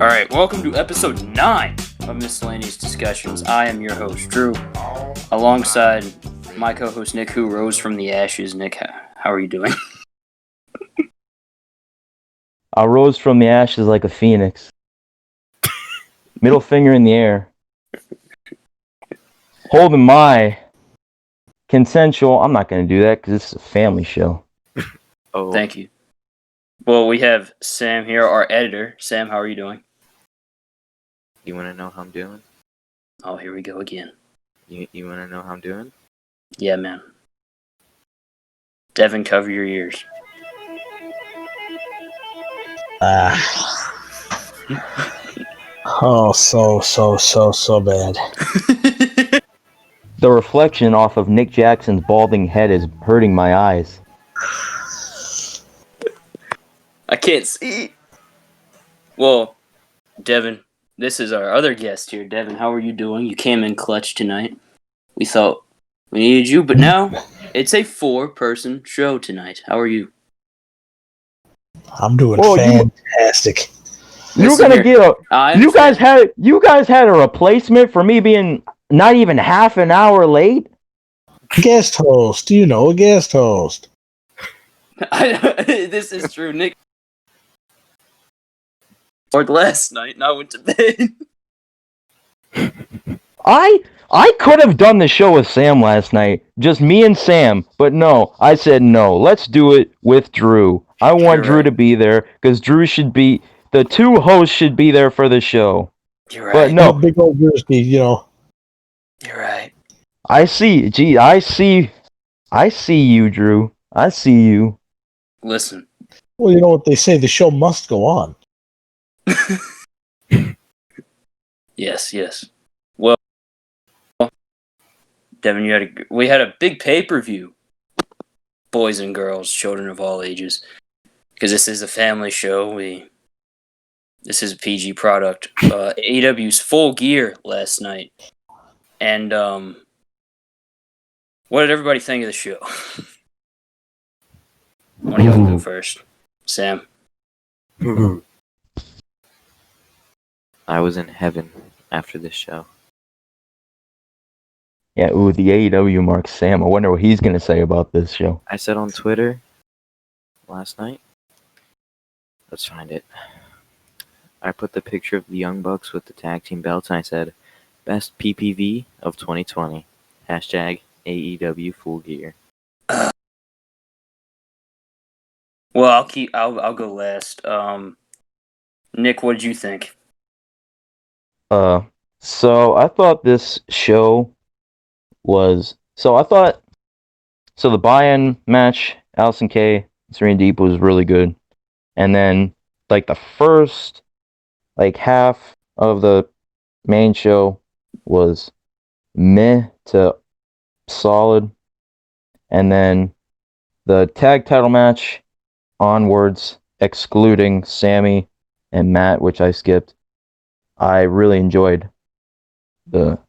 All right, welcome to episode 9 of Miscellaneous Discussions. I am your host, Drew, alongside my co-host, Nick, who rose from the ashes. Nick, how are you doing? I rose from the ashes like a phoenix. Middle finger in the air. Holding my consensual... I'm not going to do that because this is a family show. Oh, thank you. Well, we have Sam here, our editor. Sam, how are you doing? You want to know how I'm doing? Oh, here we go again. You want to know how I'm doing? Yeah, man. Devin, cover your ears. Oh, so bad. The reflection off of Nick Jackson's balding head is hurting my eyes. I can't see. Well, Devin, this is our other guest here. Devin, how are you doing? You came in clutch tonight. We thought we needed you, but now it's a 4-person show tonight. How are you? I'm doing fantastic. You're gonna get a. You guys had a replacement for me being not even half an hour late. Guest host, a guest host. This is true, Nick. Or last night, and I went to bed. I could have done the show with Sam last night, just me and Sam, but no, I said no. Let's do it with Drew. I want Drew to be there because Drew should be. The two hosts should be there for the show. You're right. But no, big old Jersey, You're right. I see you, Drew. I see you. Listen. Well, you know what they say, the show must go on. Yes. Well, Devin, we had a big pay-per-view. Boys and girls, children of all ages. Because this is a family show. This is a PG product. AEW's Full Gear last night. And what did everybody think of the show? One of y'all go first. Sam. I was in heaven after this show. Yeah, the AEW marks Sam. I wonder what he's going to say about this show. I said on Twitter last night. Let's find it. I put the picture of the Young Bucks with the tag team belts, and I said, "Best PPV of 2020." Hashtag AEW Full Gear. Well, I'll go last. Nick, what did you think? So I thought this show was the buy-in match, Allison Kay, Serena Deep was really good, and then like the first half of the main show was meh to solid, and then the tag title match onwards, excluding Sammy and Matt, which I skipped, I really enjoyed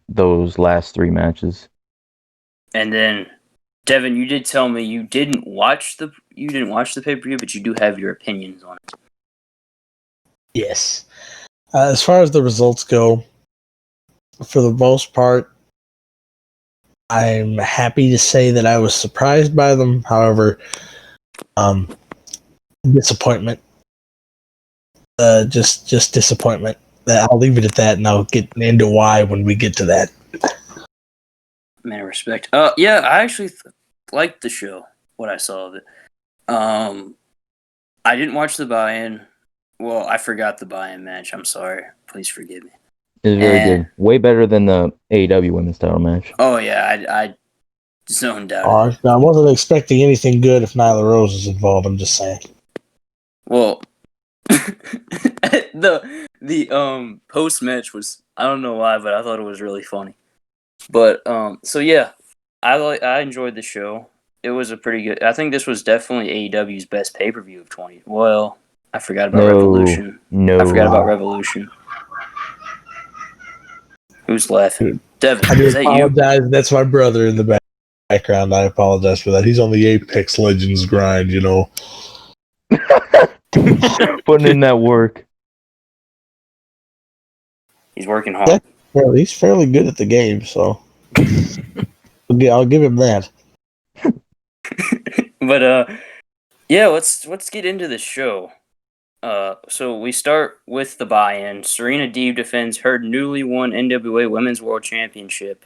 those last 3 matches. And then, Devin, you did tell me you didn't watch the pay-per-view, but you do have your opinions on it. Yes. As far as the results go, for the most part, I'm happy to say that I was surprised by them. However, disappointment. Just disappointment. I'll leave it at that, and I'll get into why when we get to that. Man of respect. Yeah, I actually liked the show. What I saw of it. I didn't watch the buy-in. Well, I forgot the buy-in match. I'm sorry. Please forgive me. It was very good. Way better than the AEW women's title match. Oh yeah, I zoned out. I wasn't expecting anything good if Nyla Rose is involved. I'm just saying. Well, the post match was, I don't know why, but I thought it was really funny. But so yeah, I enjoyed the show. It was a pretty good. I think this was definitely AEW's best pay-per-view of 20. Well, I forgot about Revolution. I forgot about Revolution. Who's laughing? Devin, is that you? Apologize. That's my brother in the background. I apologize for that. He's on the Apex Legends grind, Putting in that work. He's working hard. Well, he's fairly good at the game, so I'll give him that. But yeah, let's get into the show. So we start with the buy-in. Serena Deeb defends her newly won NWA Women's World Championship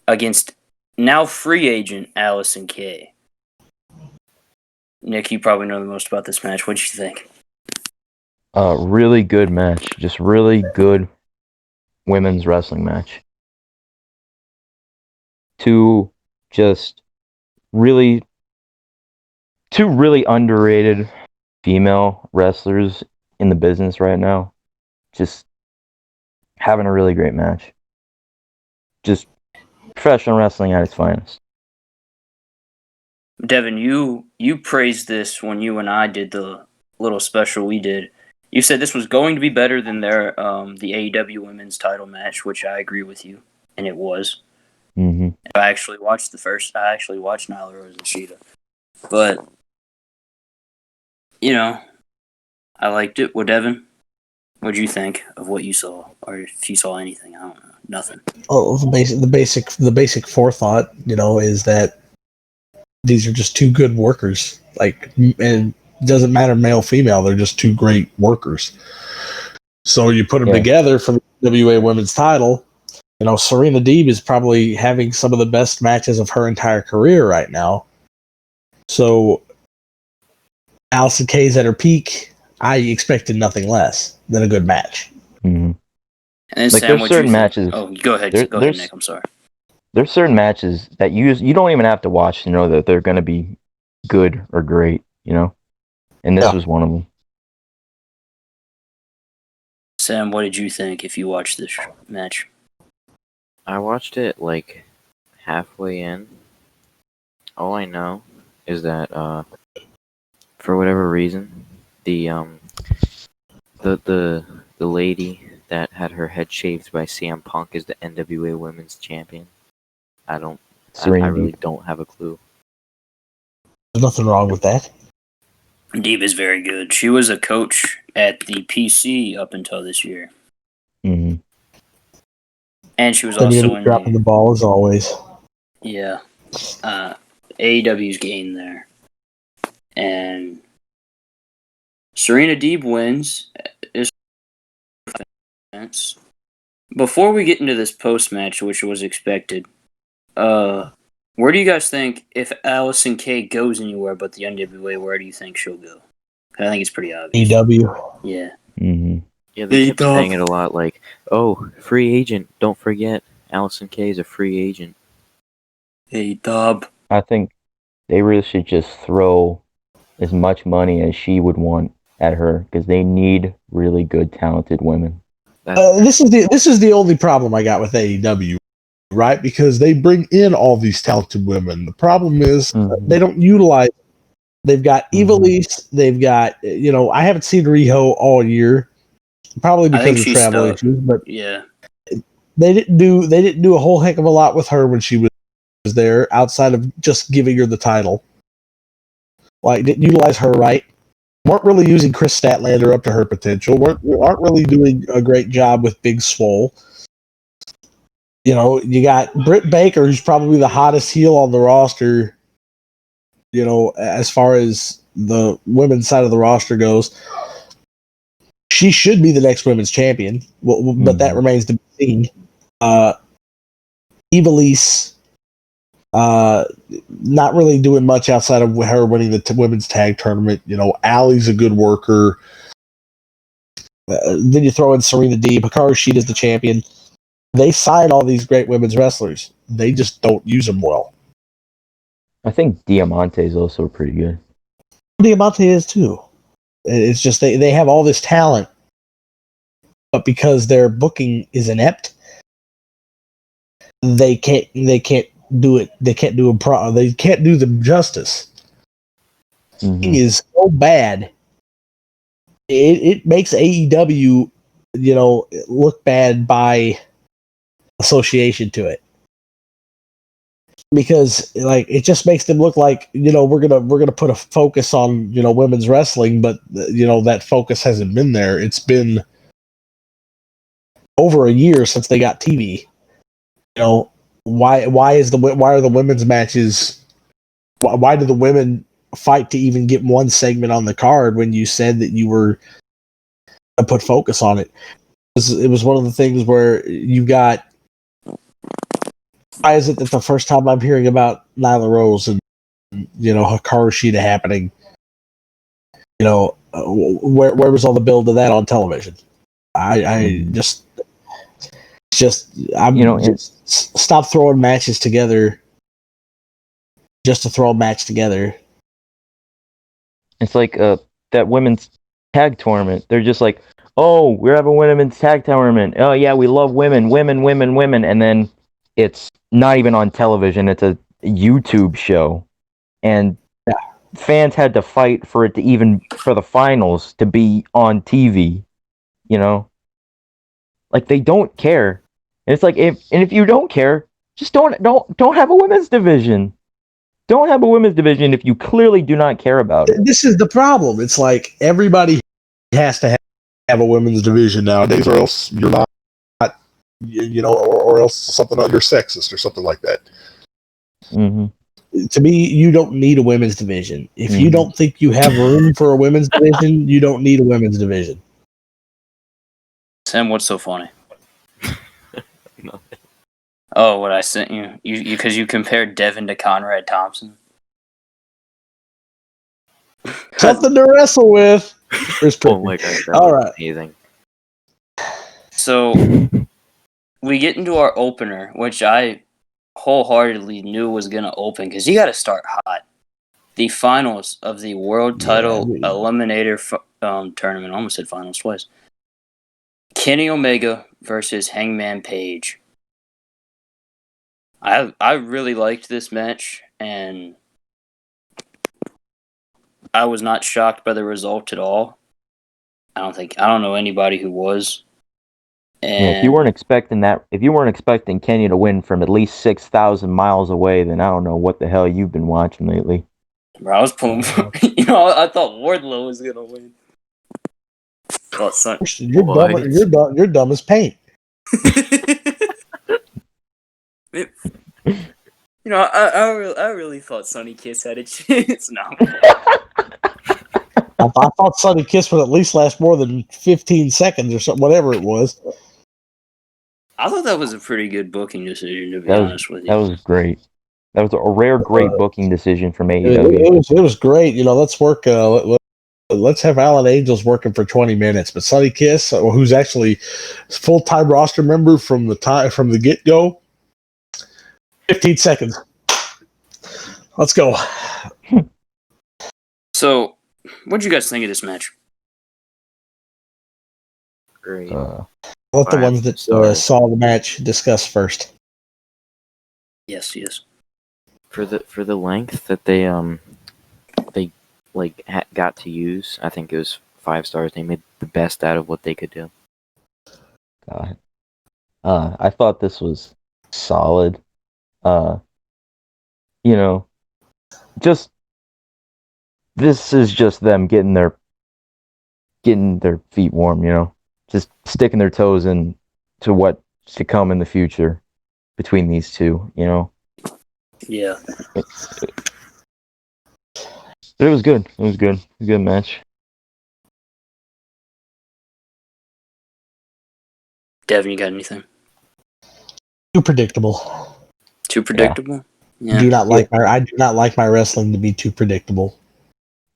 against now free agent Allison Kay. Nick, you probably know the most about this match. What'd you think? Really good match. Just really good women's wrestling match. Two really underrated female wrestlers in the business right now. Just having a really great match. Just professional wrestling at its finest. Devin, you praised this when you and I did the little special we did. You said this was going to be better than their the AEW Women's Title match, which I agree with you, and it was. Mm-hmm. I actually watched Nyla Rose and Sheeta, but I liked it. Well, Devin, what'd you think of what you saw, or if you saw anything? I don't know. Nothing. Oh, the basic forethought, is that these are just two good workers. And it doesn't matter male, female; they're just two great workers. So you put them together for the WA Women's Title. Serena Deeb is probably having some of the best matches of her entire career right now. So Allison Kay's at her peak. I expected nothing less than a good match. Mm-hmm. And then like Sam, there's certain matches. Oh, go ahead, Nick. I'm sorry. There's certain matches that you don't even have to watch to know that they're going to be good or great. And this was one of them. Sam, what did you think if you watched this match? I watched it like halfway in. All I know is that for whatever reason, the lady that had her head shaved by CM Punk is the NWA Women's Champion. I really don't have a clue. There's nothing wrong with that. Deeb is very good. She was a coach at the PC up until this year. Mm-hmm. And she was also in dropping the ball as always. Yeah. AEW's gained there. And Serena Deeb wins. Before we get into this post-match, which was expected, where do you guys think, if Allison Kay goes anywhere but the NWA, where do you think she'll go? I think it's pretty obvious. AEW. Yeah. Mm-hmm. Yeah, they kept saying it a lot, like, oh, free agent, don't forget, Allison Kay is a free agent. Hey, Dub. I think they really should just throw as much money as she would want at her, because they need really good, talented women. This is the only problem I got with AEW, right? Because they bring in all these talented women. The problem is they don't utilize. They've got Ivelisse. They've got I haven't seen Riho all year, probably because of travel issues. But yeah, they didn't do a whole heck of a lot with her when she was there, outside of just giving her the title. Like, didn't utilize her right. Weren't really using Chris Statlander up to her potential. Aren't really doing a great job with Big Swole. You got Britt Baker, who's probably the hottest heel on the roster. As far as the women's side of the roster goes, she should be the next women's champion. But that remains to be seen. Ivelisse, not really doing much outside of her winning the women's tag tournament. Allie's a good worker. Then you throw in Serena Deeb. Hikaru Shida's the champion. They sign all these great women's wrestlers. They just don't use them well. I think Diamante is also pretty good. Diamante is too. It's just they have all this talent, but because their booking is inept, they can't do it. They can't do them. They can't do them justice. Mm-hmm. It is so bad. It makes AEW, look bad by association to it, because it just makes them look like we're gonna put a focus on women's wrestling, but that focus hasn't been there. It's been over a year since they got TV. You know, why are the women's matches? Why do the women fight to even get one segment on the card when you said that you were to put focus on it? It was one of the things where you got. Why is it that the first time I'm hearing about Nyla Rose and Hikaru Shida happening, where was all the build to that on television? I just stop throwing matches together just to throw a match together. It's like that women's tag tournament. They're just like, oh, we're having a women's tag tournament. Oh yeah, we love women, and then it's not even on television. It's a YouTube show, and fans had to fight for it to even for the finals to be on TV. Like they don't care. And it's like if you don't care, just don't have a women's division. Don't have a women's division if you clearly do not care about it. This is the problem. It's like everybody has to have a women's division nowadays, or else you're not, or else something you're sexist or something like that. Mm-hmm. To me, you don't need a women's division. If you don't think you have room for a women's division, you don't need a women's division. Sam, what's so funny? Nothing. Oh, what I sent you? Because you compared Devin to Conrad Thompson. Something to wrestle with. Oh my god, that all was right. amazing. So we get into our opener, which I wholeheartedly knew was going to open because you got to start hot. The finals of the World Title Eliminator tournament. I almost said finals twice. Kenny Omega versus Hangman Page. I really liked this match, and I was not shocked by the result at all. I don't know anybody who was. And if you weren't expecting Kenny to win from at least 6,000 miles away, then I don't know what the hell you've been watching lately. Bro, I was pulling. I thought Wardlow was gonna win. You're dumb as paint. I really thought Sonny Kiss had a chance. No. I thought Sonny Kiss would at least last more than 15 seconds or something, whatever it was. I thought that was a pretty good booking decision, to be honest with you. That was great. That was a rare, great booking decision from AEW. It was great. Let's work. Let's have Alan Angels working for 20 minutes, but Sonny Kiss, who's actually full-time roster member from the get-go, 15 seconds. Let's go. So, what'd you guys think of this match? Great. Let the ones that saw the match discuss first. Yes. For the length that they got to use, I think it was 5 stars. They made the best out of what they could do. God. I thought this was solid. Just this is just them getting their feet warm, just sticking their toes in to what's to come in the future between these two, Yeah. But it was good. It was good. It was a good match. Devin, you got anything? Too predictable. Too predictable? Yeah. I do not like my wrestling to be too predictable.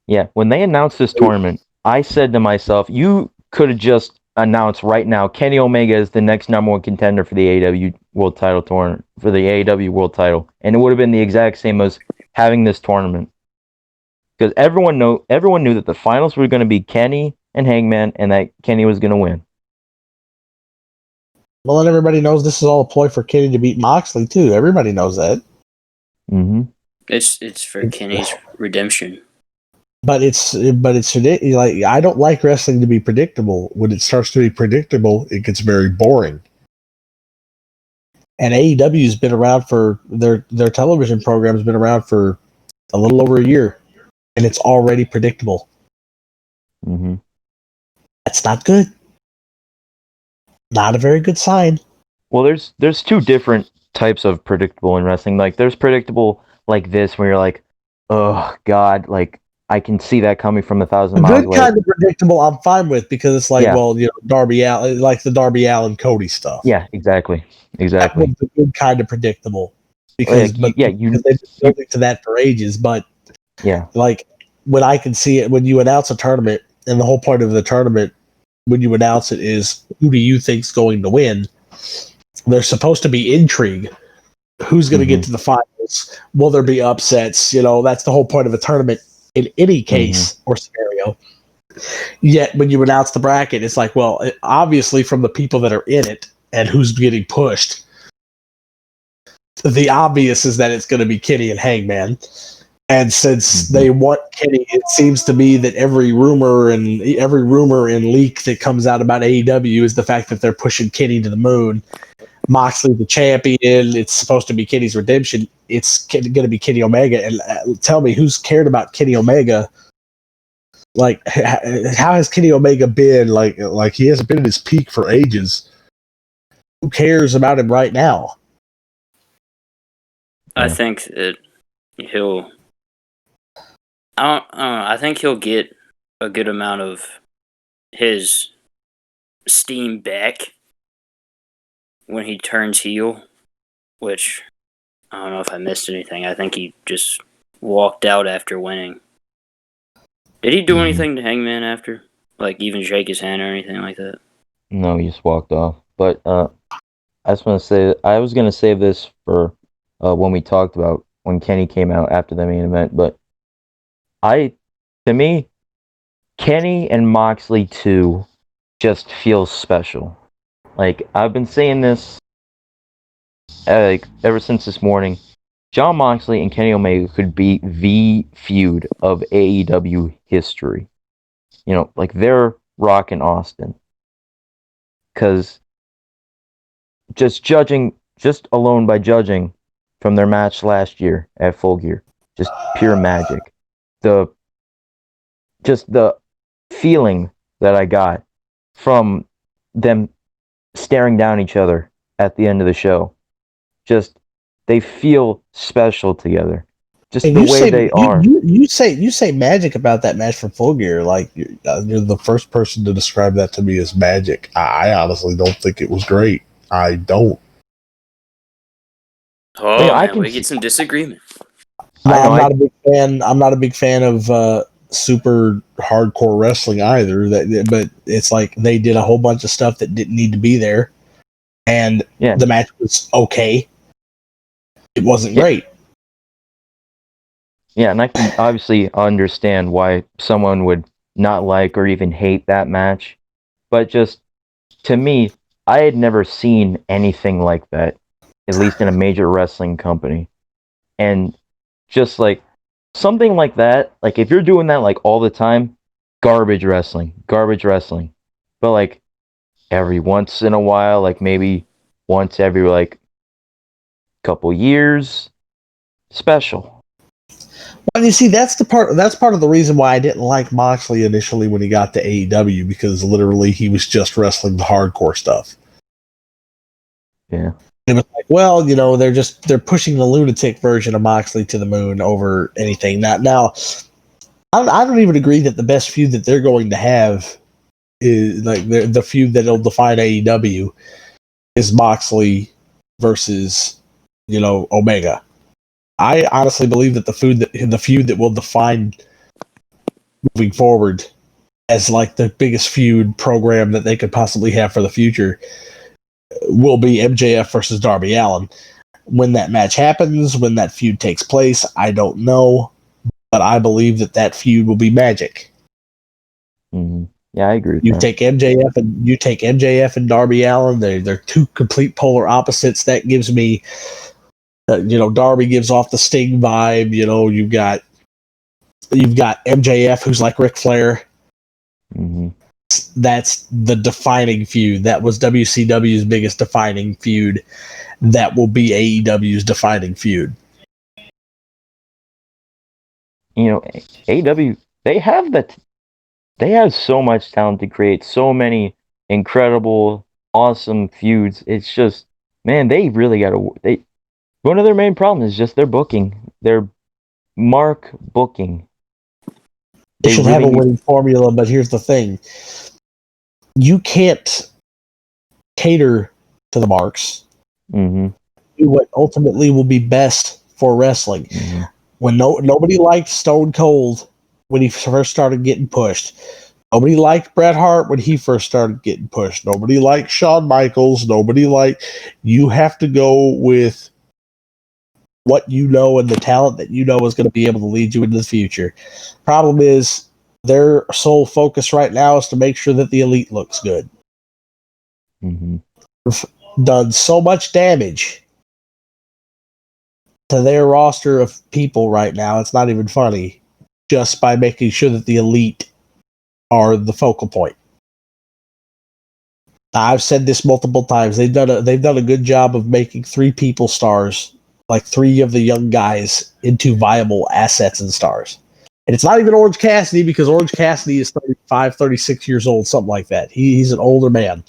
Yeah, when they announced this tournament, I said to myself, you could have just announced right now Kenny Omega is the next number 1 contender for the AEW World Title tournament, for the AEW World Title, and it would have been the exact same as having this tournament. Because everyone knew that the finals were going to be Kenny and Hangman, and that Kenny was going to win. Well, and everybody knows this is all a ploy for Kenny to beat Moxley too. Everybody knows that. Mm-hmm. It's for Kenny's redemption. But it's like, I don't like wrestling to be predictable. When it starts to be predictable, it gets very boring. And AEW's been around for their television program's been around for a little over a year, and it's already predictable. Mm-hmm. That's not good. Not a very good sign. Well, there's two different types of predictable in wrestling. Like there's predictable like this where you're like, oh God, like I can see that coming from 1,000 A miles good away. kind of predictable, I'm fine with because it's like, Yeah. well, Darby Allen, like the Darby Allen Cody stuff. Yeah, exactly. That was the good kind of predictable because, Like, because they've been building to that for ages. But yeah, like when I can see it, when you announce a tournament, and the whole point of the tournament, when you announce it, is who do you think's going to win? There's supposed to be intrigue. Who's going to get to the finals? Will there be upsets? That's the whole point of a tournament in any case or scenario. Yet when you announce the bracket, it's like, well, obviously from the people that are in it and who's getting pushed, the obvious is that it's going to be Kenny and Hangman. And since they want Kenny, it seems to me that every rumor and leak that comes out about AEW is the fact that they're pushing Kenny to the moon. Moxley the champion. It's supposed to be Kenny's redemption. It's going to be Kenny Omega. And tell me, who's cared about Kenny Omega? Like, how has Kenny Omega been? Like he hasn't been at his peak for ages. Who cares about him right now? I think that he'll. I think he'll get a good amount of his steam back when he turns heel, which I don't know if I missed anything. I think he just walked out after winning. Did he do anything to Hangman after? Like even shake his hand or anything like that? No, he just walked off. But I just want to say, I was going to save this for when we talked about when Kenny came out after the main event. But to me, Kenny and Moxley 2 just feels special. Like, I've been saying this ever since this morning. Jon Moxley and Kenny Omega could be the feud of AEW history. Like they're Rock and Austin. Because just alone by judging from their match last year at Full Gear, just pure magic. The feeling that I got from them staring down each other at the end of the show, just they feel special together. Just and the way they are. You say magic about that match from Full Gear. Like you're the first person to describe that to me as magic. I honestly don't think it was great. I don't. Oh, I man, we get some disagreement. I'm not a big fan. I'm not a big fan of super hardcore wrestling either. But it's like they did a whole bunch of stuff that didn't need to be there, and the match was okay. It wasn't great. Yeah, and I can obviously understand why someone would not like or even hate that match. But just, to me, I had never seen anything like that, at least in a major wrestling company. And just like, something like that, like if you're doing that like all the time, garbage wrestling. But like, every once in a while, like maybe once every like couple years, special. Well, you see, that's part of the reason why I didn't like Moxley initially when he got to AEW, because literally he was just wrestling the hardcore stuff. Yeah. It was like, well, they're pushing the lunatic version of Moxley to the moon over anything. Now, I don't even agree that the best feud that they're going to have is like the feud that'll define AEW is Moxley versus Omega. I honestly believe that the feud that will define moving forward as like the biggest feud program that they could possibly have for the future will be MJF versus Darby Allin. When that match happens, when that feud takes place, I don't know, but I believe that feud will be magic. Mm-hmm. Yeah, I agree with you that. take MJF and Darby Allin. They're two complete polar opposites. That gives me Darby gives off the Sting vibe. You've got MJF, who's like Ric Flair. Mm-hmm. That's the defining feud. That was WCW's biggest defining feud. That will be AEW's defining feud. AEW, they have so much talent to create so many incredible awesome feuds. It's just, man, they really got to. One of their main problems is just their booking, their mark booking. They should have a winning formula, but here's the thing: you can't cater to the marks. Mm-hmm. Do what ultimately will be best for wrestling. Mm-hmm. When nobody liked Stone Cold when he first started getting pushed. Nobody liked Bret Hart when he first started getting pushed. Nobody liked Shawn Michaels. You have to go with what you know and the talent that you know is going to be able to lead you into the future. Problem is, their sole focus right now is to make sure that the Elite looks good. Mm-hmm. Done so much damage to their roster of people right now, it's not even funny, just by making sure that the Elite are the focal point. I've said this multiple times. They've done a good job of making 3 people stars, like 3 of the young guys, into viable assets and stars. And it's not even Orange Cassidy, because Orange Cassidy is 35, 36 years old, something like that. He's an older man.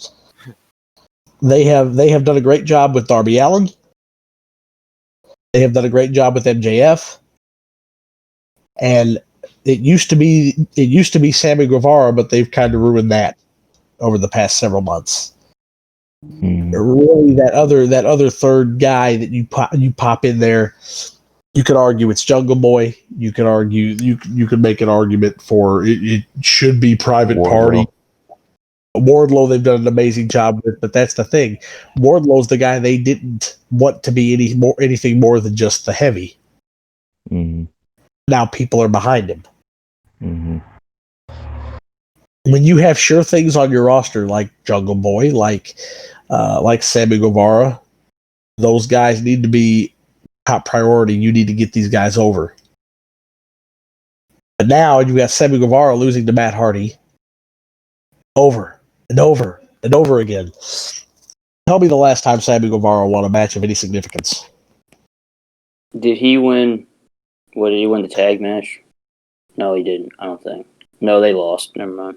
They have done a great job with Darby Allin. They have done a great job with MJF. And it used to be Sammy Guevara, but they've kind of ruined that over the past several months. Mm-hmm. Really, that other third guy that you pop in there, you could argue it's Jungle Boy. You could argue you could make an argument for it should be Private Party. Wardlow, they've done an amazing job with, but that's the thing. Wardlow's the guy they didn't want to be anything more than just the heavy. Mm-hmm. Now people are behind him. Mm-hmm. When you have sure things on your roster like Jungle Boy, like Sammy Guevara, those guys need to be top priority. You need to get these guys over. But now you got Sammy Guevara losing to Matt Hardy over and over and over again. Tell me the last time Sammy Guevara won a match of any significance. Did he win? What, did he win the tag match? No, he didn't. I don't think. No, they lost. Never mind.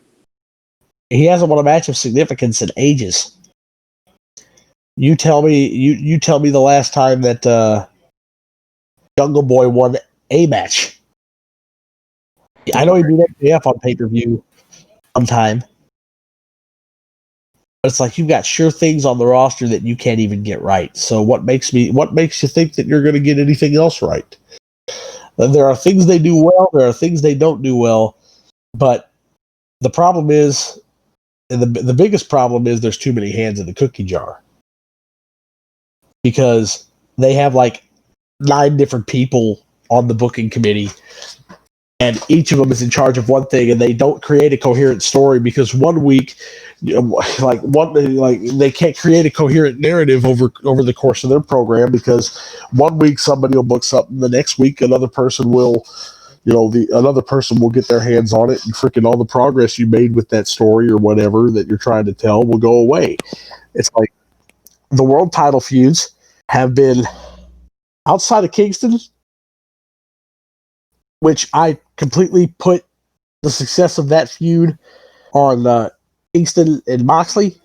He hasn't won a match of significance in ages. You tell me. You tell me the last time that Jungle Boy won a match. I know he beat MJF on pay-per-view sometime. But it's like you've got sure things on the roster that you can't even get right. So what makes you think that you're going to get anything else right? There are things they do well. There are things they don't do well. But the problem is, and the biggest problem is, there's too many hands in the cookie jar. Because they have like 9 different people on the booking committee, and each of them is in charge of one thing, and they don't create a coherent story because one week, they can't create a coherent narrative over the course of their program, because one week somebody will book something, the next week another person will, another person will get their hands on it, and freaking all the progress you made with that story or whatever that you're trying to tell will go away. It's like the world title feuds have been, outside of Kingston, which I completely put the success of that feud on Kingston and Moxley.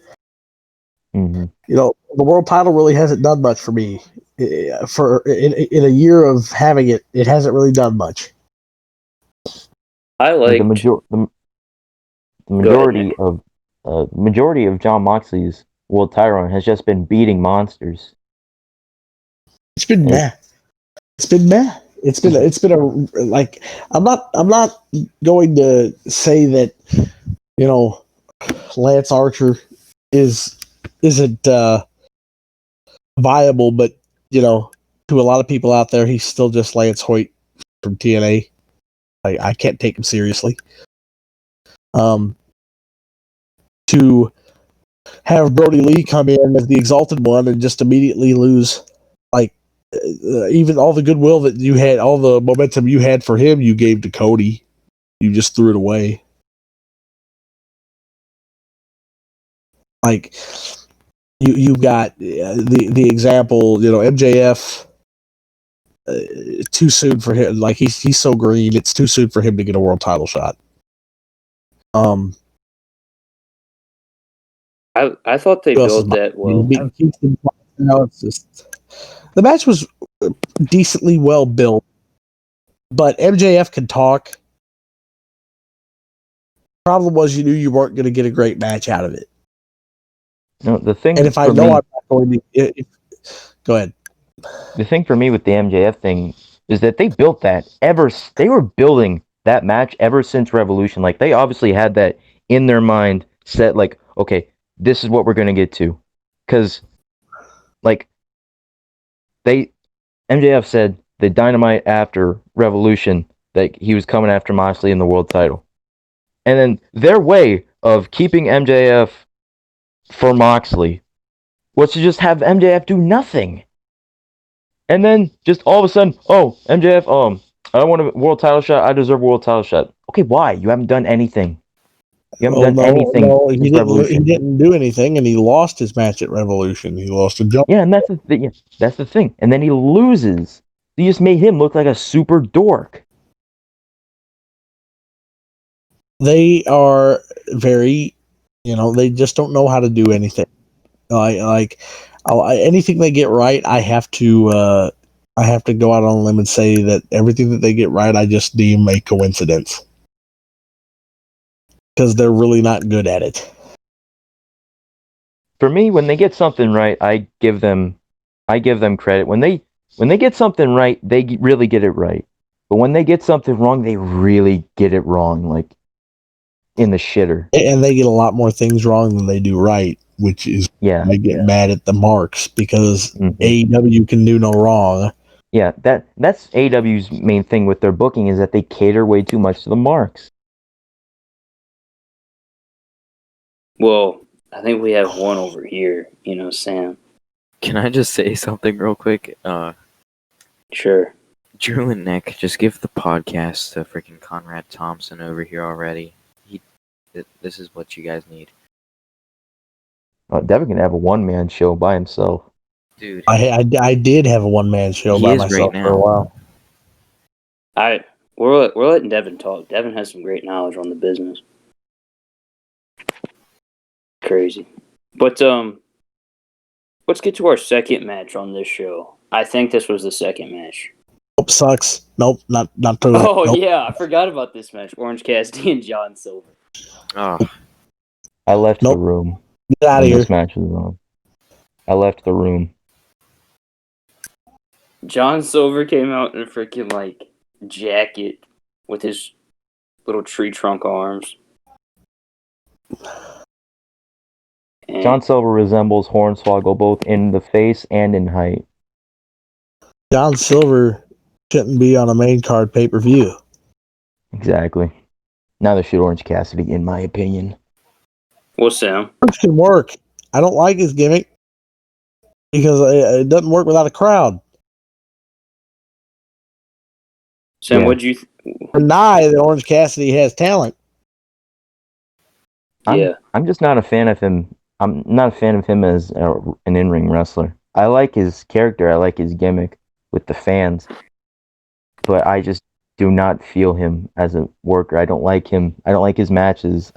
Mm-hmm. The world title really hasn't done much for me. In a year of having it, it hasn't really done much. I like the majority of John Moxley's world title run has just been beating monsters. It's been meh. It's been meh. It's been a like. I'm not going to say that Lance Archer isn't viable, but to a lot of people out there, he's still just Lance Hoyt from TNA. I can't take him seriously. To have Brody Lee come in as the Exalted One and just immediately lose, even all the goodwill that you had, all the momentum you had for him, you gave to Cody. You just threw it away. Like you've got the example, MJF. Too soon for him. Like he's so green. It's too soon for him to get a world title shot. I thought they Who else is built that well. beating Kingston? It's just the match was decently well built, but MJF can talk. Problem was, you knew you weren't going to get a great match out of it. No, the thing And if I for know me, I'm not going to, go ahead. the thing for me with the MJF thing is that they built that they were building that match ever since Revolution. Like they obviously had that in their mind set. Like, okay, this is what we're gonna get to, because like MJF said the Dynamite after Revolution that he was coming after Moxley in the world title, and then their way of keeping MJF for Moxley was to just have MJF do nothing. And then just all of a sudden, oh, MJF, I don't want a world title shot. I deserve a world title shot. Okay, why? You haven't done anything. You haven't done anything No, since Revolution. he didn't do anything, and he lost his match at Revolution. He lost a jump. Yeah, and that's the thing. Yeah, that's the thing. And then he loses. You just made him look like a super dork. They are very, they just don't know how to do anything. Anything they get right, I have to go out on a limb and say that everything that they get right, I just deem a coincidence because they're really not good at it. For me, when they get something right, I give them credit. When they get something right, they really get it right. But when they get something wrong, they really get it wrong, like in the shitter. And they get a lot more things wrong than they do right, which is I get mad at the marks because AEW can do no wrong. Yeah, that's AEW's main thing with their booking is that they cater way too much to the marks. Well, I think we have one over here, Sam. Can I just say something real quick? Sure. Drew and Nick, just give the podcast to freaking Conrad Thompson over here already. This is what you guys need. Devin can have a one-man show by himself. Dude. I did have a one-man show by myself for a while. We're letting Devin talk. Devin has some great knowledge on the business. Crazy. But let's get to our second match on this show. I think this was the second match. Nope, sucks. Nope, not true. Oh, nope. Yeah, I forgot about this match. Orange Cassidy and John Silver. Oh. I left the room. Get out of here. This match was on. I left the room. John Silver came out in a freaking jacket with his little tree trunk arms. And John Silver resembles Hornswoggle both in the face and in height. John Silver shouldn't be on a main card pay-per-view. Exactly. Now they should Orange Cassidy, in my opinion. Well, Sam. Orange can work. I don't like his gimmick because it doesn't work without a crowd. Sam, what'd you deny that Orange Cassidy has talent? I'm just not a fan of him. I'm not a fan of him as an in-ring wrestler. I like his character. I like his gimmick with the fans. But I just do not feel him as a worker. I don't like him. I don't like his matches.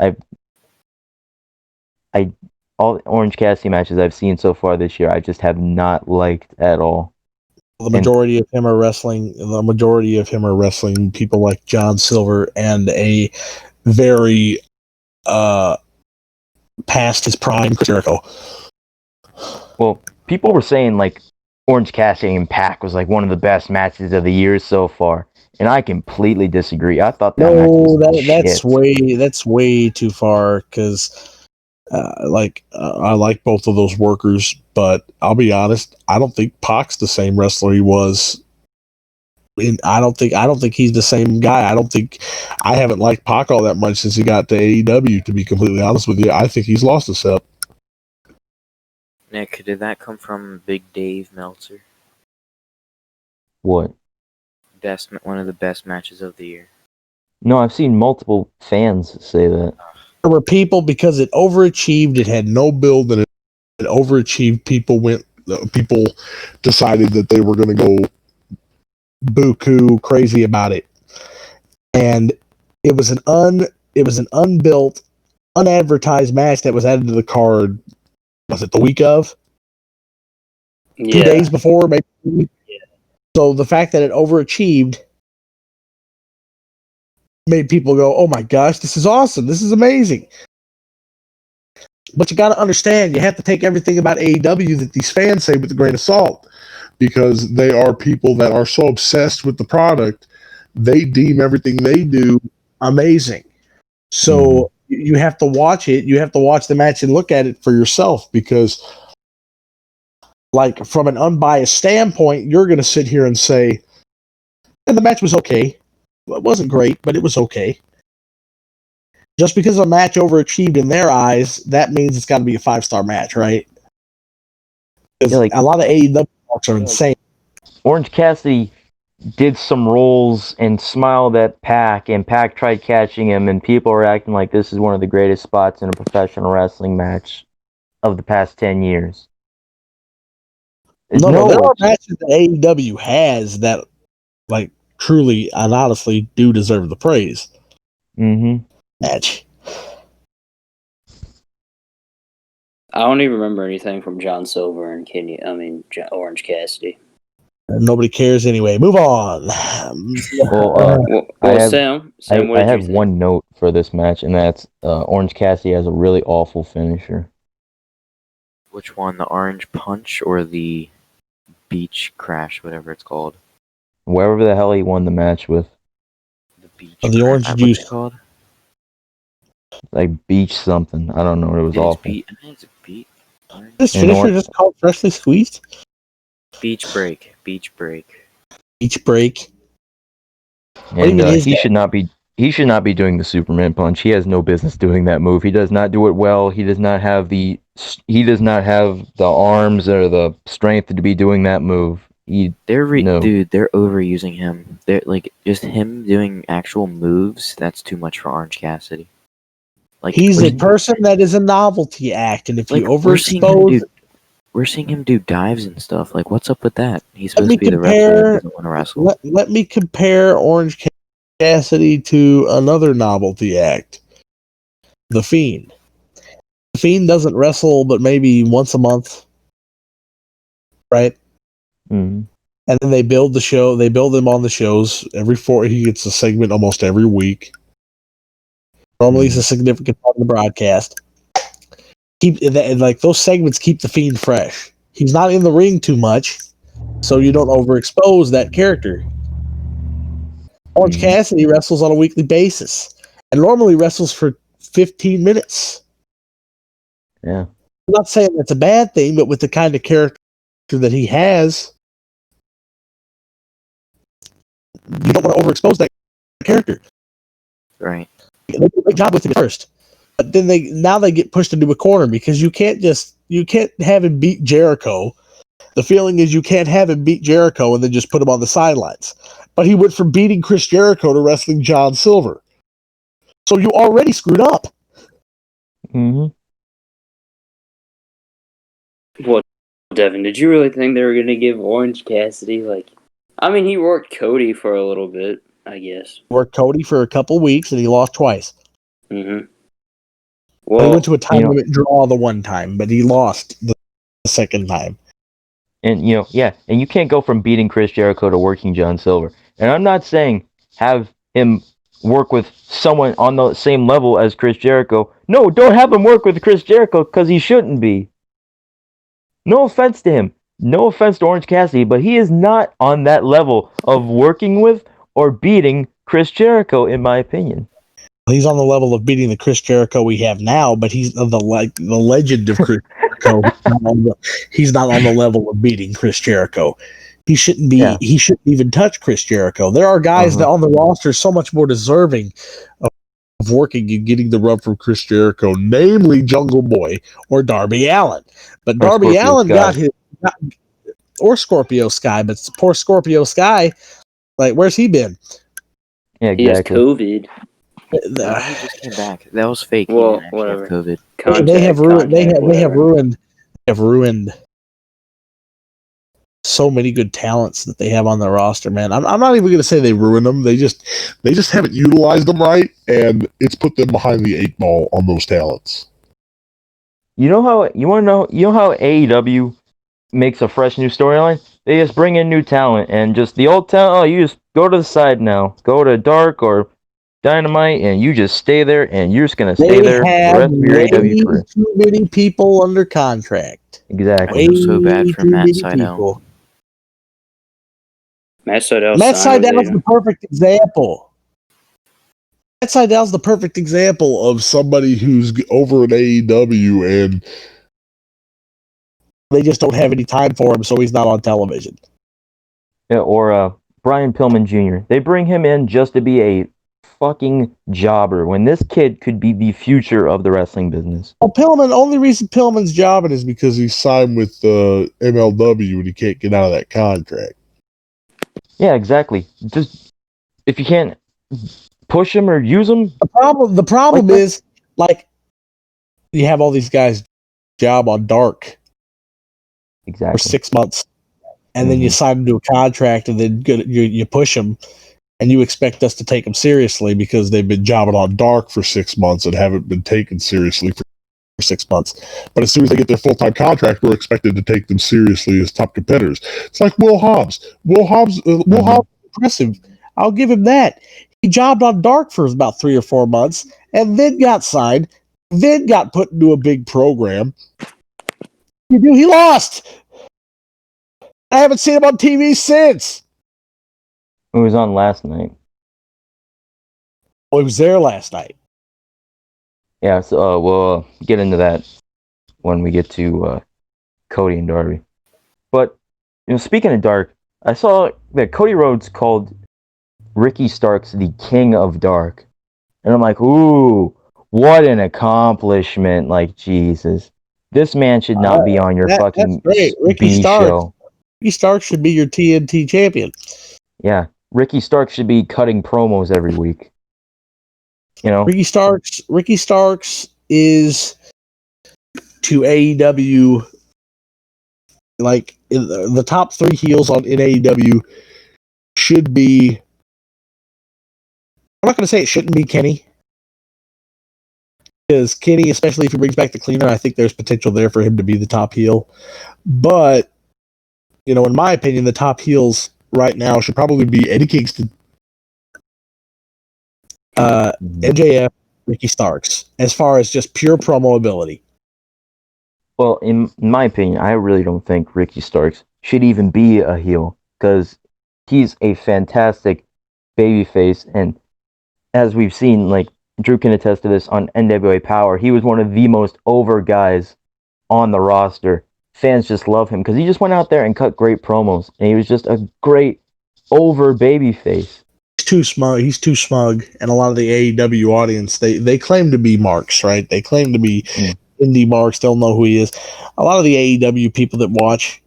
All Orange Cassidy matches I've seen so far this year, I just have not liked at all. The majority of him are wrestling. The majority of him are wrestling people like John Silver and a very past his prime Chris Jericho. Well, people were saying Orange Cassidy and Pac was one of the best matches of the year so far, and I completely disagree. I thought that match was that's way too far because I like both of those workers, but I'll be honest, I don't think Pac's the same wrestler he was. I don't think he's the same guy. I haven't liked Pac all that much since he got to AEW, to be completely honest with you. I think he's lost a step. Nick, did that come from Big Dave Meltzer? What? One of the best matches of the year. No, I've seen multiple fans say that. There were people, because it overachieved, it had no build, and it overachieved. People decided that they were going to go buku crazy about it, and it was an unbuilt unadvertised match that was added to the card. Was it the week of? Yeah. 2 days before, maybe. Yeah. So the fact that it overachieved made people go, "Oh my gosh, this is awesome! This is amazing!" But you got to understand, you have to take everything about AEW that these fans say with a grain of salt, because they are people that are so obsessed with the product, they deem everything they do amazing. So you have to watch it. You have to watch the match and look at it for yourself, because, like, from an unbiased standpoint, you're going to sit here and say, and the match was okay. It wasn't great, but it was okay. Just because a match overachieved in their eyes, that means it's got to be a 5-star match, right? Because a lot of AEW talks are insane. Orange Cassidy did some rolls and smiled at Pac, and Pac tried catching him, and people are acting like this is one of the greatest spots in a professional wrestling match of the past 10 years. No, there are matches that AEW has that, like, truly and honestly do deserve the praise. Match. I don't even remember anything from John Silver and Orange Cassidy. Nobody cares anyway. Move on. Sam, what I did have you think? one note for this match, and that's Orange Cassidy has a really awful finisher. Which one? The Orange Punch or the Beach Crash, whatever it's called? Wherever the hell he won the match with. The Beach the Orange Crash. Juice. What's it called? Like Beach something. I don't know. It was awful. I think it's a Beach. This finisher just called Freshly Squeezed? Beach Break. Beach Break. Beach Break. And he should not be doing the Superman punch. He has no business doing that move. He does not do it well. He does not have the arms or the strength to be doing that move. Dude, they're overusing him. They're like, just him doing actual moves. That's too much for Orange Cassidy. Like, he's a person that is a novelty act, and if you overexpose, we're seeing him do dives and stuff. Like, what's up with that? He's supposed to be the wrestler that doesn't want to wrestle. Let me compare Orange Cassidy to another novelty act, The Fiend. The Fiend doesn't wrestle, but maybe once a month, right? Mm-hmm. And then they build the show. They build him on the shows he gets a segment almost every week. Normally, it's a significant part of the broadcast. Those segments keep the Fiend fresh. He's not in the ring too much, so you don't overexpose that character. Orange Cassidy wrestles on a weekly basis, and normally wrestles for 15 minutes. Yeah. I'm not saying that's a bad thing, but with the kind of character that he has, you don't want to overexpose that character. Right. They do a great job with him at first, but then they get pushed into a corner, because you can't have him beat Jericho. The feeling is you can't have him beat Jericho and then just put him on the sidelines. But he went from beating Chris Jericho to wrestling John Silver, so you already screwed up. Mm-hmm. What, Devin? Did you really think they were going to give Orange Cassidy he worked Cody for a little bit, I guess. Worked Cody for a couple weeks, and he lost twice. Mm-hmm. Well, he went to a time limit draw the one time, but he lost the second time. And and you can't go from beating Chris Jericho to working John Silver. And I'm not saying have him work with someone on the same level as Chris Jericho. No, don't have him work with Chris Jericho, because he shouldn't be. No offense to him. No offense to Orange Cassidy, but he is not on that level of working with or beating Chris Jericho, in my opinion. He's on the level of beating the Chris Jericho we have now, but he's the legend of Chris Jericho. He's not on the level of beating Chris Jericho. He shouldn't be. Yeah. He shouldn't even touch Chris Jericho. There are guys that on the roster are so much more deserving of working and getting the rub from Chris Jericho, namely Jungle Boy or Darby Allin. But Darby Allin or Scorpio Sky, but poor Scorpio Sky, where's he been? Yeah, exactly. He has COVID. He just came back. That was fake. Well, whatever. COVID. They have ruined so many good talents that they have on their roster, man. I'm not even going to say they ruin them. They just haven't utilized them right, and it's put them behind the 8 ball on those talents. You know how how AEW makes a fresh new storyline? They just bring in new talent and just the old talent. Oh, you just go to the side now. Go to Dark or Dynamite, and you just stay there, and you're just gonna stay there for the rest of your AEW career. Too many people under contract. Exactly. I feel so bad for Too Matt many Sydal. people. Matt Sydal Matt signed with Sydal's the AEW. perfect example. Matt Sydal's the perfect example of somebody who's over at AEW and they just don't have any time for him, so he's not on television. Yeah, or Brian Pillman Jr. They bring him in just to be a fucking jobber when this kid could be the future of the wrestling business. Well, only reason Pillman's jobbing is because he's signed with MLW and he can't get out of that contract. Yeah, exactly. Just if you can't push him or use him, The problem Like is, like, you have all these guys job on Dark for exactly. 6 months, and then you sign them to a contract, and then you push them, and you expect us to take them seriously because they've been jobbing on Dark for 6 months and haven't been taken seriously for 6 months. But as soon as they get their full-time contract, we're expected to take them seriously as top competitors. It's like Will Hobbs. Will Hobbs is impressive. I'll give him that. He jobbed on Dark for about 3 or 4 months, and then got signed, then got put into a big program. He lost. I haven't seen him on TV since. It was on last night. Oh, he was there last night. Yeah, so we'll get into that when we get to Cody and Darby. But speaking of Dark, I saw that Cody Rhodes called Ricky Starks the King of Dark, and I'm like, ooh, what an accomplishment! Like Jesus, this man should not be on your fucking that's great. Ricky B Starks. show. Ricky Starks should be your TNT champion. Yeah, Ricky Starks should be cutting promos every week. Ricky Starks is to AEW like the top 3 heels in AEW should be. I'm not going to say it shouldn't be Kenny, because Kenny, especially if he brings back the cleaner, I think there's potential there for him to be the top heel. But in my opinion, the top heels right now should probably be Eddie Kingston, MJF, Ricky Starks, as far as just pure promo ability. Well, in my opinion, I really don't think Ricky Starks should even be a heel because he's a fantastic babyface, and as we've seen, like Drew can attest to this on NWA Power, he was one of the most over guys on the roster. Fans just love him because he just went out there and cut great promos, and he was just a great over babyface. He's too smug, and a lot of the AEW audience they claim to be marks, right? They claim to be indie marks. They'll know who he is. A lot of the AEW people that watch,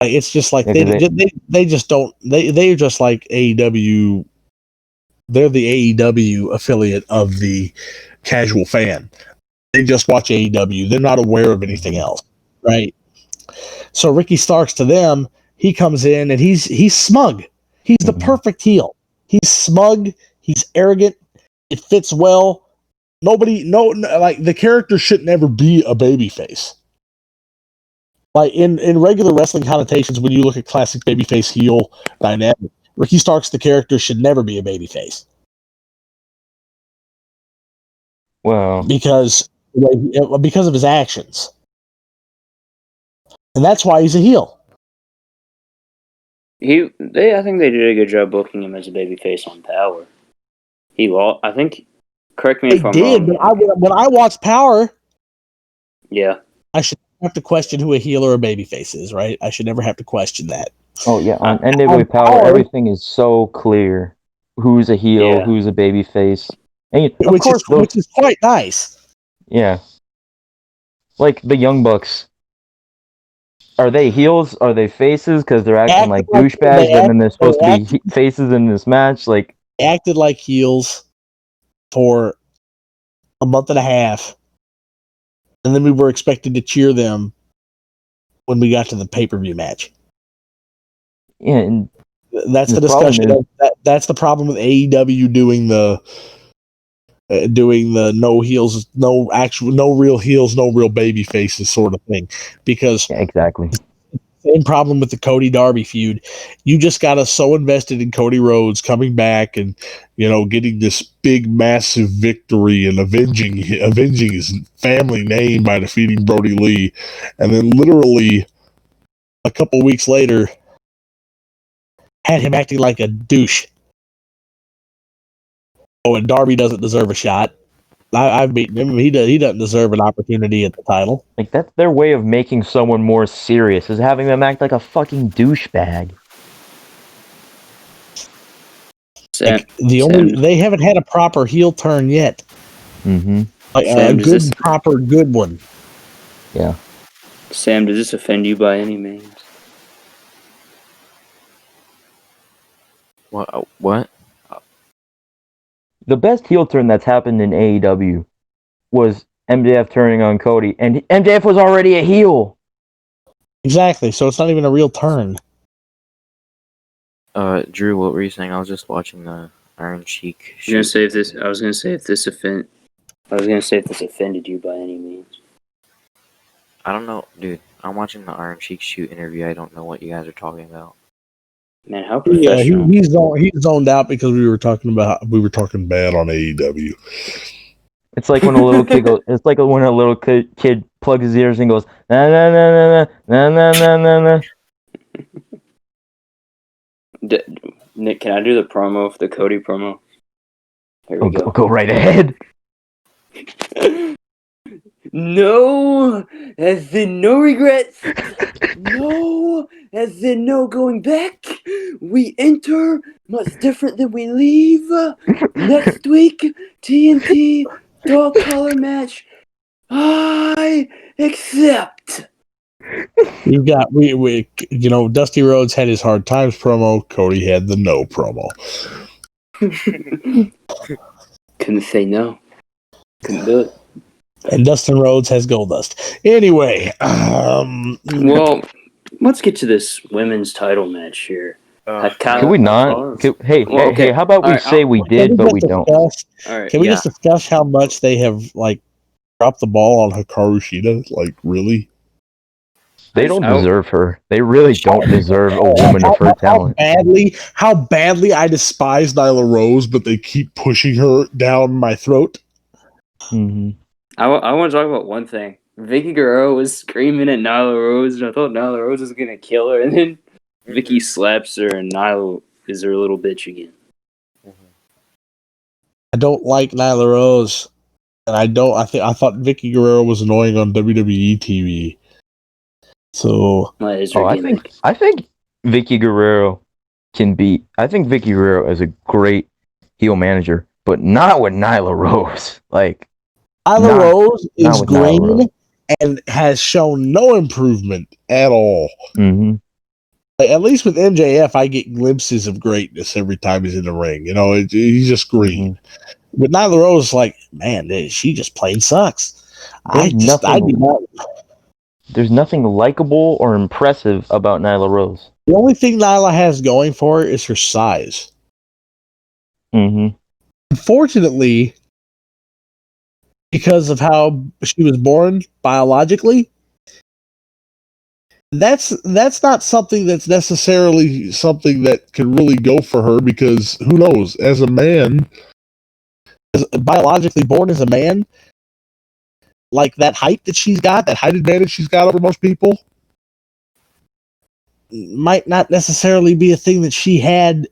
it's just like they just don't. They're just like AEW. They're the AEW affiliate of the casual fan. They just watch AEW. They're not aware of anything else, right? So Ricky Starks, to them, he comes in and he's smug. He's the perfect heel. He's smug. He's arrogant. It fits well. Like the character should never be a babyface. Like in regular wrestling connotations, when you look at classic babyface heel dynamic, Ricky Starks, the character, should never be a babyface. Well, because of his actions, and that's why he's a heel. I think they did a good job booking him as a babyface on Power. He lost. I think. Correct me if I'm wrong. But when I watch Power, yeah, I should have to question who a heel or a babyface is, right? I should never have to question that. Oh yeah, on NWA Power, everything is so clear. Who's a heel? Yeah. Who's a babyface? And Which is quite nice. Yeah, like the Young Bucks. Are they heels? Are they faces? Because they're acting like douchebags, and then they're supposed to be faces in this match. Like acted like heels for a month and a half, and then we were expected to cheer them when we got to the pay-per-view match. and That's the discussion. That's the problem with AEW doing the no heels, no real heels, no real baby faces sort of thing. Because exactly. same problem with the Cody Darby feud. You just got us so invested in Cody Rhodes coming back and getting this big massive victory and avenging his family name by defeating Brody Lee, and then literally a couple weeks later had him acting like a douche. Oh, and Darby doesn't deserve a shot. I've beaten him. He doesn't deserve an opportunity at the title. Like, that's their way of making someone more serious, is having them act like a fucking douchebag. They haven't had a proper heel turn yet. Mm-hmm. Like Sam, proper good one. Yeah. Sam, does this offend you by any means? What? The best heel turn that's happened in AEW was MJF turning on Cody, and MJF was already a heel. Exactly. So it's not even a real turn. Drew, what were you saying? I was just watching the Iron Sheik. I was gonna say if this offended you by any means. I don't know, dude. I'm watching the Iron Sheik shoot interview. I don't know what you guys are talking about. Man, how professional. Yeah, he's zoned out because we were talking bad on AEW. It's like when a little kid goes. It's like when a little kid plugs his ears and goes na na na na na na na na na. Nick, can I do the promo for the Cody promo? Here we go. Go right ahead. No, as in no regrets. No, as in no going back. We enter much different than we leave. Next week, TNT dog collar match. I accept. You've got we Dusty Rhodes had his hard times promo. Cody had the no promo. Couldn't say no. Couldn't do it. And Dustin Rhodes has Goldust. Anyway, well, let's get to this women's title match here. Can we not? Hey, how about we say we did, but we don't? All right, can we just discuss how much they have dropped the ball on Hikaru Shida? Like, really? They don't deserve her. They really don't deserve a woman of her talent. How badly I despise Nyla Rose, but they keep pushing her down my throat. Mm-hmm. I want to talk about one thing. Vicky Guerrero was screaming at Nyla Rose, and I thought Nyla Rose was going to kill her, and then Vicky slaps her, and Nyla is her little bitch again. I don't like Nyla Rose, and I thought Vicky Guerrero was annoying on WWE TV. So, I think Vicky Guerrero can be. I think Vicky Guerrero is a great heel manager, but not with Nyla Rose. Like, Nyla Rose is green and has shown no improvement at all. Mm-hmm. At least with MJF, I get glimpses of greatness every time he's in the ring. He's just green. Mm-hmm. But Nyla Rose, like, man, she just plain sucks. There's nothing likable or impressive about Nyla Rose. The only thing Nyla has going for her is her size. Mm-hmm. Unfortunately, because of how she was born biologically, that's not something that's necessarily something that can really go for her, because who knows, as a man, biologically born as a man, like that height that she's got, that height advantage she's got over most people, might not necessarily be a thing that she had,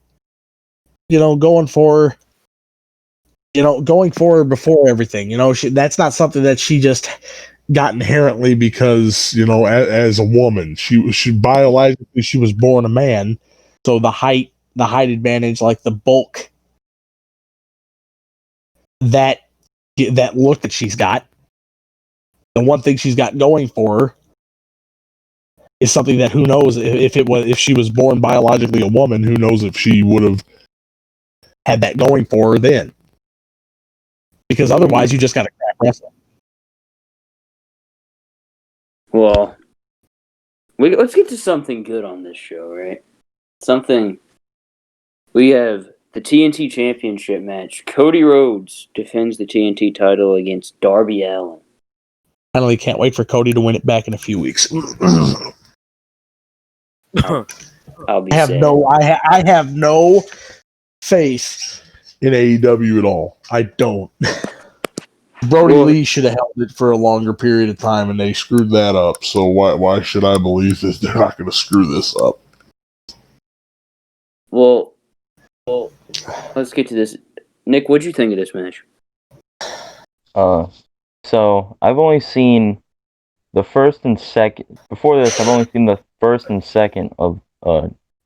going for her before everything. That's not something that she just got inherently because, as a woman, she biologically, she was born a man. So the height advantage, like the bulk, that look that she's got, the one thing she's got going for her is something that, who knows, if she was born biologically a woman, who knows if she would have had that going for her then. Because otherwise, you just got to crap wrestle. Well, let's get to something good on this show, right? something. We have the TNT Championship match. Cody Rhodes defends the TNT title against Darby Allin. Finally, can't wait for Cody to win it back in a few weeks. I'll be I have sad. I have no faith in AEW at all. I don't. Brody Well- Lee should have held it for a longer period of time, and they screwed that up. So why should I believe that they're not going to screw this up? Well, let's get to this. Nick, what'd you think of this match? So I've only seen the first and second. Before this, I've only seen the first and second of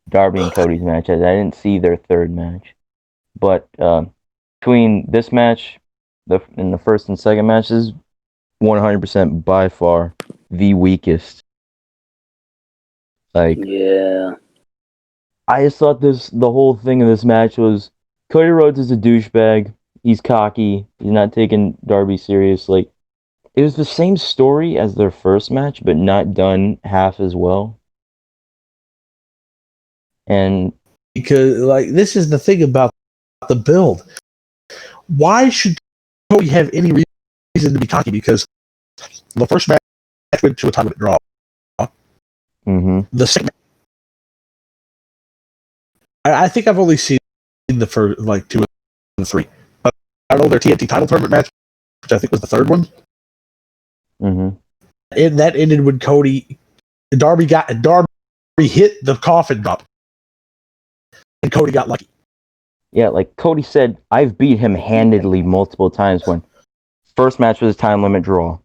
Darby and Cody's matches. I didn't see their third match. But between this match, and the first and second matches, 100% by far the weakest. Like, Yeah. I just thought the whole thing of this match was Cody Rhodes is a douchebag. He's cocky. He's not taking Darby serious. Like, it was the same story as their first match, but not done half as well. And Because like this is the thing about the build. Why should Cody have any reason to be cocky? Because the first match went to a time limit draw. The second, I think I've only seen the first like 2 and 3. But I know their TNT title tournament match, which I think was the third one. And that ended when Darby hit the coffin drop, and Cody got lucky. yeah, like Cody said, I've beat him handedly multiple times. When first match was a time limit draw,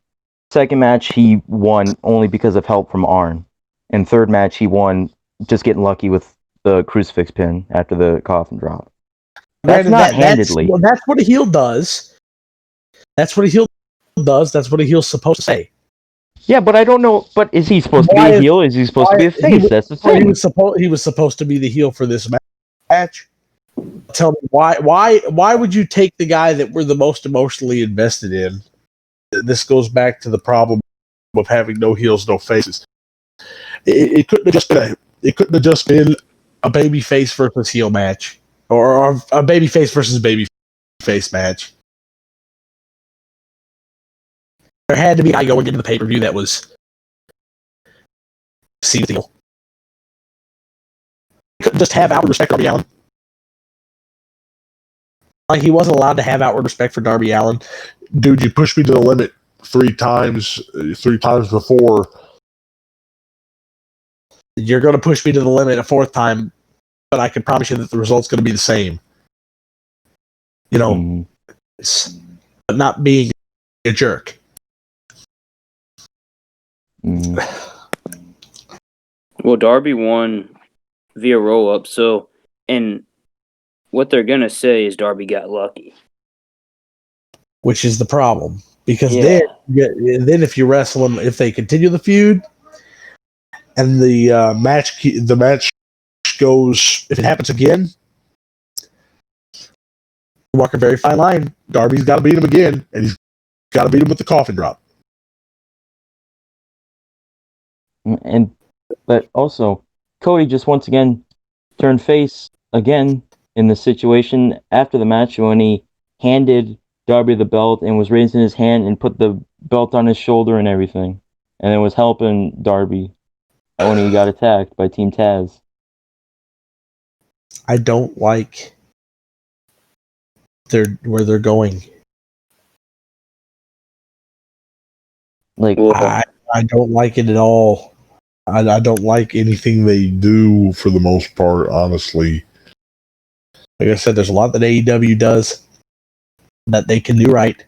second match he won only because of help from Arn, and third match he won just getting lucky with the crucifix pin after the coffin drop. That's not handedly. That's what a heel does. That's what a heel does. That's what a heel's supposed to say. Yeah, but I don't know. But is he supposed to be a heel? Is he supposed to be a face? That's the thing. He was supposed to be the heel for this match. Tell me why would you take the guy that we're the most emotionally invested in? This goes back to the problem of having no heels, no faces. It couldn't have just been a baby face versus heel match, or a baby face versus baby face match. There had to be a guy going into the pay-per-view that was seen as heel. You couldn't just have outward respect for Darby Allin. Like, he wasn't allowed to have outward respect for Darby Allin. Dude, you pushed me to the limit 3 times before. You're going to push me to the limit a 4th time, but I can promise you that the result's going to be the same. You know, but not being a jerk. Well, Darby won via roll-up, so, and what they're going to say is Darby got lucky. Which is the problem. Because then if you wrestle them, if they continue the feud, and the match goes, if it happens again, you walk a very fine line. Darby's got to beat him again, and he's got to beat him with the coffin drop. But also, Cody just once again turned face again in the situation after the match when he handed Darby the belt and was raising his hand and put the belt on his shoulder and everything, and it was helping Darby when he got attacked by Team Taz. I don't like where they're going. Like, I don't like it at all. I don't like anything they do for the most part, honestly. Like I said, there's a lot that AEW does that they can do right.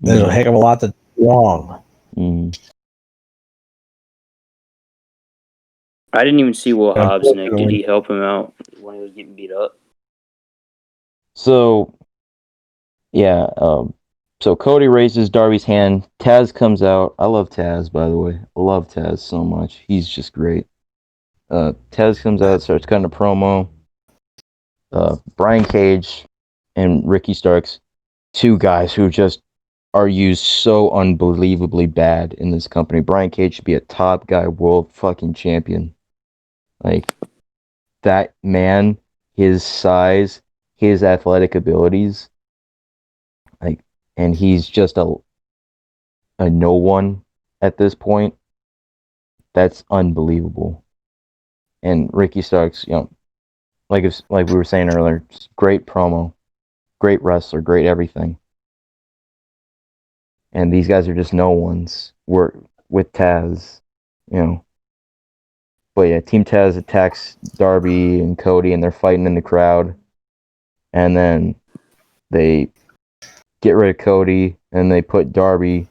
There's a heck of a lot that's wrong. I didn't even see Will Hobbs, Nick. Did he help him out when he was getting beat up? So, yeah, so Cody raises Darby's hand. Taz comes out. I love Taz, by the way. I love Taz so much. He's just great. Taz comes out, starts cutting a promo. Brian Cage and Ricky Starks, 2 guys who just are used so unbelievably bad in this company. Brian Cage should be a top guy, world fucking champion. Like, that man, his size, his athletic abilities, like, and he's just a no one at this point. That's unbelievable. And Ricky Starks, like we were saying earlier, great promo, great wrestler, great everything. And these guys are just no ones. We're with Taz, But yeah, Team Taz attacks Darby and Cody, and they're fighting in the crowd. And then they get rid of Cody, and they put Darby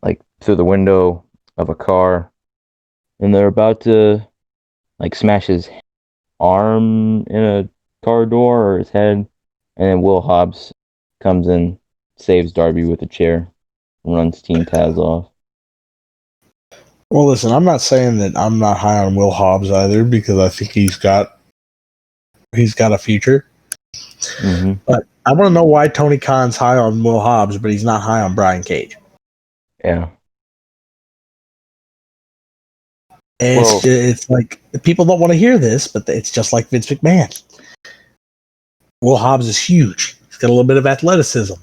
like through the window of a car, and they're about to like smash his arm in a car door or his head, and then Will Hobbs comes in, saves Darby with a chair, and runs Team Taz off. Well, listen, I'm not saying that I'm not high on Will Hobbs either, because I think he's got a future. Mm-hmm. But I want to know why Tony Khan's high on Will Hobbs, but he's not high on Brian Cage. Yeah. And it's like people don't want to hear this, but it's just like Vince McMahon. Will Hobbs is huge. He's got a little bit of athleticism.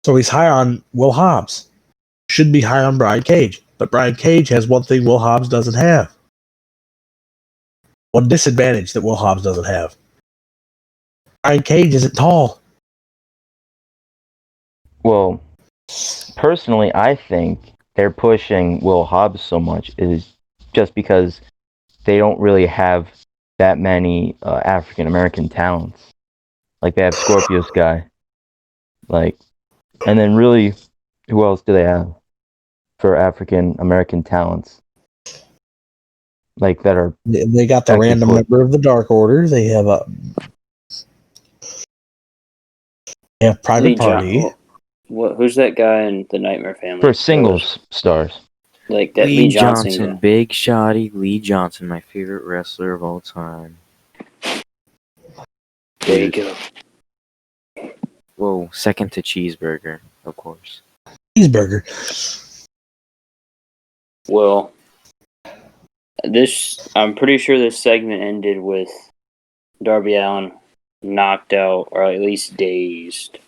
So he's high on Will Hobbs. Should be high on Brian Cage. But Brian Cage has one thing Will Hobbs doesn't have. One disadvantage that Will Hobbs doesn't have. Brian Cage isn't tall. Well, personally, I think they're pushing Will Hobbs so much is just because they don't really have that many African American talents. Like they have Scorpio Sky, and then really, who else do they have for African American talents? Like that are They got the random member of the Dark Order. They have Private Party. Who's that guy in the Nightmare Family? For singles stars. Like that Lee Johnson Big Shotty Lee Johnson, my favorite wrestler of all time. There you go. Whoa, second to Cheeseburger, of course. Cheeseburger. Well, I'm pretty sure this segment ended with Darby Allin knocked out, or at least dazed.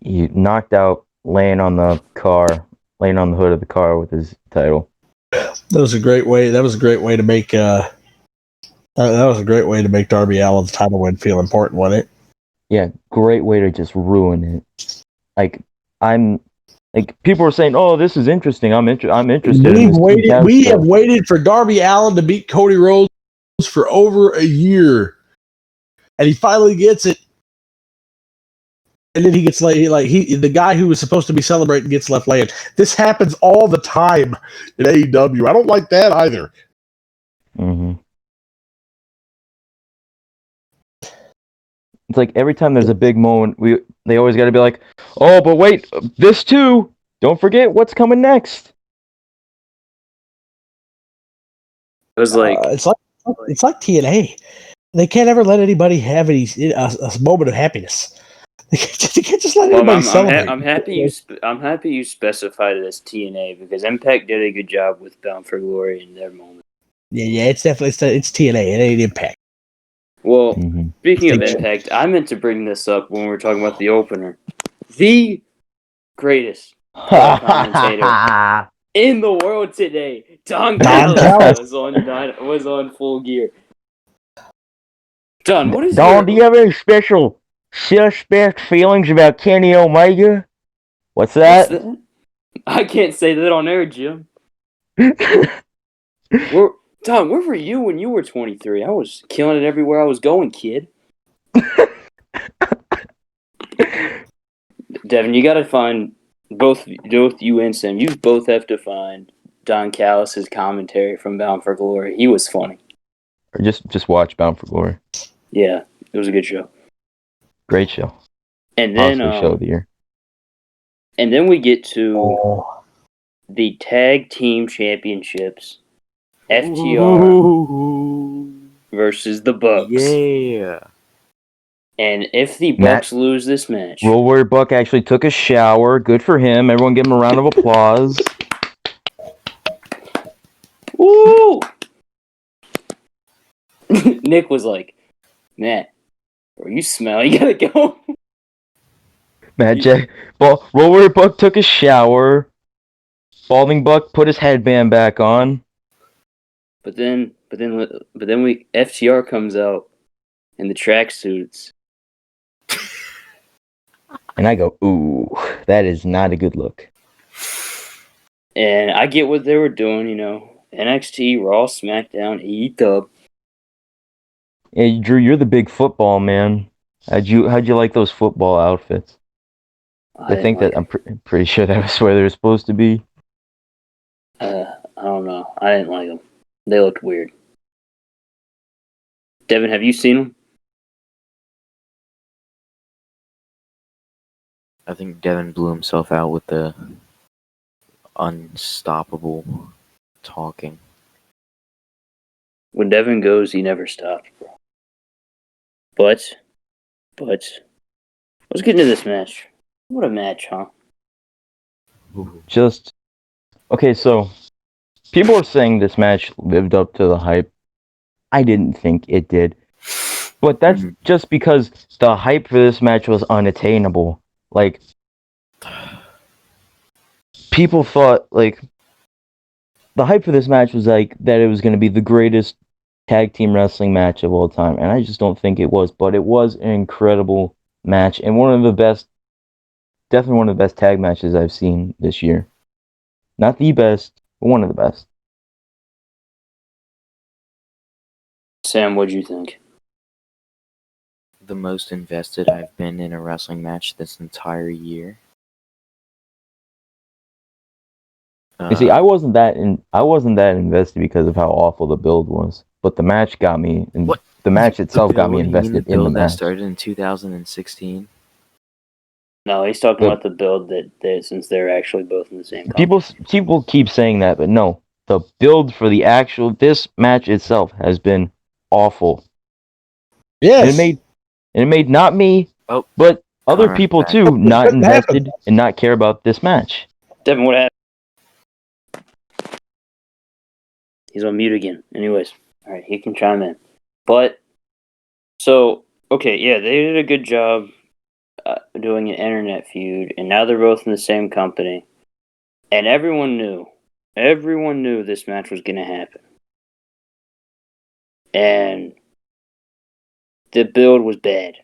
He knocked out, laying on the hood of the car with his title. That was a great way. That was a great way to make. That was a great way to make Darby Allin's title win feel important, wasn't it? Yeah, great way to just ruin it. People were saying, "Oh, this is interesting. I'm interested." We have waited for Darby Allin to beat Cody Rhodes for over a year, and he finally gets it. And then he gets the guy who was supposed to be celebrating gets left laying. This happens all the time in AEW. I don't like that either. Mm-hmm. It's like every time there's a big moment, they always got to be like, "Oh, but wait, this too. Don't forget what's coming next." It was like it's like TNA. They can't ever let anybody have a moment of happiness. They can't just let anybody celebrate. I'm happy you specified it as TNA because Impact did a good job with Bound for Glory in their moment. Yeah, it's definitely it's TNA. It ain't Impact. Well, Speaking of Impact, I meant to bring this up when we were talking about the opener. The greatest commentator in the world today, Don Callis was on Full Gear. Don, what is Don, do you have any special suspect feelings about Kenny Omega? What's that? I can't say that on air, Jim. Don, where were you when you were 23? I was killing it everywhere I was going, kid. Devin, you gotta find both you and Sam. You both have to find Don Callis' commentary from Bound for Glory. He was funny. Or just watch Bound for Glory. Yeah, it was a good show. Great show. And then show of the year. And then we get to the tag team championships. FTR versus the Bucks. Yeah. And if the Bucks lose this match, Roll Warrior Buck actually took a shower. Good for him. Everyone give him a round of applause. Woo! Nick was like, "Man, bro, you smell. You gotta go." Matt Jack, Roller Buck took a shower. Balding Buck put his headband back on. But then we FTR comes out in the tracksuits. And I go, ooh, that is not a good look. And I get what they were doing, NXT, Raw, SmackDown, AEW. Hey, Drew, you're the big football man. How'd you like those football outfits? I think that I'm pretty sure that was where they were supposed to be. I don't know. I didn't like them. They looked weird. Devin, have you seen them? I think Devin blew himself out with the unstoppable talking. When Devin goes, he never stops, bro. But let's get into this match. What a match, huh? Just okay, so people are saying this match lived up to the hype. I didn't think it did. But that's just because the hype for this match was unattainable. Like, people thought, like, the hype for this match was, like, that it was going to be the greatest tag team wrestling match of all time. And I just don't think it was. But it was an incredible match. And definitely one of the best tag matches I've seen this year. Not the best, but one of the best. Sam, what'd you think? The most invested I've been in a wrestling match this entire year. You see, I wasn't that invested because of how awful the build was, but the match got me, and the match itself got me invested in the match. That started in 2016. No, he's talking about the build that since they're actually both in the same company. People keep saying that, but no, the build for this match itself has been awful. Yes, and it made not me, but other Conrad people back. too, not invested and not care about this match. Devin, what happened? He's on mute again. Anyways, all right, he can chime in. But so okay, yeah, they did a good job doing an internet feud, and now they're both in the same company, and everyone knew this match was going to happen, and the build was bad.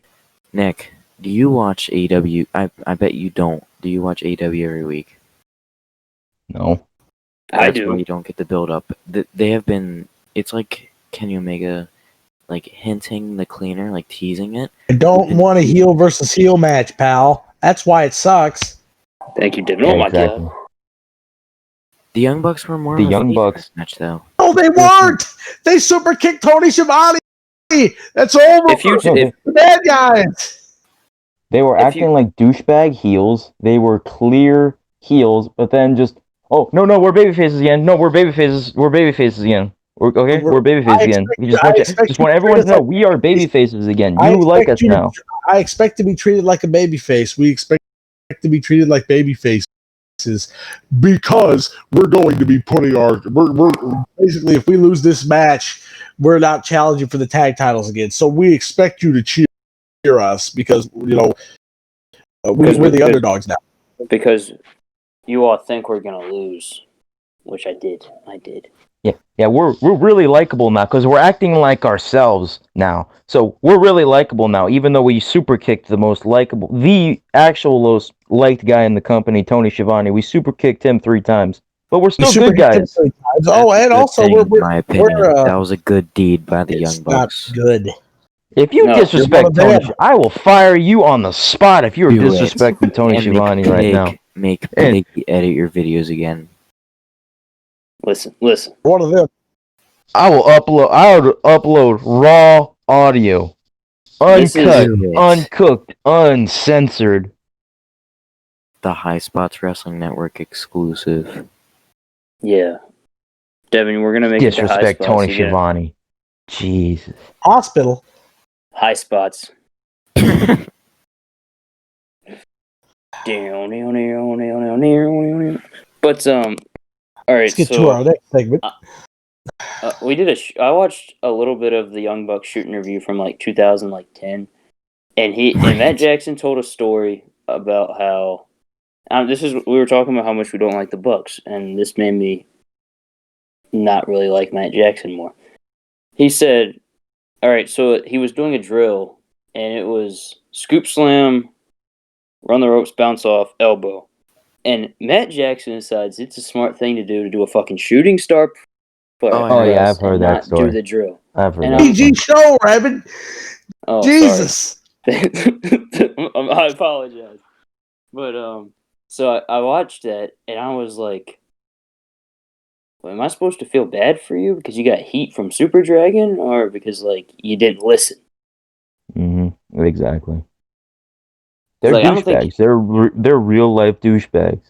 Nick, do you watch AEW? I bet you don't. Do you watch AEW every week? No. I do. Why you don't get the build up. They have been. It's like Kenny Omega, like hinting the cleaner, like teasing it. I don't want a heel versus heel match, pal. That's why it sucks. Thank you, Devin. Yeah, Oh my exactly. god. The Young Bucks were more The of a Young face Bucks match, though. No, they weren't. They super kicked Tony Schiavone. That's over. If The bad guys. they were acting like douchebag heels. They were clear heels, but then just no, we're babyfaces again. No, we're babyfaces again. We're babyfaces again. We just want everyone to know we are babyfaces again. You like us now. I expect to be treated like a babyface. We expect to be treated like babyfaces because we're going to be putting we're basically, if we lose this match, we're not challenging for the tag titles again. So we expect you to cheer us because we're the underdogs now. Because you all think we're gonna lose, which I did. Yeah, we're really likable now because we're acting like ourselves now. So we're really likable now, even though we super kicked the actual most liked guy in the company, Tony Schiavone. We super kicked him 3 times, but we're still good guys. Oh, and also in my opinion, that was a good deed by the Young Bucks. Not good. If you disrespect Tony, I will fire you on the spot if you're disrespecting Tony Schiavone right now. Make Piggy edit your videos again. Listen. One of them. I will upload raw audio, uncut, uncooked, uncensored. The High Spots Wrestling Network exclusive. Yeah, Devin, we're gonna make disrespect Tony Schiavone. Jesus. Hospital. High Spots. But all right, let's get to our next segment. we did I watched a little bit of the Young Bucks shoot interview from like 2010, and Matt Jackson told a story about how we were talking about how much we don't like the Bucks, and this made me not really like Matt Jackson more. He said, "All right, so he was doing a drill, and it was scoop slam, run the ropes, bounce off, elbow." And Matt Jackson decides it's a smart thing to do a fucking shooting star Oh yeah, I've press heard and that not story. do the drill. I've heard And that. PG show, Rabbit. Oh, Jesus. sorry. I apologize. But so I watched that and I was like, well, am I supposed to feel bad for you because you got heat from Super Dragon, or because like you didn't listen? Mm-hmm. Exactly. They're Like, I don't think. douchebags. They're real life douchebags.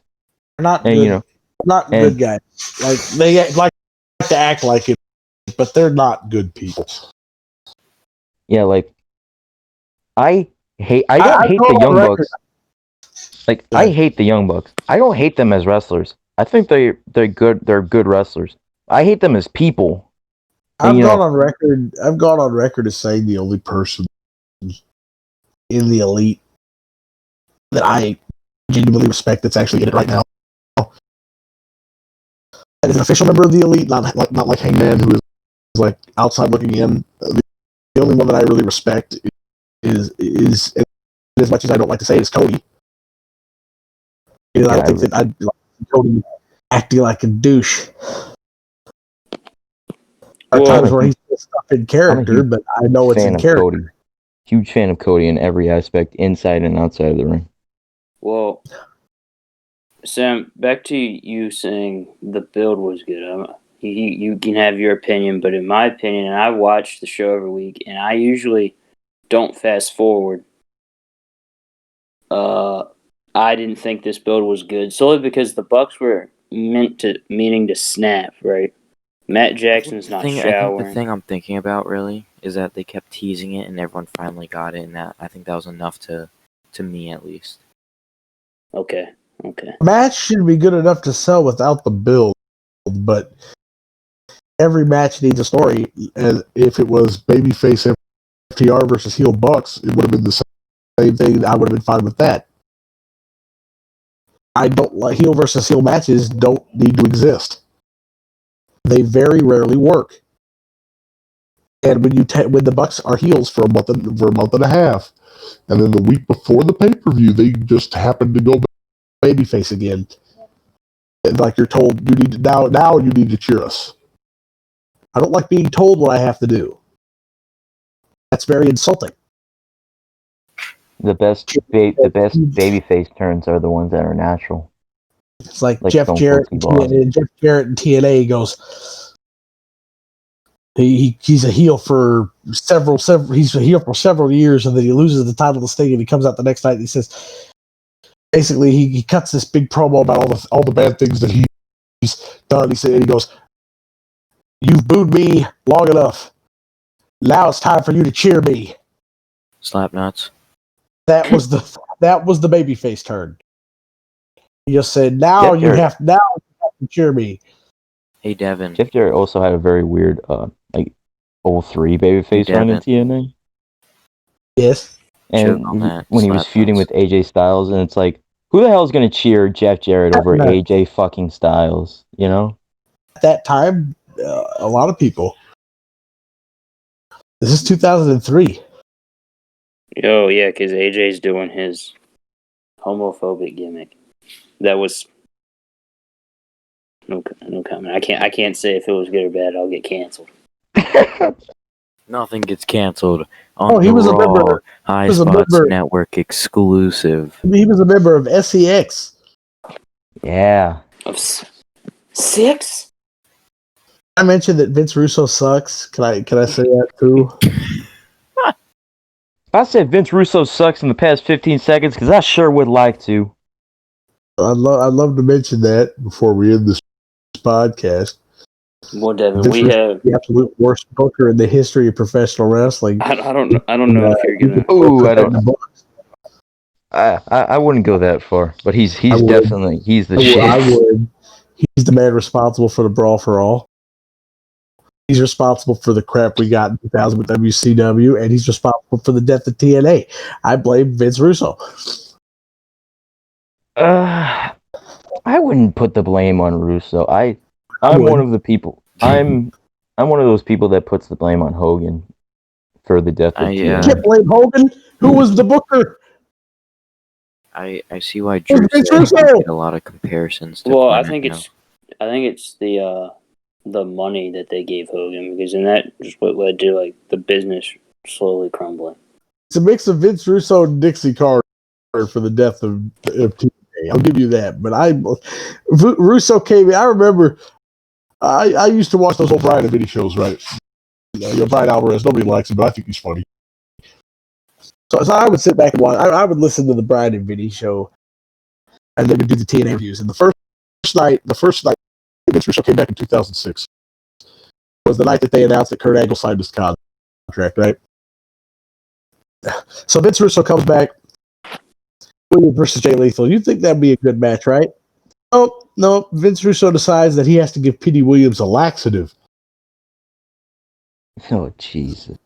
They're not And good. you know, Not and- good guys. Like they like to act like it, but they're not good people. yeah, like I don't hate go the on Young record. Bucks. Like I hate the Young Bucks. I don't hate them as wrestlers. I think they're good. They're good wrestlers. I hate them as people. And, I've gone on record. I've gone on record as saying the only person in the elite that I genuinely respect that's actually in it right now, and is an official member of the elite, not like Hangman, who is like outside looking in. The only one that I really respect is as much as I don't like to say it, is Cody. I don't think that I'd like Cody acting like a douche. There are times where he's stuff in character, but I know it's in character. Cody. Huge fan of Cody in every aspect, inside and outside of the ring. Well, Sam, back to you saying the build was good. You can have your opinion, but in my opinion, and I watch the show every week, and I usually don't fast forward. I didn't think this build was good solely because the Bucks were meaning to snap, right? Matt Jackson's not showering. I think the thing I'm thinking about really is that they kept teasing it, and everyone finally got it, and I think that was enough to me at least. Okay. Match should be good enough to sell without the build, but every match needs a story. And if it was babyface FTR versus heel Bucks, it would have been the same thing. I would have been fine with that. I don't like heel versus heel matches. Don't need to exist. They very rarely work. And when when the Bucks are heels for a month and a half, and then the week before the pay-per-view, they just happen to go babyface again. And like you're told, you need to, now you need to cheer us. I don't like being told what I have to do. That's very insulting. The best babyface turns are the ones that are natural. It's like Jeff Jarrett and TNA goes. He's a heel for several he's a heel for several years, and then he loses the title to Sting, and he comes out the next night and he says, basically he cuts this big promo about all the bad things that he's done. He goes, "You've booed me long enough. Now it's time for you to cheer me." Slap nuts. That was the babyface turn. He just said, now you have to cheer me. Hey Devin. Jeff Jarrett also had a very weird 03 babyface run in TNA. Yes. And when he was feuding with AJ Styles, and it's like, who the hell is going to cheer Jeff Jarrett over AJ fucking Styles? You know? At that time, a lot of people. This is 2003. Oh, yeah, because AJ's doing his homophobic gimmick. That was no comment. I can't say if it was good or bad. I'll get canceled. Nothing gets canceled on he the was Raw a member. High Spots Network exclusive. He was a member of SEX. Yeah. Of 6? I mentioned that Vince Russo sucks. Can I say that too? I said Vince Russo sucks in the past 15 seconds because I sure would like to. I'd love to mention that before we end this podcast. Well, Devin, we have the absolute worst booker in the history of professional wrestling. I don't know if you're gonna. Oh, I don't. I wouldn't go that far, but he's definitely the shit. I would. He's the man responsible for the Brawl for All. He's responsible for the crap we got in 2000 with WCW, and he's responsible for the death of TNA. I blame Vince Russo. I wouldn't put the blame on Russo. I'm would. one of the people. I'm one of those people that puts the blame on Hogan for the death of You TNA. can't blame Hogan. Who was the booker? I see why Drew Vince said Russo. get a lot of comparisons to Well, I Connor, think you know? it's the money that they gave Hogan, because then that is what led to like the business slowly crumbling. It's a mix of Vince Russo and Dixie Carter for the death of TNA. I'll give you that. But Russo came in. I remember I used to watch those old Brian and Vinny shows, right? Brian Alvarez, nobody likes him, but I think he's funny. So I would sit back and watch. I would listen to the Brian and Vinny show, and they would do the TNA interviews. And the first night Vince Russo came back in 2006 was the night that they announced that Kurt Angle signed his contract, right? So Vince Russo comes back, Williams versus Jay Lethal. You'd think that'd be a good match, right? Oh, no. Vince Russo decides that he has to give Petey Williams a laxative. Oh, Jesus.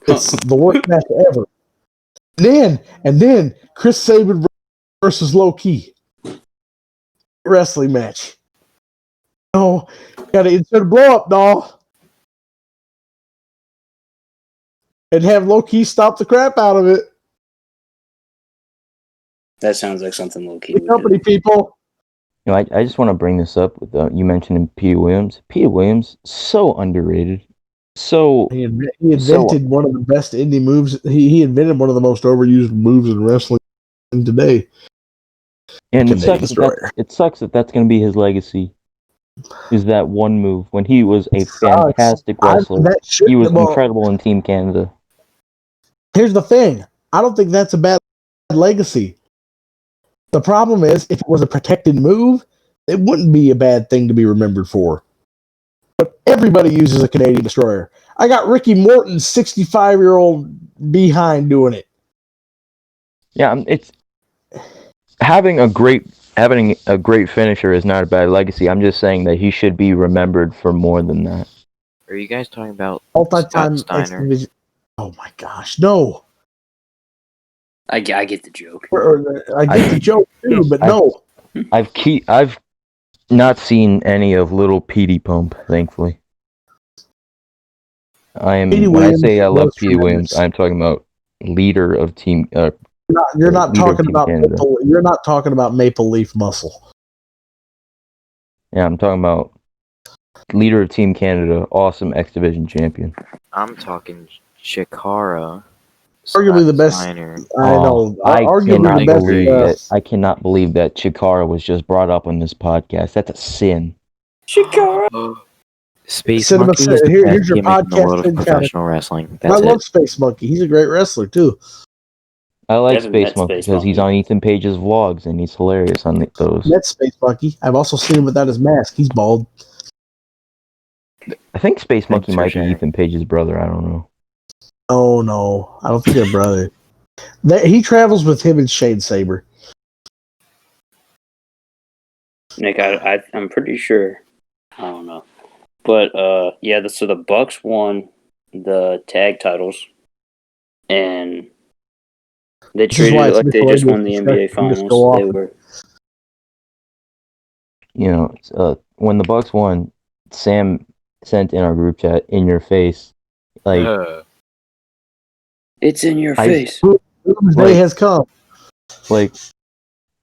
It's the worst match ever. And then Chris Sabin versus Low Key wrestling match. Oh, gotta insert a blow up, doll. And have Low Key stop the crap out of it. That sounds like something low key. The company people. You know, I just want to bring this up with you mentioning Petey Williams. Petey Williams, so underrated. So He invented one of the best indie moves. He invented one of the most overused moves in wrestling today. And it sucks that that's going to be his legacy. Is that one move when he was a fantastic wrestler? He was incredible in Team Canada. Here's the thing. I don't think that's a bad legacy. The problem is, if it was a protected move, it wouldn't be a bad thing to be remembered for. But everybody uses a Canadian Destroyer. I got Ricky Morton's 65-year-old behind doing it. Yeah, it's having a great finisher is not a bad legacy. I'm just saying that he should be remembered for more than that. Are you guys talking about Multi-time Scott Steiner? Oh my gosh, no. I get the joke. I get the joke too, but no. I've not seen any of Little Petey Pump, thankfully. When I say I love Petey Williams, I'm talking about leader of Team. You're not talking about Maple Leaf Muscle. Yeah, I'm talking about leader of Team Canada, awesome X Division champion. I'm talking Chikara. Arguably the best. Steiner. I know. Arguably the best. I cannot believe that Chikara was just brought up on this podcast. That's a sin. Chikara. Space Monkey is the here's best your gimmick in the world of podcast professional wrestling. I love Space Monkey. He's a great wrestler too. I like Devin Space Monkey because he's on Ethan Page's vlogs and he's hilarious on those. That's Space Monkey. I've also seen him without his mask. He's bald. I think Space Monkey might be Ethan Page's brother. I don't know. Oh no, I don't think they're brother. He travels with him and Shane Saber. Nick, I'm pretty sure. I don't know, but yeah. So the Bucks won the tag titles, and they treated it like they just won the NBA Finals. They were. You know, when the Bucks won, Sam sent in our group chat, "In your face," like. It's in your face. Day has come. Like,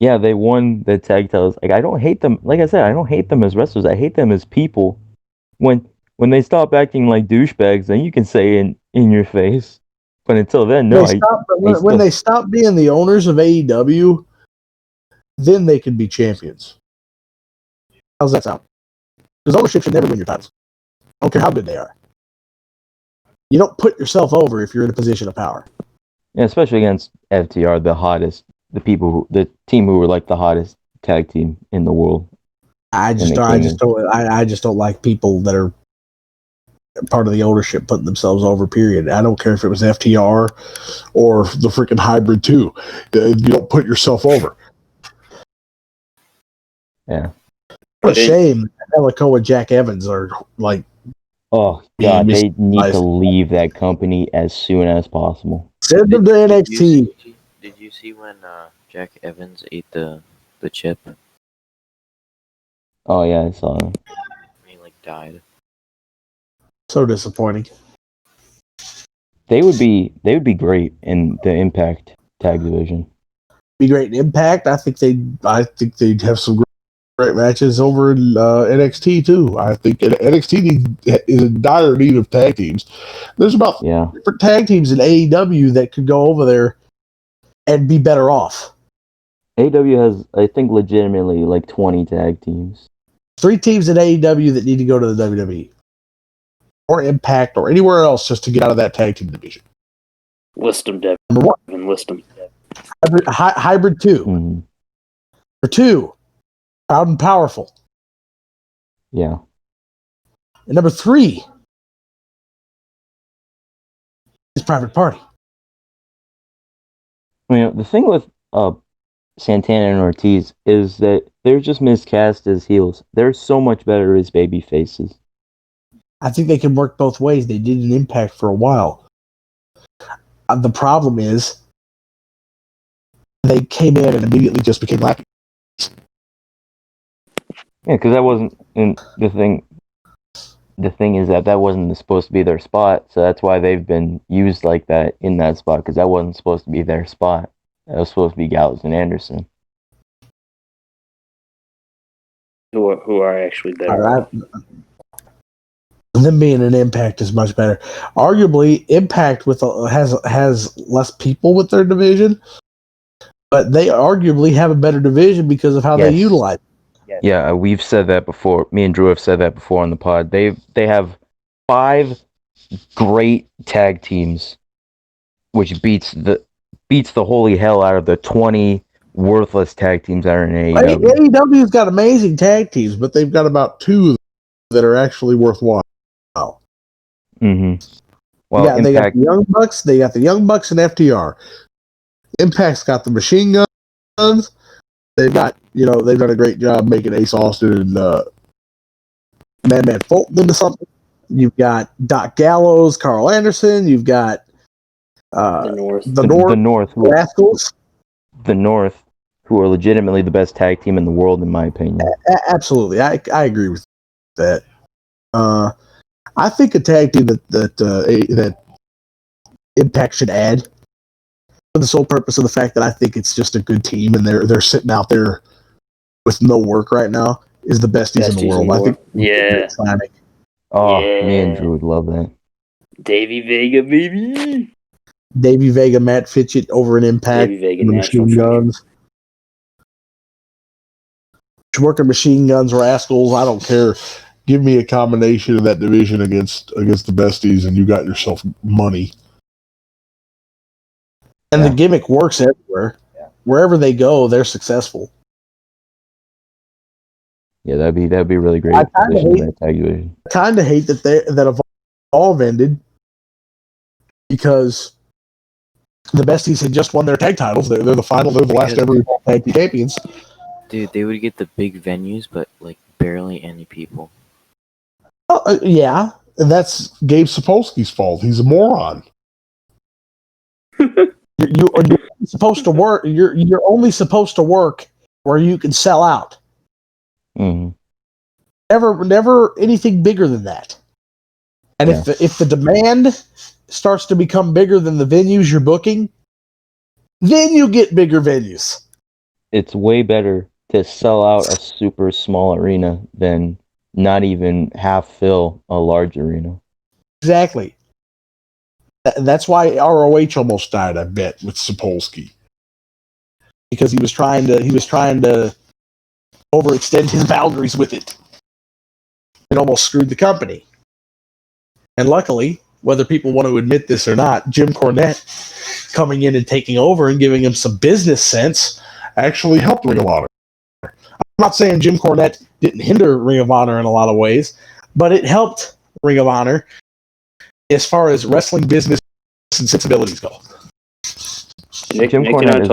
yeah, they won the tag titles. Like, I don't hate them. Like I said, I don't hate them as wrestlers. I hate them as people. When they stop acting like douchebags, then you can say in your face. But until then, no. When they stop being the owners of AEW, then they can be champions. How's that sound? Because ownership should never win your titles. I don't care how good they are. You don't put yourself over if you're in a position of power. Yeah, especially against FTR, the team who were like the hottest tag team in the world. I just don't like people that are part of the ownership putting themselves over, period. I don't care if it was FTR or the freaking Hybrid 2. You don't put yourself over. Yeah. What a shame that Ellico and Jack Evans are like Oh Yeah, God, they need to surprised. leave that company as soon as possible. Send them to Did you NXT. did you see when Jack Evans ate the chip and Oh yeah, I saw it. he like died? So disappointing. They would be great in the Impact tag division. Be great in Impact. I think they'd have some great matches over in NXT too. I think NXT is in dire need of tag teams. There's about Yeah. different tag teams in AEW that could go over there and be better off. AEW has, I think, legitimately like 20 tag teams. 3 teams in AEW that need to go to the WWE or Impact or anywhere else just to get out of that tag team division. List them, Devin. Number 1, List them. Hybrid 2. Mm-hmm. Number 2, Proud and Powerful. Yeah. And number 3 is Private Party. You know, the thing with Santana and Ortiz is that they're just miscast as heels. They're so much better as baby faces. I think they can work both ways. They did an Impact for a while. The problem is they came in and immediately just became lacking. Yeah, because that wasn't the thing. The thing is that wasn't supposed to be their spot, so that's why they've been used like that in that spot, because that wasn't supposed to be their spot. That was supposed to be Gallows and Anderson. Who are actually better. Them being an Impact is much better. Arguably, Impact has less people with their division, but they arguably have a better division because of how they utilize it. Yeah, we've said that before. Me and Drew have said that before on the pod. They have 5 great tag teams, which beats the holy hell out of the 20 worthless tag teams that are in AEW. AEW's got amazing tag teams, but they've got about 2 that are actually worthwhile. Mm-hmm. Well, they got Impact. the Young Bucks. They got the Young Bucks and FTR. Impact's got the Machine Guns. They've got, they've done a great job making Ace Austin and Madman Fulton into something. You've got Doc Gallows, Carl Anderson. You've got The North. the North, Rascals. The North, who are legitimately the best tag team in the world, in my opinion. Absolutely, I agree with that. I think a tag team that Impact should add, for the sole purpose of the fact that I think it's just a good team and they're sitting out there with no work right now, is the Besties in the world. I think. Yeah. Oh, Yeah. me and Drew would love that. Davey Vega, baby. Davey Vega, Matt Fitchett over in Impact. Davey Vega, the Machine Guns. Working Machine Guns, Rascals, I don't care. Give me a combination of that division against the Besties, and you got yourself money. And the gimmick works everywhere. Wherever they go, they're successful. Yeah, that'd be really great. I kind of hate that Evolve ended because the Besties had just won their tag titles. They're the final. They're the last ever tag team champions. Dude, they would get the big venues, but like barely any people. Yeah, and that's Gabe Sapolsky's fault. He's a moron. You're supposed to work. You're only supposed to work where you can sell out. Mm-hmm. Never anything bigger than that. And if the demand starts to become bigger than the venues you're booking, then you get bigger venues. It's way better to sell out a super small arena than not even half fill a large arena. Exactly. That's why ROH almost died, I bet, with Sapolsky, because he was trying to overextend his boundaries with it. It almost screwed the company. And luckily, whether people want to admit this or not, Jim Cornette coming in and taking over and giving him some business sense actually helped Ring of Honor. I'm not saying Jim Cornette didn't hinder Ring of Honor in a lot of ways, but it helped Ring of Honor as far as wrestling business and sensibilities go. Jim Cornette is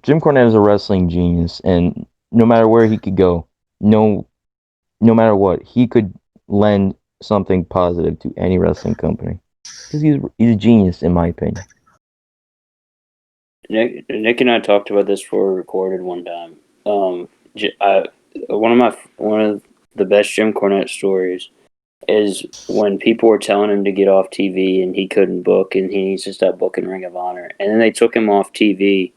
Jim Cornette is a wrestling genius, and no matter where he could go, no matter what, he could lend something positive to any wrestling company. Because he's a genius, in my opinion. Nick and I talked about this before we recorded one time. One of the best Jim Cornette stories is when people were telling him to get off TV and he couldn't book and he needs to stop booking Ring of Honor, and then they took him off TV,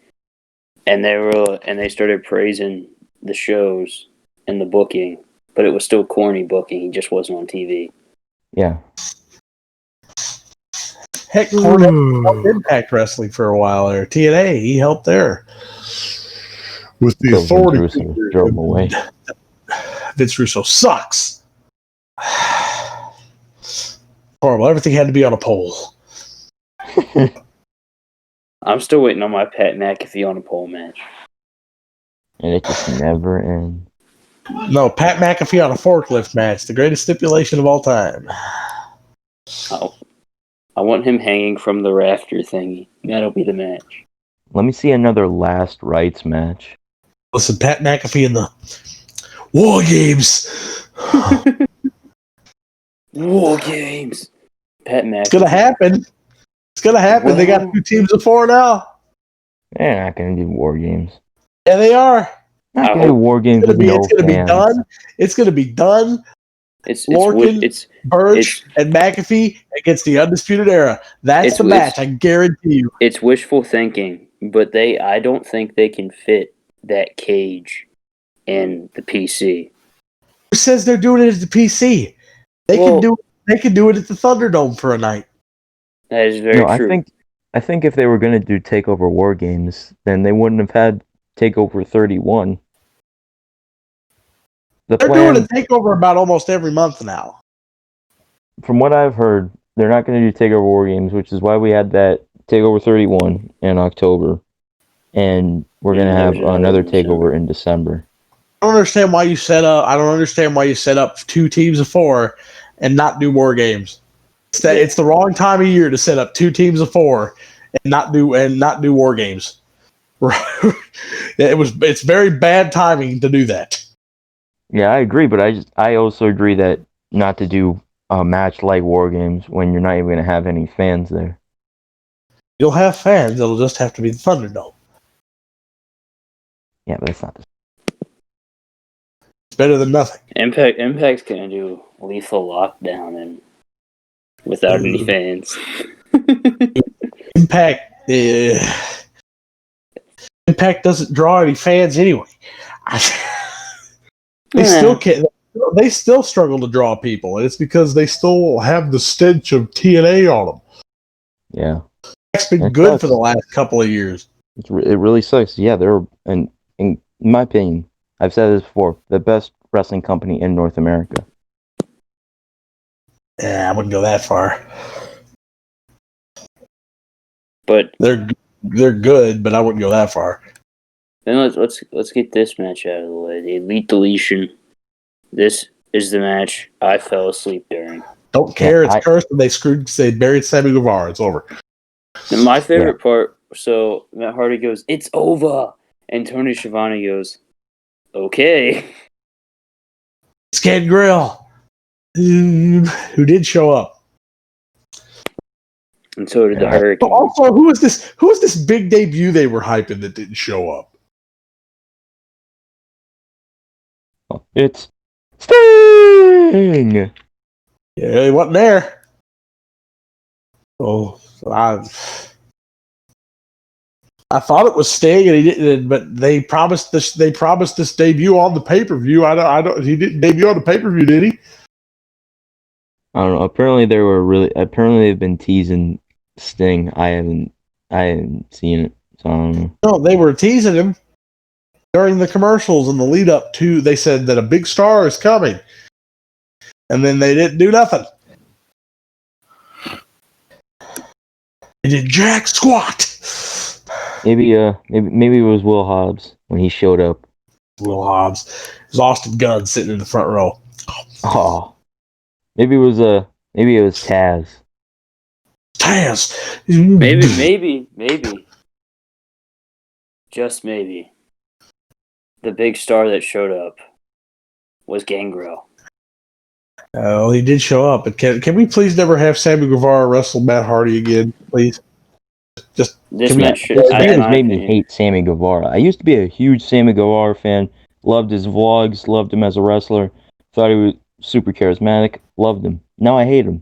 and they started praising the shows and the booking, but it was still corny booking. He just wasn't on TV. Yeah. Heck, Cornette helped Impact Wrestling for a while there. TNA, he helped there. With the authority. Vince Russo drove him away. Vince Russo sucks. Horrible. Everything had to be on a pole. I'm still waiting on my Pat McAfee on a pole match. And it just never ends. No, Pat McAfee on a forklift match. The greatest stipulation of all time. Oh, I want him hanging from the rafter thingy. That'll be the match. Let me see another last rights match. Listen, Pat McAfee in the War Games. War Games. Pat McAfee. It's gonna happen. It's gonna happen. Well, they got 2 teams of 4 now. They're not going to do War Games. Yeah, they are. Not going to do War Games with no It's gonna fans. be done. It's gonna be done. Lorcan, Birch, and McAfee against the Undisputed Era. That's the match. I guarantee you. It's wishful thinking, but I don't think they can fit that cage in the PC. Who says they're doing it at the PC? They can do it at the Thunderdome for a night. That is very true. I think if they were going to do TakeOver War Games, then they wouldn't have had TakeOver 31. They're doing a TakeOver about almost every month now. From what I've heard, they're not going to do TakeOver War Games, which is why we had that TakeOver 31 in October, and we're going to have another TakeOver in December. I don't understand why you set up 2 teams of 4 and not do War Games. It's the wrong time of year to set up 2 teams of 4 and not do War Games. It's very bad timing to do that. Yeah, I agree, but I also agree that not to do a match like War Games when you're not even going to have any fans there. You'll have fans. It'll just have to be the Thunderdome. Yeah, but it's not. It's better than nothing. Impact's going to do Lethal Lockdown and without any fans. Impact doesn't draw any fans anyway. They still struggle to draw people, and it's because they still have the stench of TNA on them. Yeah, it's been good for the last couple of years. It really sucks. Yeah, they're in my opinion, I've said this before, the best wrestling company in North America. Yeah, I wouldn't go that far. But they're good, but I wouldn't go that far. Then let's get this match out of the way. The Elite Deletion. This is the match I fell asleep during. Don't care. It's cursed, and they buried Sammy Guevara. It's over. And my favorite part. So Matt Hardy goes, "It's over," and Tony Schiavone goes, "Okay." It's Ken Grill, who did show up, and so did the Hurricane. Also, who was this big debut they were hyping that didn't show up? It's Sting! Yeah, he wasn't there. Oh, I thought it was Sting, and he didn't. But they promised this. They promised this debut on the pay-per-view. I don't. He didn't debut on the pay-per-view, did he? I don't know. Apparently they've been teasing Sting. I haven't seen it, so I don't know. No, they were teasing him during the commercials and the lead up to. They said that a big star is coming, and then they didn't do nothing. They did jack squat. Maybe it was Will Hobbs when he showed up. Will Hobbs. It was Austin Gunn sitting in the front row. Oh, maybe it was Taz. Taz. Maybe. Just maybe. The big star that showed up was Gangrel. Oh, he did show up. But can we please never have Sammy Guevara wrestle Matt Hardy again, please? Just This can we- match, This in has my made me opinion, hate Sammy Guevara. I used to be a huge Sammy Guevara fan. Loved his vlogs. Loved him as a wrestler. Thought he was super charismatic. Loved him. Now I hate him.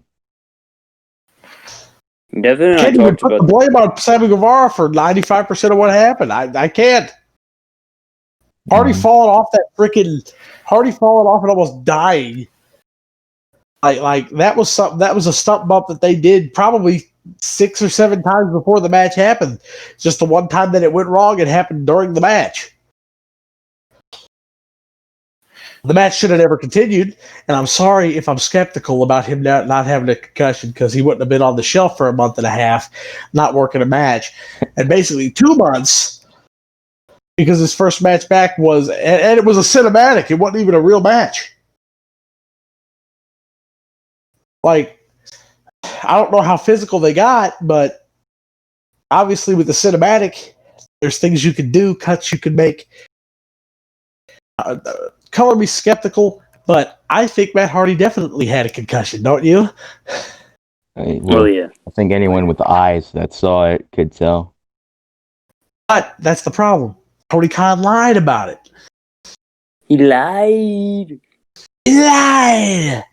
Devin and I can't even talked put the about blame on Sammy Guevara for 95% of what happened. I can't. Hardy Mhm. falling off and almost dying. Like that was something. That was a stump bump that they did probably 6 or 7 times before the match happened. Just the one time that it went wrong, it happened during the match. The match should have never continued, and I'm sorry if I'm skeptical about him not having a concussion because he wouldn't have been on the shelf for a month and a half, not working a match, and basically 2 months because his first match back was, and it was a cinematic. It wasn't even a real match. Like, I don't know how physical they got, but obviously with the cinematic, there's things you can do, cuts you can make. Color me skeptical, but I think Matt Hardy definitely had a concussion, don't you? Oh yeah. I think anyone with the eyes that saw it could tell. But that's the problem. Tony Khan lied about it. He lied. He lied.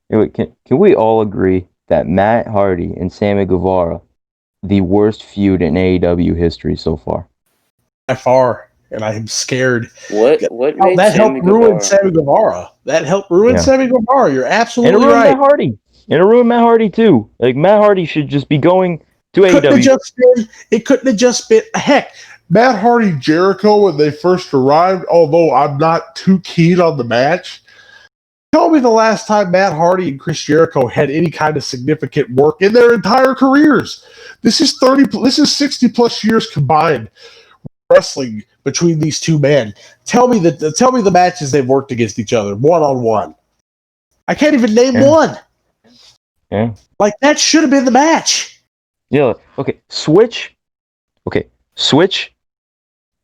Anyway, can we all agree that Matt Hardy and Sammy Guevara, the worst feud in AEW history so far? By far, and I'm scared. What made That Sammy helped ruin Guevara? Sammy Guevara. That helped ruin Yeah. Sammy Guevara. You're And absolutely it ruined right. Matt Hardy. And it ruined Matt Hardy too. Like Matt Hardy should just be going to AEW. It couldn't have just been heck. Matt Hardy Jericho when they first arrived, although I'm not too keen on the match. Tell me the last time Matt Hardy and Chris Jericho had any kind of significant work in their entire careers. This is 60 plus years combined wrestling between these two men. Tell me the matches they've worked against each other one on one. I can't even name one. Yeah. Like that should have been the match. Yeah. Okay. Switch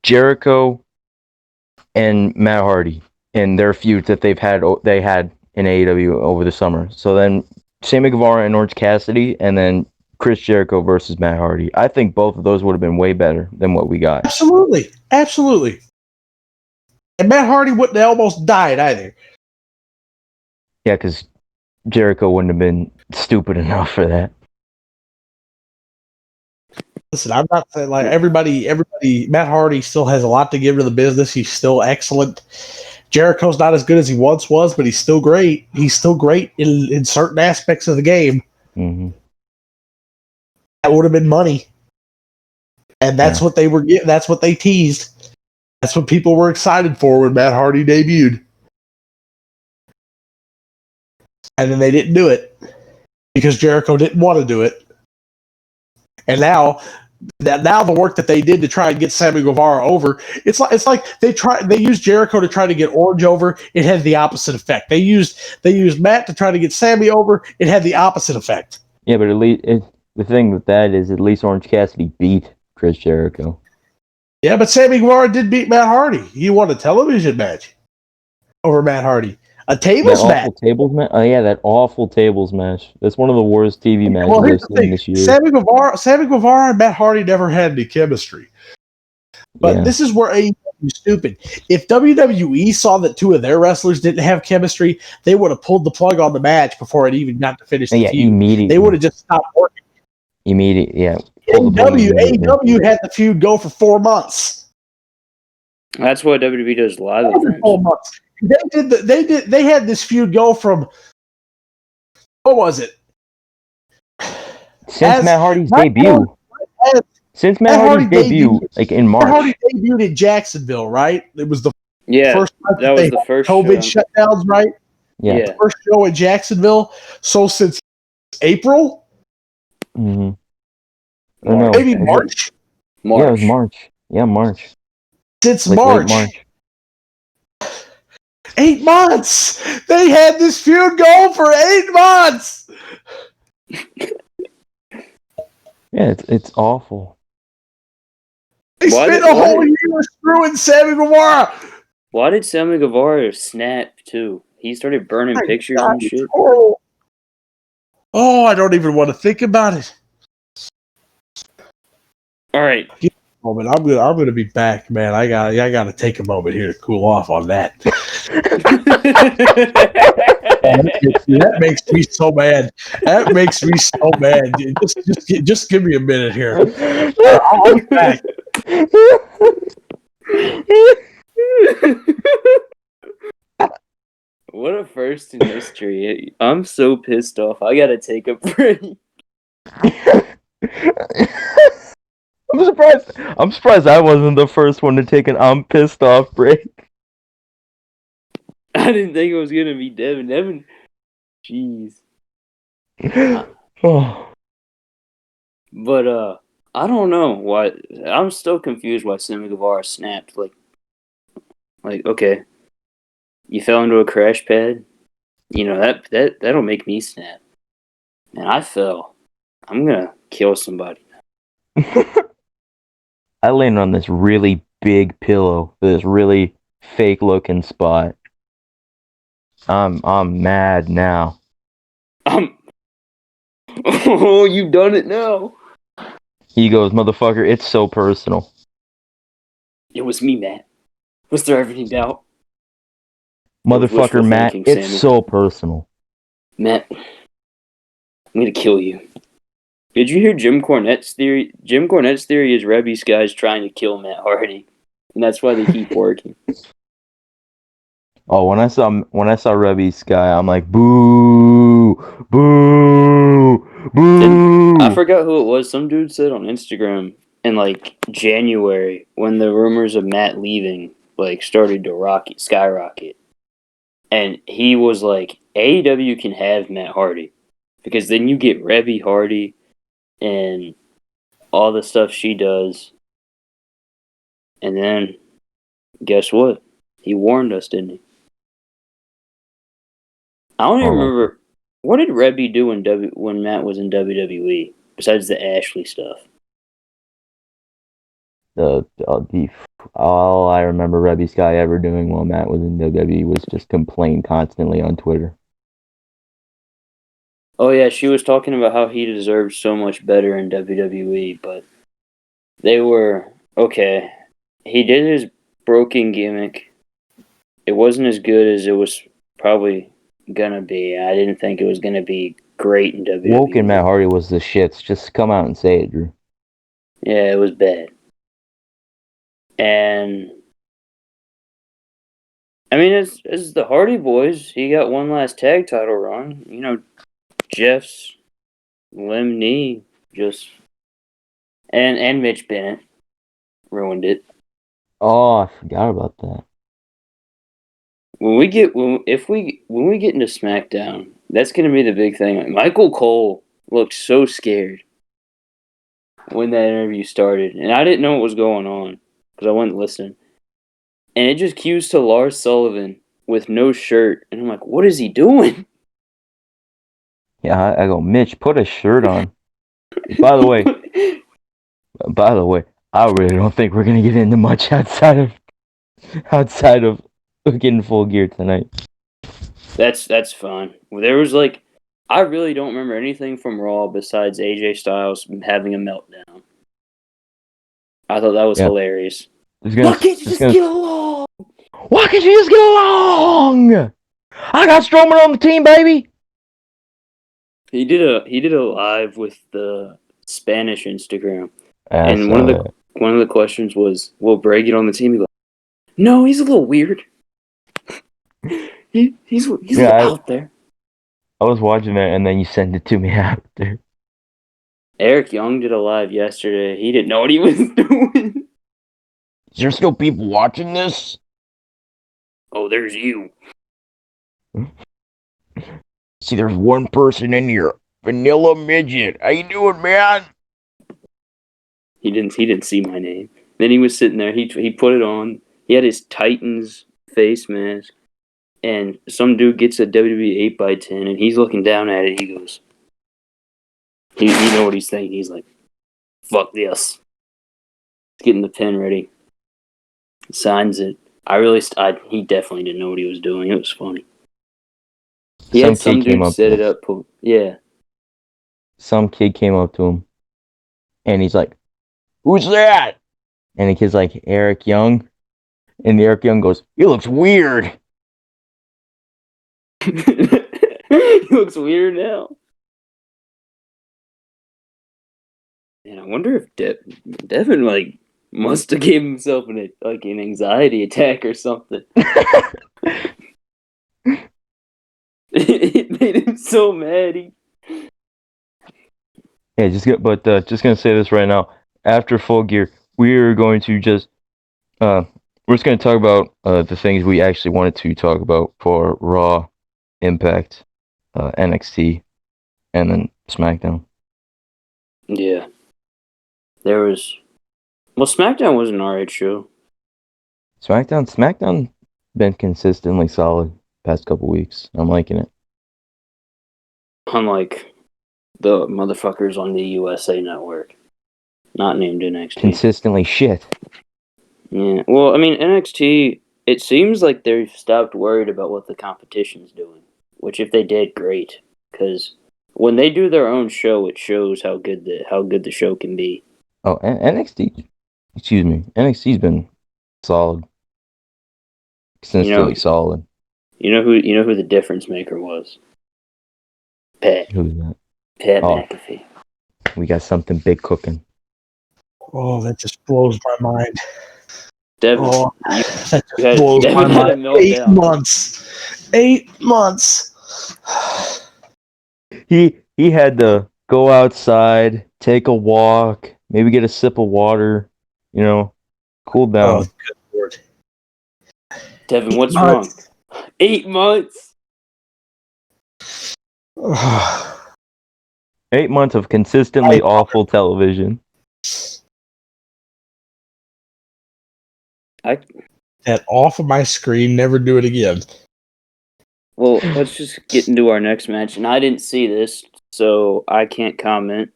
Jericho and Matt Hardy in their feud that they had in AEW over the summer. So then Sammy Guevara and Orange Cassidy, and then Chris Jericho versus Matt Hardy. I think both of those would have been way better than what we got. Absolutely. And Matt Hardy wouldn't have almost died either. Yeah, because Jericho wouldn't have been stupid enough for that. Listen, I'm not saying like everybody. Matt Hardy still has a lot to give to the business. He's still excellent. Jericho's not as good as he once was, but he's still great. He's still great in certain aspects of the game. Mm-hmm. That would have been money, and that's what they were. That's what they teased. That's what people were excited for when Matt Hardy debuted, and then they didn't do it because Jericho didn't want to do it. And now the work that they did to try and get Sammy Guevara over, it's like they used Jericho to try to get Orange over. It had the opposite effect. They used Matt to try to get Sammy over. It had the opposite effect. Yeah, but at least the thing with that is at least Orange Cassidy beat Chris Jericho. Yeah, but Sammy Guevara did beat Matt Hardy. He won a television match over Matt Hardy. A tables match. Tables match? Oh yeah, that awful tables match. That's one of the worst TV matches I've seen this year. Sammy Guevara and Matt Hardy never had any chemistry. But this is where AEW is stupid. If WWE saw that 2 of their wrestlers didn't have chemistry, they would have pulled the plug on the match before it even got to finish the feud. Immediately. They would have just stopped working. Immediately, yeah. AEW had the feud go for 4 months. That's what WWE does live events. 4 months. They had this feud go from, what was it? Since Matt Hardy's debut. Since Matt Hardy's debut, like in March. Matt Hardy debuted in Jacksonville, right? It was the first time that was the first COVID shutdowns, right? Yeah. The first show in Jacksonville. So since April? Mm-hmm. Maybe March? Yeah, it was March. Yeah, March. Since like March. 8 months! They had this feud going for 8 months! Yeah, it's awful. They spent a whole year screwing Sammy Guevara! Why did Sammy Guevara snap, too? he started burning pictures and shit. Oh, I don't even want to think about it. All right. Moment, I'm gonna be back, man. I gotta take a moment here to cool off on that. That makes me so mad. That makes me so mad. Dude. Just give me a minute here. I'll be back. What a first in history. I'm so pissed off. I gotta take a break. I'm surprised I wasn't the first one to take an I'm pissed off break. I didn't think it was gonna be Devin. Devin, jeez. Oh. But I don't know why. I'm still confused why Sammy Guevara snapped. Like okay, you fell into a crash pad. You know that'll make me snap. And I fell. I'm gonna kill somebody. I landed on this really big pillow, this really fake looking spot. I'm mad now. Oh, you done it now. He goes, motherfucker, it's so personal. It was me, Matt. Was there ever any doubt? It was wishful Motherfucker, Matt, thinking, it's Sammy. so personal. Matt, I'm gonna kill you. Did you hear Jim Cornette's theory? Jim Cornette's theory is Rebby's guys trying to kill Matt Hardy, and that's why they keep working. Oh, when I saw Rebby's guy, I'm like, boo, boo, boo. And I forgot who it was. Some dude said on Instagram in like January when the rumors of Matt leaving like started to skyrocket, and he was like, AEW can have Matt Hardy because then you get Rebby Hardy and all the stuff she does, and then guess what? He warned us, didn't he? I don't even remember. What did Rebby do when Matt was in WWE besides the Ashley stuff? All I remember Rebby's guy ever doing while Matt was in WWE was just complain constantly on Twitter. Oh yeah, she was talking about how he deserved so much better in WWE, but they were okay. He did his broken gimmick. It wasn't as good as it was probably gonna be. I didn't think it was gonna be great in WWE. Woken Matt Hardy was the shits. Just come out and say it, Drew. Yeah, it was bad. And I mean, as the Hardy Boys, he got one last tag title run. You know, Jeff's limb knee just and Mitch Bennett ruined it. Oh, I forgot about that. When we get into SmackDown, that's gonna be the big thing. Like, Michael Cole looked so scared when that interview started, and I didn't know what was going on because I wasn't listening. And it just cues to Lars Sullivan with no shirt, and I'm like, what is he doing? Yeah, I go, Mitch, put a shirt on. By the way, I really don't think we're gonna get into much outside of getting full gear tonight. That's fine. There was I really don't remember anything from Raw besides AJ Styles having a meltdown. I thought that was hilarious. Why can't you just get along? Why can't you just get along? I got Strowman on the team, baby. He did a live with the Spanish Instagram, and one of the questions was, "Will Bray get on the team?" He goes, "No, he's a little weird. He's a little out there." I was watching it, and then you sent it to me after. Eric Young did a live yesterday. He didn't know what he was doing. Is there still people watching this? Oh, there's you. See, there's one person in here. Vanilla Midget. How you doing, man? He didn't see my name. Then he was sitting there. He put it on. He had his Titans face mask. And some dude gets a WWE 8x10, and he's looking down at it. He goes, you know what he's saying. He's like, fuck this. He's getting the pen ready. Signs it. He definitely didn't know what he was doing. It was funny. He some had some kid came dude up set to it him. up. Yeah. Some kid came up to him, and he's like, "Who's that?" And the kid's like, "Eric Young." And Eric Young goes, "He looks weird." He looks weird now. Man, I wonder if Devin like must have gave himself an anxiety attack or something. It made him so mad. Yeah, just gonna say this right now. After Full Gear, we're going to we're just gonna talk about the things we actually wanted to talk about for Raw, Impact, NXT, and then SmackDown. Yeah. There was. Well, SmackDown was an alright show. SmackDown been consistently solid past couple weeks. I'm liking it. Unlike the motherfuckers on the USA Network. Not named NXT. Consistently shit. Yeah. Well, I mean, NXT, it seems like they've stopped worried about what the competition's doing. Which, if they did, great. Because when they do their own show, it shows how good the show can be. Oh, and NXT. Excuse me. NXT's been solid. Consistently solid. You know who the difference maker was? Pat Who's that? McAfee. We got something big cooking. Oh, that just blows my mind. Devin, Oh, you that just blows Devin my had a mind. meltdown. 8 months. 8 months. He had to go outside, take a walk, maybe get a sip of water, cool down. Oh, good lord. Devin, 8 what's months. wrong? 8 months. 8 months of consistently awful television. That off of my screen, never do it again. Well, let's just get into our next match. And I didn't see this, so I can't comment.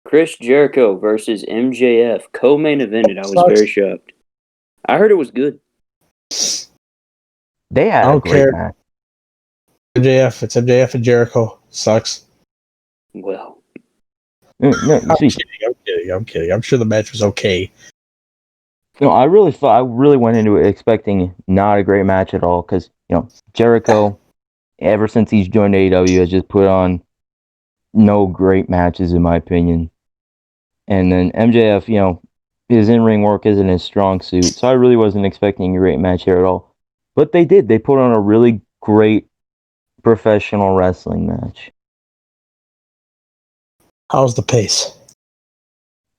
Chris Jericho versus MJF co-main evented. I was very shocked. I heard it was good. They had a great match. MJF, it's MJF and Jericho. Sucks. Well, No, I'm kidding. I'm sure the match was okay. No, I really went into it expecting not a great match at all because Jericho, ever since he's joined AEW, has just put on no great matches in my opinion. And then MJF, his in-ring work isn't his strong suit, so I really wasn't expecting a great match here at all. But they did. They put on a really great professional wrestling match. How's the pace?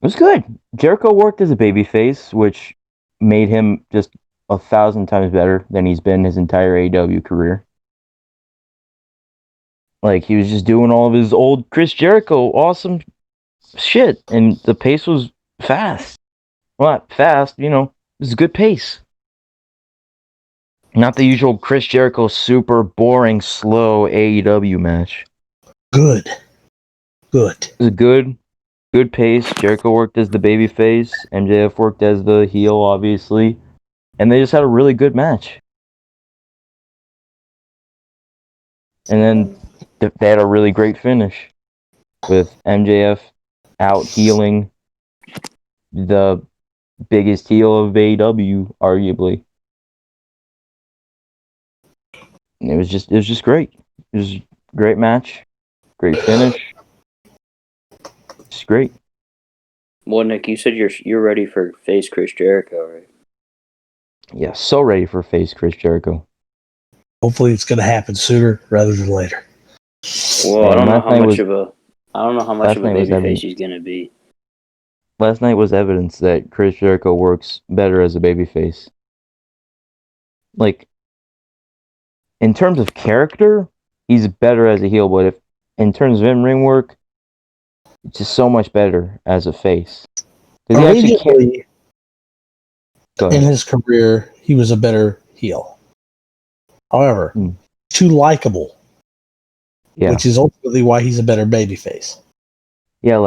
It was good. Jericho worked as a babyface, which made him just 1,000 times better than he's been his entire AEW career. Like, he was just doing all of his old Chris Jericho awesome shit, and the pace was fast. Well, not fast, it was a good pace. Not the usual Chris Jericho super boring, slow AEW match. Good. It was a good pace. Jericho worked as the babyface. MJF worked as the heel, obviously. And they just had a really good match. And then they had a really great finish with MJF out healing the biggest heel of AEW, arguably. And it was just great. It was a great match, great finish. Just great. well, Nick, you said you're ready for face Chris Jericho, right? Yeah, so ready for face Chris Jericho. Hopefully, it's going to happen sooner rather than later. Well, I don't know how much of a babyface he's gonna be. Last night was evidence that Chris Jericho works better as a babyface. Like, in terms of character, he's better as a heel, but in terms of in-ring work, it's just so much better as a face. Because he actually in his career, he was a better heel. However, too likable. Yeah. Which is ultimately why he's a better babyface. Yeah,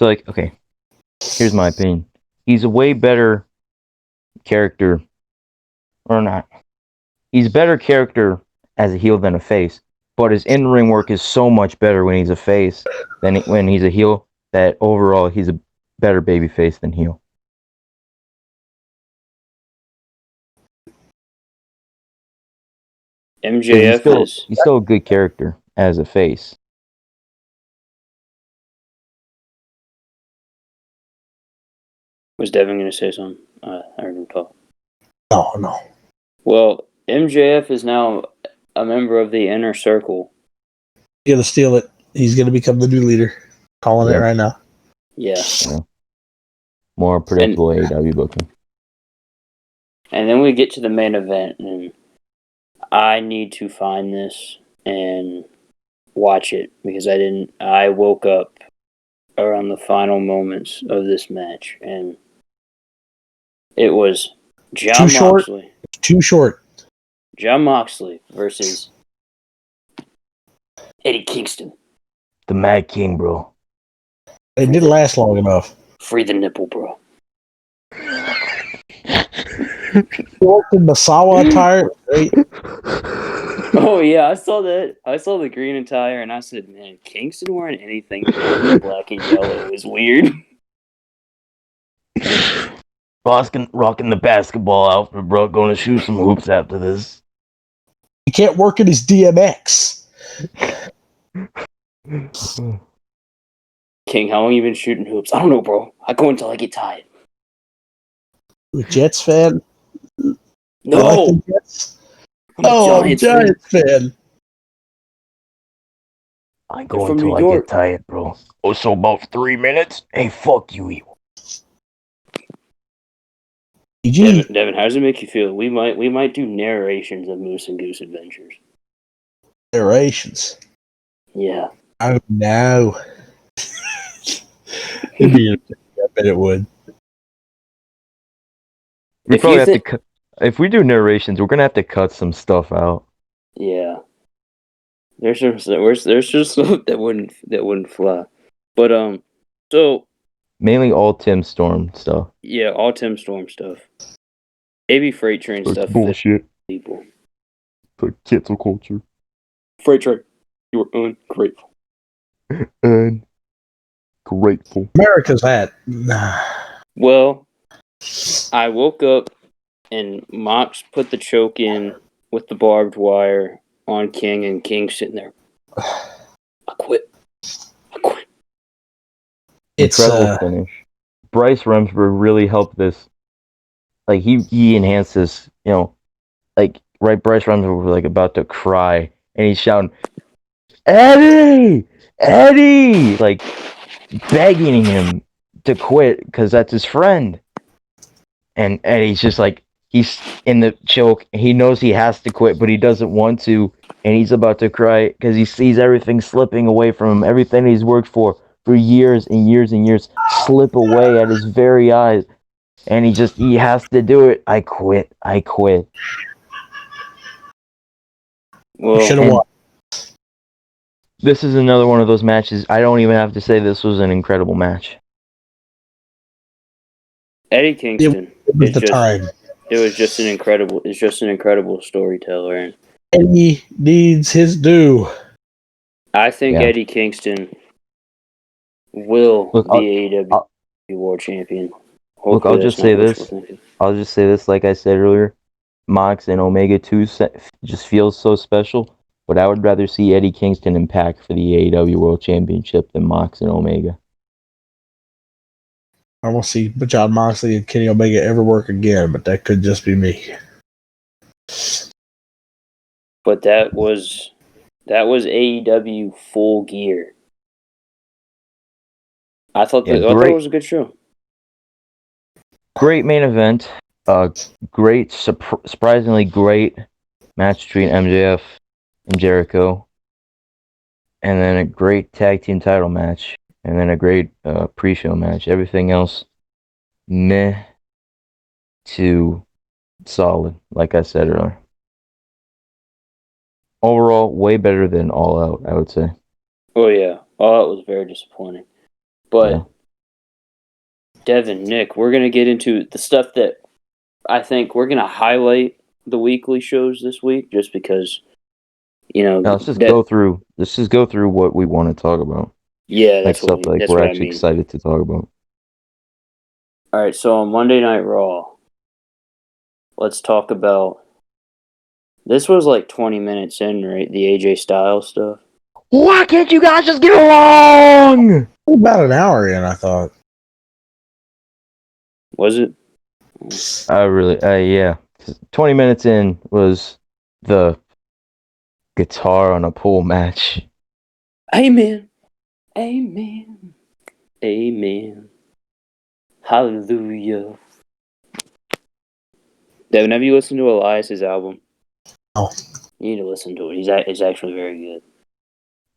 okay. Here's my opinion. He's a way better character, or not. He's a better character as a heel than a face. But his in-ring work is so much better when he's a face than when he's a heel, that overall he's a better baby face than heel. MJF He's still a good character as a face. Was Devin going to say something? I heard him talk. No. Well, MJF is now a member of the Inner Circle. He's gonna steal it. He's gonna become the new leader. Calling it right now. Yeah. More predictable AEW booking. And then we get to the main event, and I need to find this and watch it because I woke up around the final moments of this match, and it was Jon Moxley. Too short. Jon Moxley versus Eddie Kingston. The Mad King, bro. It didn't last long enough. Free the nipple, bro. He worked in Masawa attire. Great. Oh yeah, I saw that. I saw the green attire, and I said, "Man, Kingston wearing anything black and yellow is weird." Rocking the basketball outfit, bro. Going to shoot some hoops after this. He can't work in his DMX. King, how long you been shooting hoops? I don't know, bro. I go until I get tired. You a Jets fan? No, You like the Jets? I'm a Giants fan. I go until I get tired, bro. Oh, so about 3 minutes? Hey, fuck you, Evil. Devin, how does it make you feel? We might do narrations of Moose and Goose Adventures. Narrations. Yeah. Oh no. It'd be interesting. I bet it would. We probably have to cut. If we do narrations, we're gonna have to cut some stuff out. Yeah. There's just stuff that wouldn't fly. But so mainly all Tim Storm stuff. Yeah, all Tim Storm stuff. Maybe Freight Train stuff. Bullshit. People. The cancel culture. Freight Train, you are ungrateful. Ungrateful. America's hat. Well, I woke up and Mox put the choke in with the barbed wire on King, and King sitting there. I quit. It's incredible finish. Bryce Remsburg really helped this. Like he enhanced this. You know, like Bryce Remsburg was like about to cry, and he's shouting, "Eddie, Eddie!" Like begging him to quit because that's his friend. And Eddie's just like, he's in the choke. He knows he has to quit, but he doesn't want to. And he's about to cry because he sees everything slipping away from him. Everything he's worked for years and years and years slip away at his very eyes. And he has to do it. I quit. Well, should have won. This is another one of those matches. I don't even have to say this was an incredible match. Eddie Kingston. It's just an incredible storyteller. And Eddie needs his due. I think Eddie Kingston will be AEW World Champion. Look, I'll just say this. Like I said earlier, Mox and Omega 2 just feels so special. But I would rather see Eddie Kingston in Pac for the AEW World Championship than Mox and Omega. I won't see Jon Moxley and Kenny Omega ever work again, but that could just be me. But that was AEW full gear. I thought it was a good show. Great main event. Surprisingly great match between MJF and Jericho. And then a great tag team title match. And then a great pre-show match. Everything else, meh to solid, like I said earlier. Overall, way better than All Out, I would say. Oh, yeah. All Out was very disappointing. But, Devin, Nick, we're going to get into the stuff that I think we're going to highlight the weekly shows this week just because Now, let's just go through. Let's just go through what we want to talk about. Yeah, Like that's stuff like that's we're what actually I mean. excited to talk about. All right, so on Monday Night Raw, let's talk about. This was like 20 minutes in, right? The AJ Styles stuff. Why can't you guys just get along? About an hour in, I thought. Was it? Yeah. 20 minutes in was the guitar on a pool match. Amen. Amen. Amen. Hallelujah. Devin, have you listened to Elias's album? Oh. You need to listen to it. It's actually very good.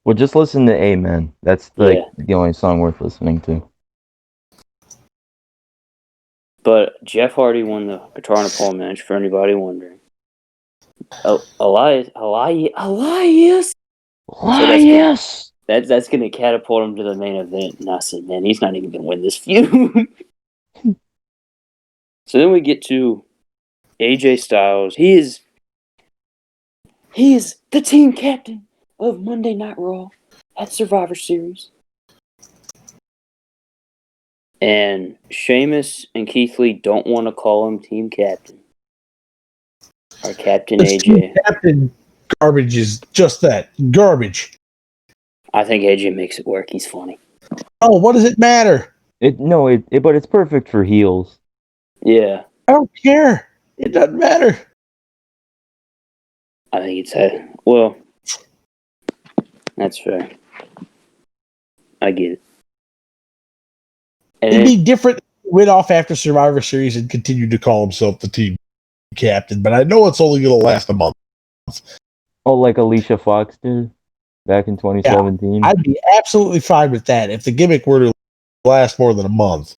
Well, just listen to Amen. That's the only song worth listening to. But Jeff Hardy won the guitar on a pole match, for anybody wondering. Elias. Yes. That's going to catapult him to the main event. And I said, man, he's not even going to win this feud. So then we get to AJ Styles. He is the team captain of Monday Night Raw at Survivor Series. And Sheamus and Keith Lee don't want to call him team captain. Or Captain AJ. Captain Garbage is just that. Garbage. I think AJ makes it work. He's funny. Oh, what does it matter? But it's perfect for heels. Yeah. I don't care. It doesn't matter. I think it's well, that's fair. I get it. And It'd be different if he went off after Survivor Series and continued to call himself the team captain, but I know it's only going to last a month. Oh, like Alicia Fox did back in 2017? Yeah, I'd be absolutely fine with that if the gimmick were to last more than a month.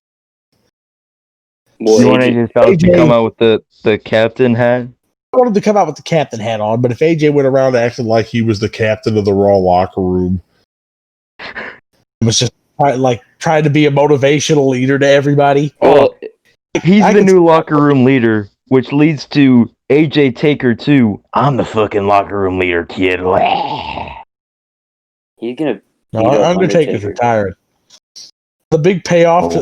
Well, you want AJ to come out with the captain hat? I wanted to come out with the captain hat on, but if AJ went around acting like he was the captain of the Raw locker room, it was just trying to be a motivational leader to everybody. Well, he's the new locker room leader, which leads to AJ Taker too. I'm the fucking locker room leader, kid. He's gonna. No, Undertaker's retired. The big payoff to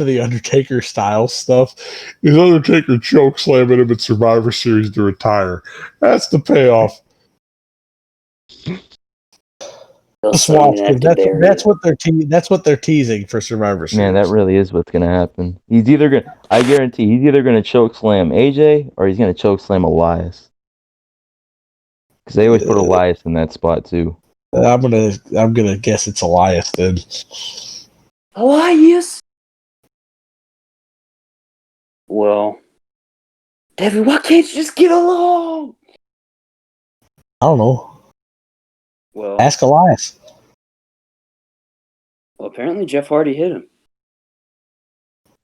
the Undertaker style stuff is Undertaker choke slamming him at Survivor Series to retire. That's the payoff. Just watch, that's what they're teasing for Survivor Series. Man, that really is what's gonna happen. I guarantee he's either gonna choke slam AJ or he's gonna choke slam Elias. Because they always put Elias in that spot too. I'm gonna guess it's Elias then. Elias. Well, Devin, why can't you just get along? I don't know. Well, ask Elias. Well, apparently Jeff Hardy hit him.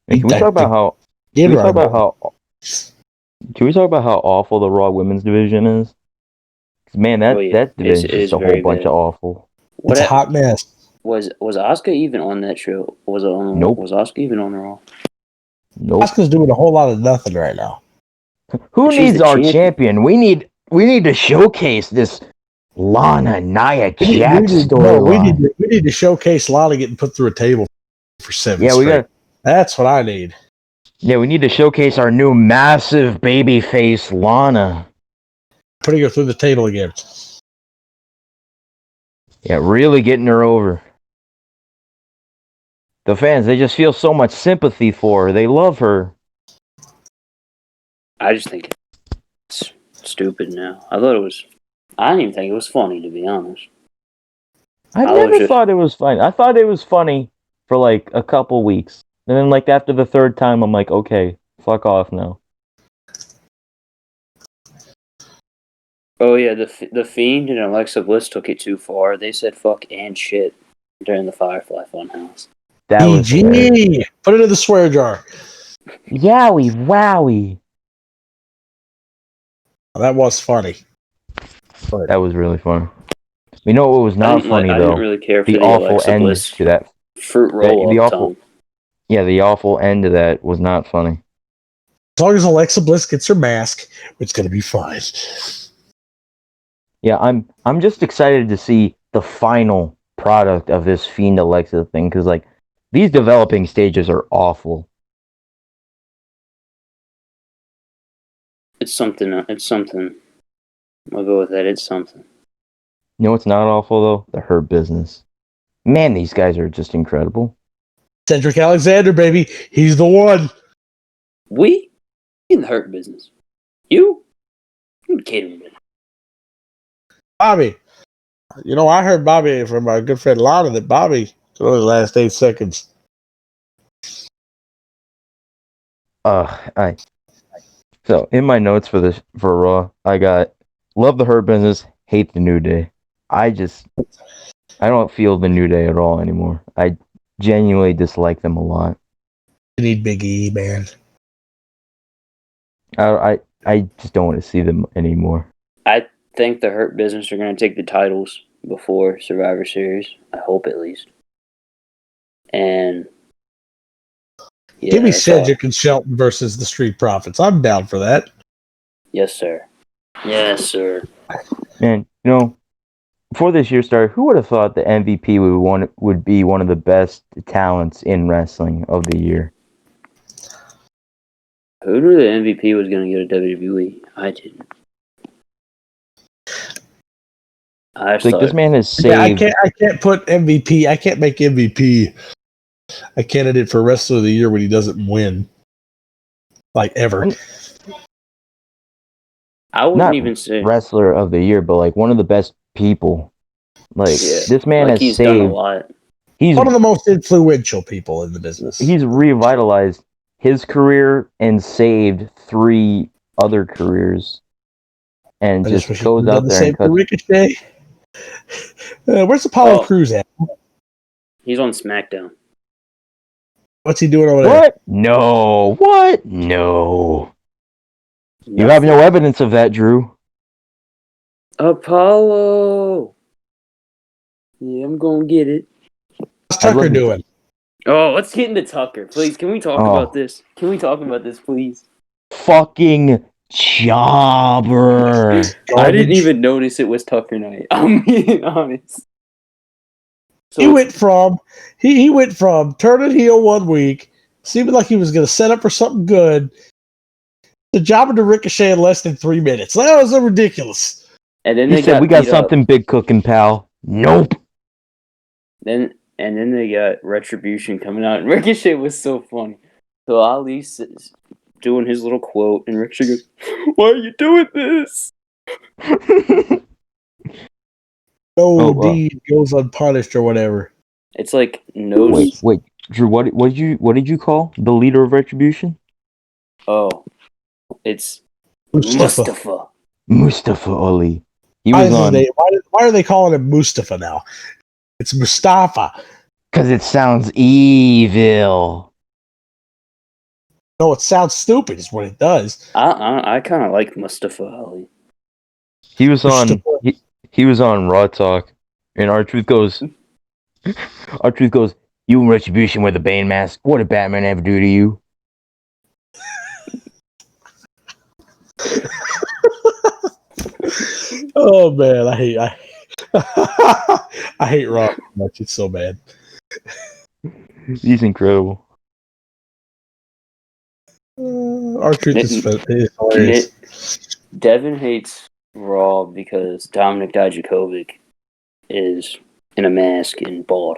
Hey, can we talk about how? Can we talk about how awful the Raw Women's division is? Man, that division is just a whole bunch of awful. It's a hot mess. Was Asuka even on that show? Nope. Was Asuka even on Raw? Nope. Asuka's doing a whole lot of nothing right now. Who needs our champion? We need to showcase this Lana Nia Jax storyline. We need to showcase Lana getting put through a table for 7 straight. That's what I need. Yeah, we need to showcase our new massive baby face Lana. Putting her through the table again. Yeah, really getting her over. The fans, they just feel so much sympathy for her. They love her. I just think it's stupid now. I didn't even think it was funny, to be honest. I never thought it was funny. I thought it was funny for like a couple weeks. And then like after the third time, I'm like, okay, fuck off now. Oh yeah, the Fiend and Alexa Bliss took it too far. They said fuck and shit during the Firefly Funhouse. That was PG. Put it in the swear jar. Yowie, wowie. That was funny. That was really funny. You know what was not funny though? I didn't really care for the awful Alexa end Bliss to that fruit roll-up tongue. Yeah, the awful end to that was not funny. As long as Alexa Bliss gets her mask, it's gonna be fine. Yeah, I'm just excited to see the final product of this Fiend Alexa thing because like these developing stages are awful. It's something. It's something. I'll go with that. It's something. You know what's not awful though? The Hurt Business. Man, these guys are just incredible. Cedric Alexander, baby. He's the one. We in the Hurt Business. You kidding me? Bobby. You know, I heard Bobby from our good friend Lana that Bobby only the last 8 seconds. So in my notes for Raw, I got love the Hurt Business, hate the New Day. I don't feel the New Day at all anymore. I genuinely dislike them a lot. You need Big E, man. I just don't want to see them anymore. I think the Hurt Business are going to take the titles before Survivor Series. I hope at least. And yeah, Give me that's all. Cedric and Shelton versus the Street Profits. I'm down for that. Yes, sir. Yes, sir. And you know, before this year started, who would have thought the MVP would be one of the best talents in wrestling of the year? Who knew the MVP was going to get a WWE? I didn't. I It's like this man has saved. Yeah, I can't put MVP. I can't make MVP a candidate for Wrestler of the Year when he doesn't win, like ever. I wouldn't Not even say wrestler of the year, but like one of the best people. Like yeah, this man like has he's saved. done a lot. He's One of the most influential people in the business. He's revitalized his career and saved 3 other careers, and I just wish he goes could've done out the there same and for cuts. Ricochet. Where's Apollo Oh. Crews at? He's on SmackDown. What's he doing over there? What? No. What? No. You Nothing. have no evidence of that, Drew. Apollo. Yeah, I'm gonna get it. What's Tucker doing? Oh, let's get into Tucker, please. Can we talk Oh. about this? Can we talk about this, please? Fucking jobber. I didn't even notice it was Tucker night. I'm being honest. So He went from turning heel one week, seeming like he was going to set up for something good, to jobbing to Ricochet in less than 3 minutes. That was ridiculous. and then He they said, "We got beat something up. big cooking, pal." Nope. Then they got Retribution coming out, and Ricochet was so funny. So Ali's doing his little quote, and Ricochet goes, "Why are you doing this?" No deed goes unpunished or whatever. It's like no. Wait, Drew. What did you call the leader of Retribution? Oh, it's Mustafa. Mustafa Ali. He Why, was on why are they calling him Mustafa now? It's Mustafa. because it sounds evil. No, it sounds stupid is what it does. I kind of like Mustafa Ali. He was on he was on Raw Talk, and R-Truth goes, "You and Retribution wear the Bane mask. What did Batman ever do to you?" Oh man, I hate Raw so much. It's so bad. He's incredible. R-Truth is hilarious. Devin hates Raw because Dominic Dijakovic is in a mask and bald.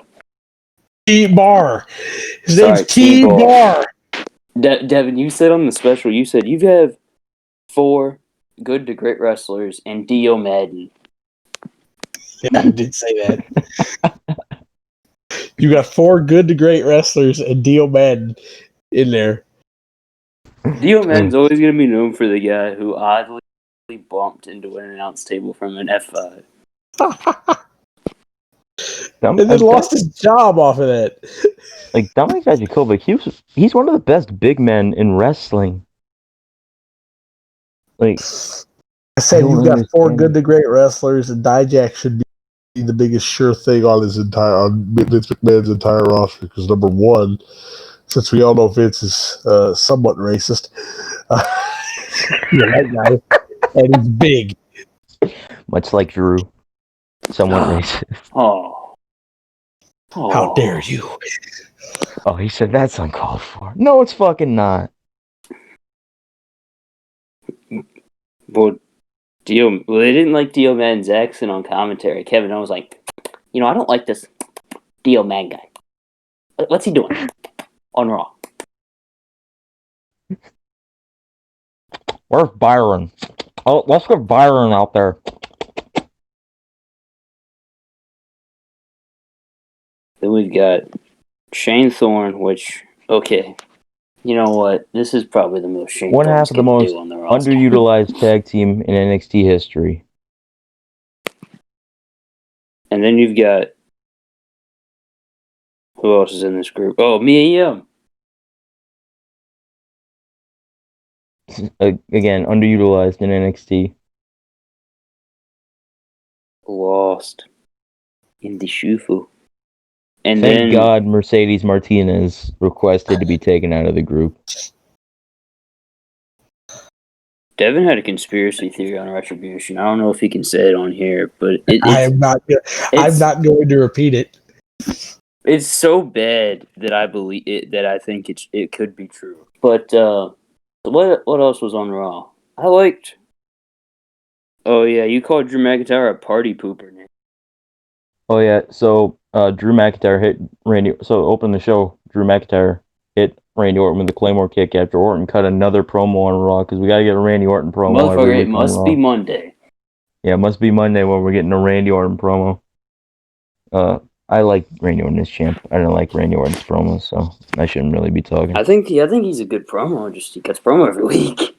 T-Bar. His name's T-Bar. Devin, you said on the special, you said you have 4 good to great wrestlers and Dio Madden. Yeah, I did say that. You got 4 good to great wrestlers and Dio Madden in there. Dio Madden's always going to be known for the guy who oddly bumped into an announce table from an F5. And then lost his job off of that. Like Dominic Dijakovic, he's one of the best big men in wrestling. Like I said, you've got 4 good to great wrestlers, and Dijak should be the biggest sure thing on Vince McMahon's entire roster. Because number one, since we all know Vince is somewhat racist, that guy, and he's big. much like Drew. Somewhat racist. Oh. How dare you? Oh, he said that's uncalled for. No, it's fucking not. Well, they didn't like Dio Madden's accent on commentary. Kevin Owens was like, I don't like this Dio Madden guy. What's he doing on Raw? Where's Byron? Oh, let's get Byron out there. Then we've got Shane Thorne, which, okay, you know what? This is probably the most Shane One Thorne's half of the gonna most do on the roster. underutilized tag team in NXT history. And then you've got, who else is in this group? Oh, Mia Yim. Again, underutilized in NXT. Lost in the shufu. And Thank then God Mercedes Martinez requested to be taken out of the group. Devin had a conspiracy theory on Retribution. I don't know if he can say it on here, but I'm not going to repeat it. It's so bad that I believe it. That I think it could be true. But what else was on Raw? I liked. Oh yeah, you called Drew McIntyre a party pooper. Nick. Oh yeah, so Drew McIntyre hit Randy. So open the show. Drew McIntyre hit Randy Orton with the Claymore kick after Orton cut another promo on Raw because we gotta get a Randy Orton promo. Motherfucker, it must be Monday. Yeah, it must be Monday when we're getting a Randy Orton promo. I like Randy Orton as champ. I don't like Randy Orton's promos, so I shouldn't really be talking. I think he's a good promo. Just he cuts promo every week.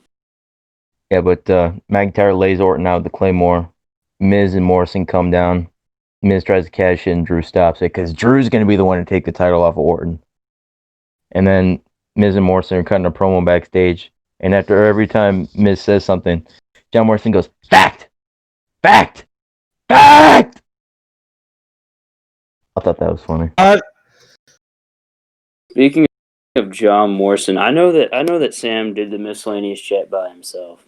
Yeah, but McIntyre lays Orton out with the Claymore. Miz and Morrison come down. Miz tries to cash in. Drew stops it because Drew's going to be the one to take the title off of Orton. And then Miz and Morrison are cutting a promo backstage. And after every time Miz says something, John Morrison goes, "Fact! Fact! Fact!" I thought that was funny. Speaking of John Morrison, I know that Sam did the miscellaneous chat by himself.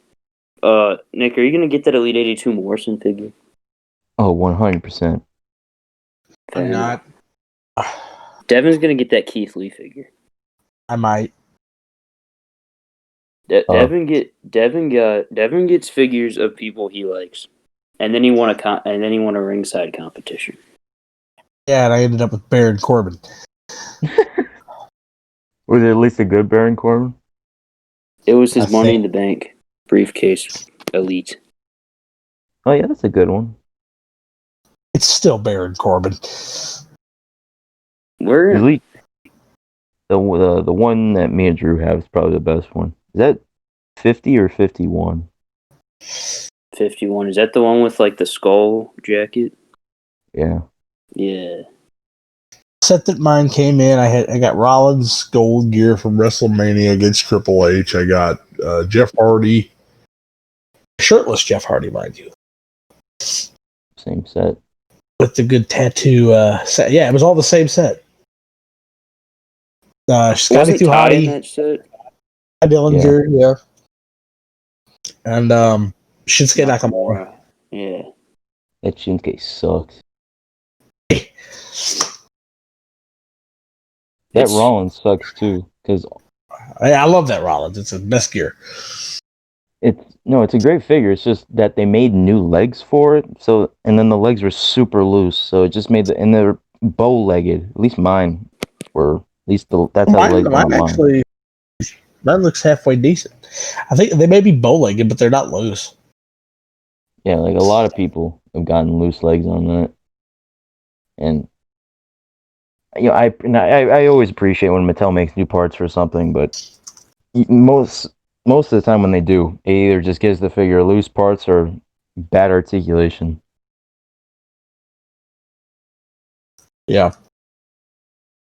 Nick, are you gonna get that Elite 82 Morrison figure? Oh, 100%. I'm not. Devin's gonna get that Keith Lee figure. I might. Devin gets figures of people he likes, and then he won a ringside competition. Yeah, and I ended up with Baron Corbin. Was it at least a good Baron Corbin? It was his Money in the Bank briefcase Elite. Oh yeah, that's a good one. It's still Baron Corbin. Where Elite. The one that me and Drew have is probably the best one. Is that 50 or 51? 51. Is that the one with like the skull jacket? Yeah. Yeah. Set that mine came in. I got Rollins gold gear from WrestleMania against Triple H. I got Jeff Hardy, shirtless Jeff Hardy, mind you. Same set. With the good tattoo set. Yeah, it was all the same set. Scotty Too Hottie, that set? Dillinger, yeah. And Shinsuke Nakamura. Yeah. That Shinsuke sucks. That Rollins sucks too, because I love that Rollins. It's the best gear. It's a great figure. It's just that they made new legs for it. So, and then the legs were super loose, so it just made and they're bow-legged. At least mine were. At least that's how the legs were on mine. Mine looks halfway decent. I think they may be bow-legged, but they're not loose. Yeah, like a lot of people have gotten loose legs on that, and I always appreciate when Mattel makes new parts for something, but most of the time when they do, it either just gives the figure loose parts or bad articulation. Yeah.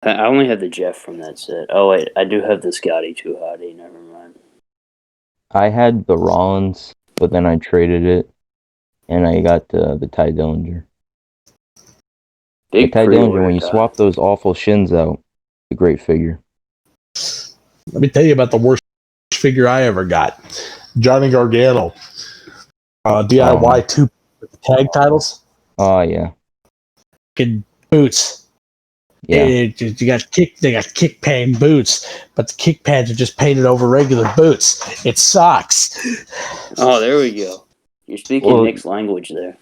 I only have the Jeff from that set. Oh wait, I do have the Scotty Too Hottie. Never mind. I had the Rollins, but then I traded it, and I got the Ty Dillinger. Big Ty Dillinger, when you swap those awful shins out, a great figure. Let me tell you about the worst figure I ever got. Johnny Gargano. DIY 2 Tag titles. Oh yeah. Good boots. Yeah. They got kick pad boots, but the kick pads are just painted over regular boots. It sucks. Oh, there we go. You're speaking Well- mixed language there.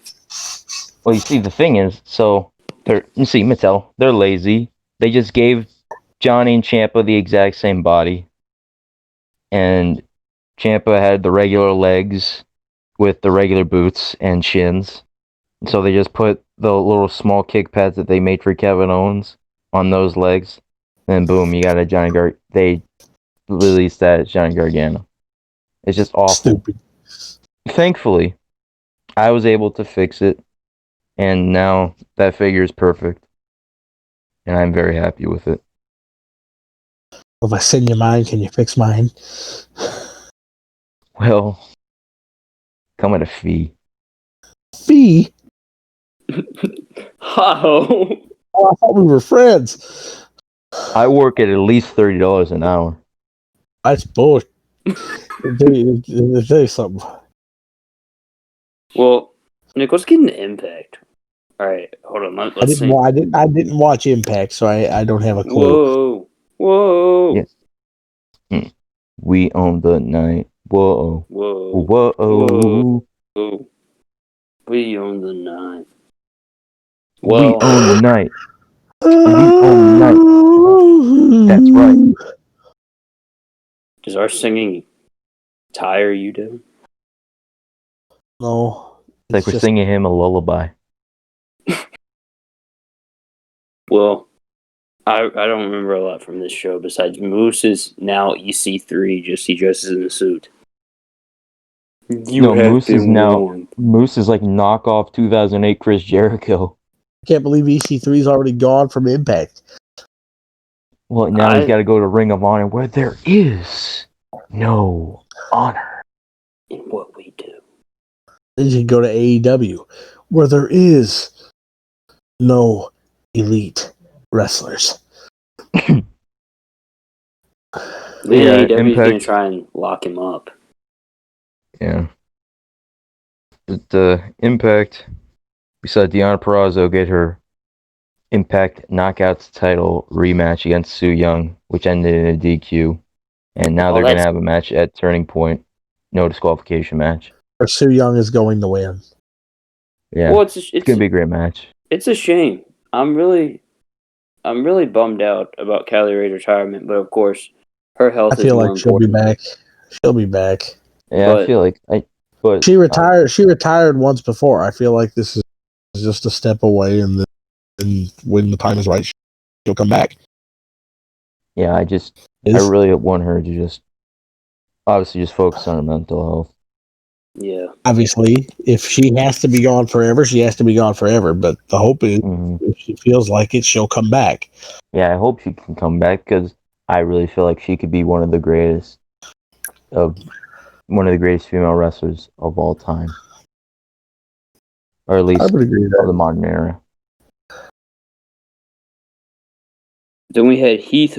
Well, you see, the thing is, so Mattel, they're lazy. They just gave Johnny and Ciampa the exact same body, and Ciampa had the regular legs with the regular boots and shins. So they just put the little small kick pads that they made for Kevin Owens on those legs, and boom, you got a Johnny They released that as Johnny Gargano. It's just awful. Stupid. Thankfully, I was able to fix it, and now that figure is perfect, and I'm very happy with it. If I send you mine, can you fix mine? Well, come at a fee. Fee? How? Oh, I thought we were friends. I work at least $30 an hour. That's bullshit. There's something. Well, Nick, let's get into Impact. All right, hold on. Let's see. I didn't watch Impact, so I don't have a clue. Whoa. Yes. We own the night. Whoa. Whoa. We own the night. We Well, own the night. We own the night. That's right. does our singing tire you, Devin? No. It's like we're singing him a lullaby. Well, I don't remember a lot from this show besides Moose is now EC3, just he dresses in a suit. Moose is like knockoff 2008 Chris Jericho. I can't believe EC3's already gone from Impact. Well, now he's got to go to Ring of Honor where there is no honor in what we do. Then you can go to AEW where there is no elite wrestlers. Then AEW's going to try and lock him up. Yeah. But Impact, we saw Deonna Purrazzo get her Impact Knockouts title rematch against Su Yung, which ended in a DQ. And now they're going to have a match at Turning Point. No disqualification match. Or Su Yung is going to win. Yeah. Well, it's going to be a great match. It's a shame. I'm really bummed out about Kylie Ray's retirement, but of course, her health is more important. I feel like she'll be back. She'll be back. Yeah, I feel like she retired. She retired once before. I feel like this is just a step away, and when the time is right, she'll come back. Yeah, I really want her to just focus on her mental health. Yeah. Obviously, if she has to be gone forever, she has to be gone forever. But the hope is, if she feels like it, she'll come back. Yeah, I hope she can come back because I really feel like she could be one of the greatest female wrestlers of all time, or at least I would agree with that. Of the modern era. Then we had Heath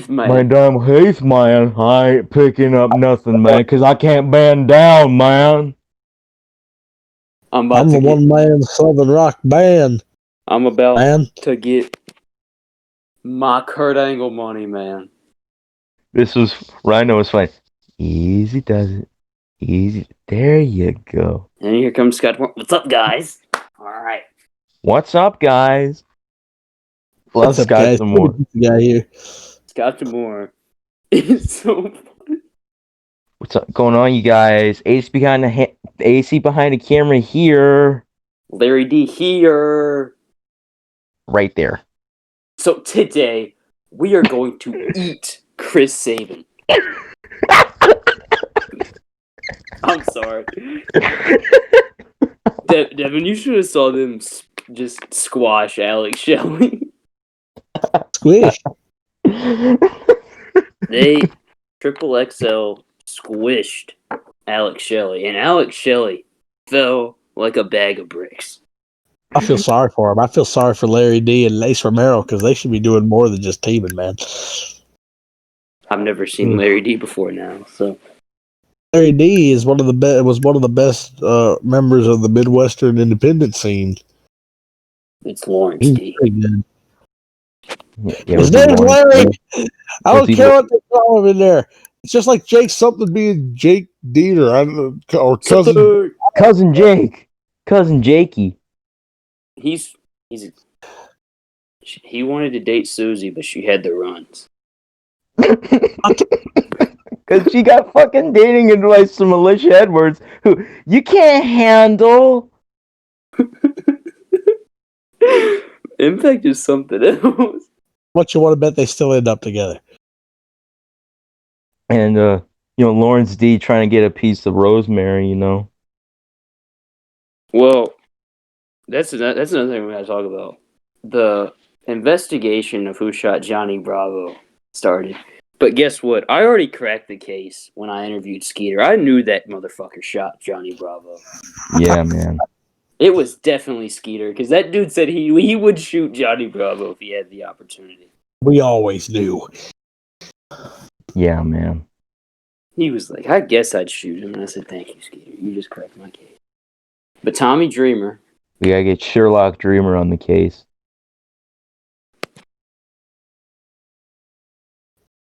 man. My damn Heath man, I ain't picking up nothing, man, because I can't bend down, man. I'm the one-man Southern Rock band. I'm about to get my Kurt Angle money, man. Rhino was fine. Easy does it. Easy. There you go. And here comes Scott. What's up, guys? All right. What's up, guys? Let's Scott some more. Guy here. Scott some more. It's so funny. What's going on, you guys? AC behind the camera here. Larry D here. Right there. So today we are going to eat Chris Sabin. I'm sorry. Devin, you should have saw them just squash Alex Shelley. Squish. They Triple XL squished Alex Shelley, and Alex Shelley fell like a bag of bricks. I feel sorry for him. I feel sorry for Larry D and Lace Romero because they should be doing more than just teaming, man. I've never seen Larry D before now, so Larry D is one of the best members of the Midwestern independent scene. It's Lawrence He's D. pretty good. Yeah, His was he name's Lawrence? Larry. I Was don't he care what they call him in there. It's just like Jake something being Jake Dieter, or cousin. Cousin Jake? Cousin Jakey. He's he wanted to date Susie, but she had the runs. Because she got fucking dating advice from Alicia Edwards, who you can't handle. Impact is something else. What you want to bet they still end up together? And, Lawrence D trying to get a piece of Rosemary, Well, that's another thing we gotta talk about. The investigation of who shot Johnny Bravo started. But guess what? I already cracked the case when I interviewed Skeeter. I knew that motherfucker shot Johnny Bravo. Yeah, man. It was definitely Skeeter, because that dude said he would shoot Johnny Bravo if he had the opportunity. We always knew. Yeah, man. He was like, I guess I'd shoot him. And I said, thank you, Skeeter. You just cracked my case. But Tommy Dreamer. We gotta get Sherlock Dreamer on the case.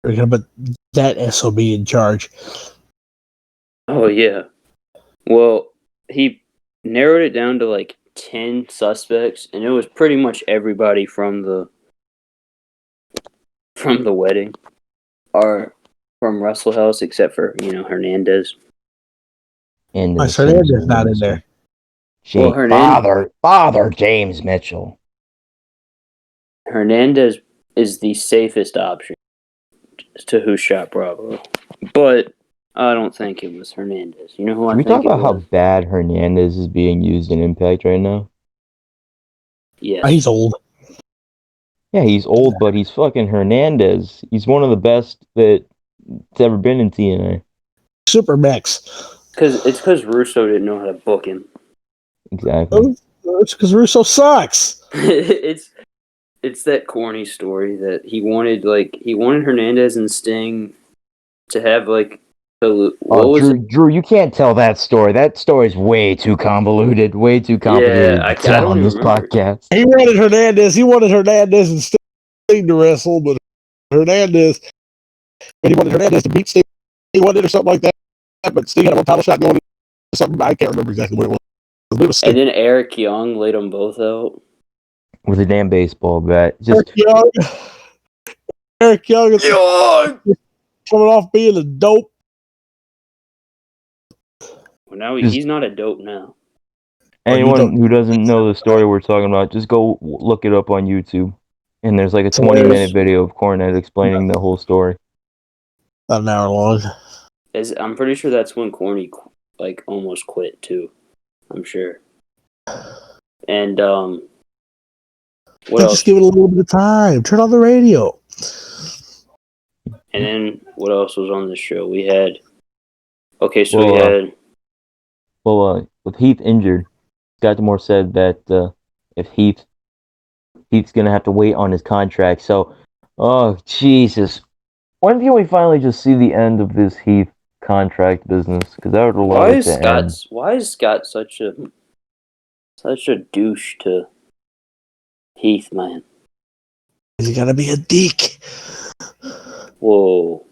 We're gonna put that SOB in charge. Oh, yeah. Well, he narrowed it down to like 10 suspects, and it was pretty much everybody from the wedding, or from Russell House, except for, Hernandez. And Hernandez not in there. Well, Father James Mitchell. Hernandez is the safest option to who shot Bravo, but I don't think it was Hernandez. You know who I Can we think talk about it how was? bad Hernandez is being used in Impact right now? Yes. He's old. Yeah, he's old, but he's fucking Hernandez. He's one of the best that's ever been in TNA. Super Max. It's because Russo didn't know how to book him. Exactly. It's because Russo sucks. It's that corny story that he wanted Hernandez and Sting to have like Drew, you can't tell that story. That story's way too convoluted. Way too complicated Yeah, to tell don't on this even remember. podcast. He wanted Hernandez and Sting to wrestle, but Hernandez to beat Sting. He wanted or something like that. But Sting had a title shot going to something. I can't remember exactly what it was. And then Eric Young laid them both out With a damn baseball bat. Eric Young is coming off being a dope. Well, now he's not a dope now. Anyone who doesn't know the story we're talking about, just go look it up on YouTube. And there's like a 20-minute video of Cornette explaining the whole story. About an hour long. I'm pretty sure that's when Corny like almost quit too. I'm sure. And what else? Just give it a little bit of time. Turn on the radio. And then what else was on this show? We had with Heath injured, Scottimore said that if Heath's gonna have to wait on his contract. So, oh Jesus, when can we finally just see the end of this Heath contract business? Because that would allow it to end. Why is Scott such a douche to Heath, man? Is he gonna be a dick? Whoa.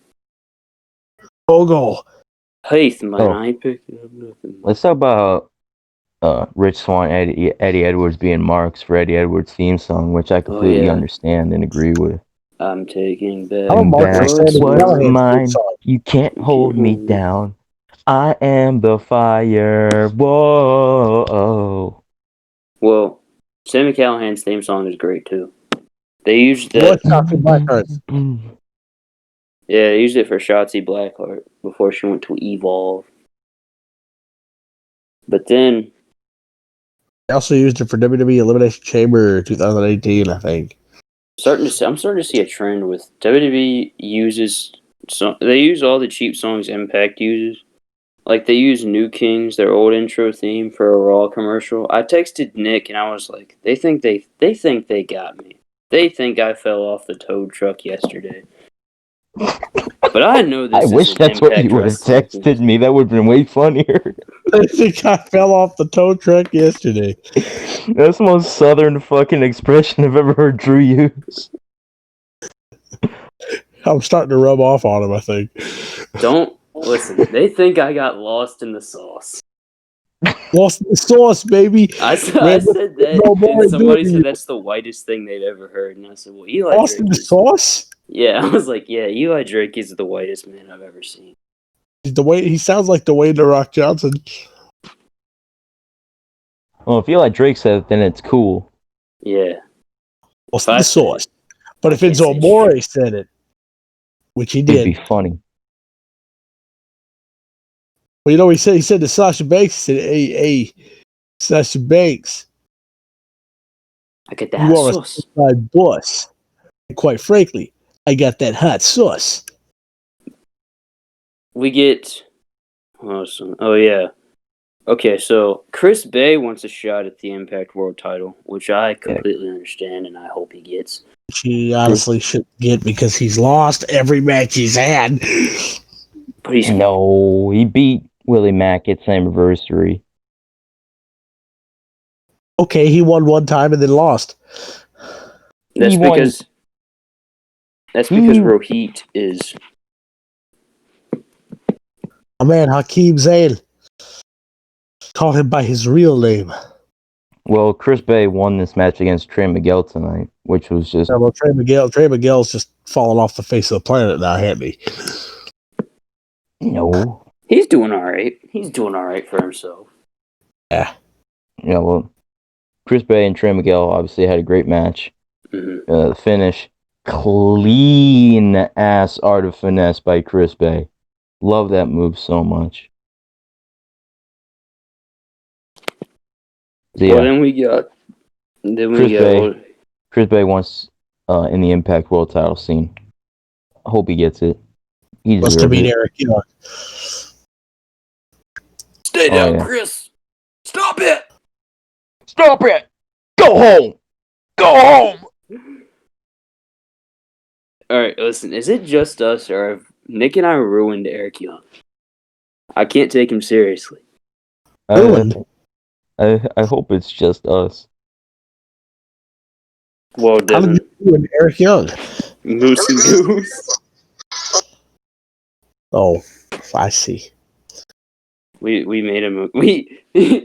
Bogo. Heath, man, I ain't picking up nothing. Let's talk about Rich Swann, Eddie Edwards being marks for Eddie Edwards' theme song, which I completely understand and agree with. I'm taking back what's mine. You can't hold me down. I am the fire. Whoa. Well, Sammy Callahan's theme song is great too. They used that. Yeah, they used it for Shotzi Blackheart before she went to Evolve. But then they also used it for WWE Elimination Chamber 2018, I think. I'm starting to see a trend with WWE they use all the cheap songs Impact uses. Like they use New Kings, their old intro theme, for a Raw commercial. I texted Nick and I was like, they think they got me. They think I fell off the tow truck yesterday. But I know this I is wish an that's what Impact you would have Wrestling texted me. That would have been way funnier. I think I fell off the tow truck yesterday. That's the most southern fucking expression I've ever heard Drew use. I'm starting to rub off on him, I think. Don't listen. They think I got lost in the sauce. Lost in the sauce, baby. I Man, said that, no boy and somebody doing said you. that's the whitest thing they've ever heard. And I said, well, Eli Lost in Drake the is. sauce? Yeah, I was like, yeah, Eli Drake is the whitest man I've ever seen. He sounds like Dwayne The Rock Johnson. Well, if Eli Drake said it, then it's cool. Yeah. Lost If in I the said sauce. it, But I if it's can't say Omore shit. said it, which he It'd did. be funny. Well, you know what he said to Sasha Banks, he said, hey, Sasha Banks, I get you that are a sauce. certified boss. And quite frankly, I got that hot sauce. We get. Oh, yeah. Okay, so Chris Bay wants a shot at the Impact World title, which I completely understand and I hope he gets. Which he honestly should get because he's lost every match he's had. But he's. No, he beat Willie Mack at Slammiversary. Okay, he won one time and then lost. That's He won- because. That's because Rohit is. My man, Hakeem Zayn. Call him by his real name. Well, Chris Bay won this match against Trey Miguel tonight, which was just... Yeah, well, Trey Miguel's just fallen off the face of the planet now, hasn't he? No. He's doing all right. He's doing all right for himself. Yeah. Yeah, well, Chris Bay and Trey Miguel obviously had a great match. Mm-hmm. The finish, clean ass art of finesse by Chris Bay. Love that move so much. So, yeah, Well, then we got. Chris Bay wants in the Impact World title scene. I hope he gets it. He Wants to deserves beat it. Eric Young. Stay down, yeah. Chris. Stop it. Stop it! Go home! Go home! All right, listen. Is it just us, or have Nick and I ruined Eric Young? I can't take him seriously. Ruined? I hope it's just us. Well, How Devin, did you ruin Eric Young? Moose and Goose. Oh, I see. We made him we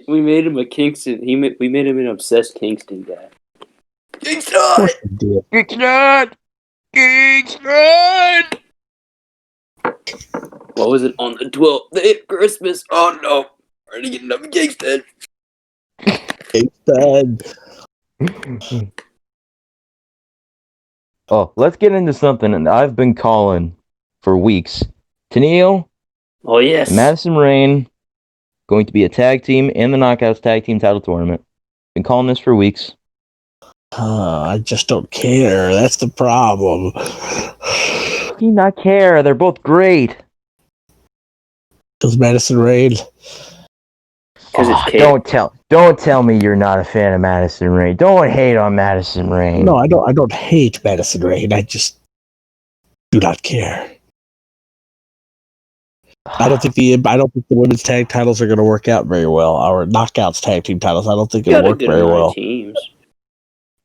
made him a Kingston. We made him an obsessed Kingston guy. Of Kingston. course you did. Kingston! Kingston! What was it on the 12th day of Christmas? Oh no, we're gonna get another Kingston. Kingston. Oh, let's get into something and I've been calling for weeks. Tenille, Oh yes, Madison Rain, going to be a tag team in the Knockouts Tag Team Title Tournament. Been calling this for weeks. I just don't care. That's the problem. How do you not care? They're both great. Because Madison Rain. because it's Kate. Don't tell me you're not a fan of Madison Rain. Don't hate on Madison Rain. No, I don't hate Madison Rain. I just do not care. I don't think the women's tag titles are going to work out very well. Our Knockouts tag team titles, I don't think it'll Got a work good very amount well. of teams.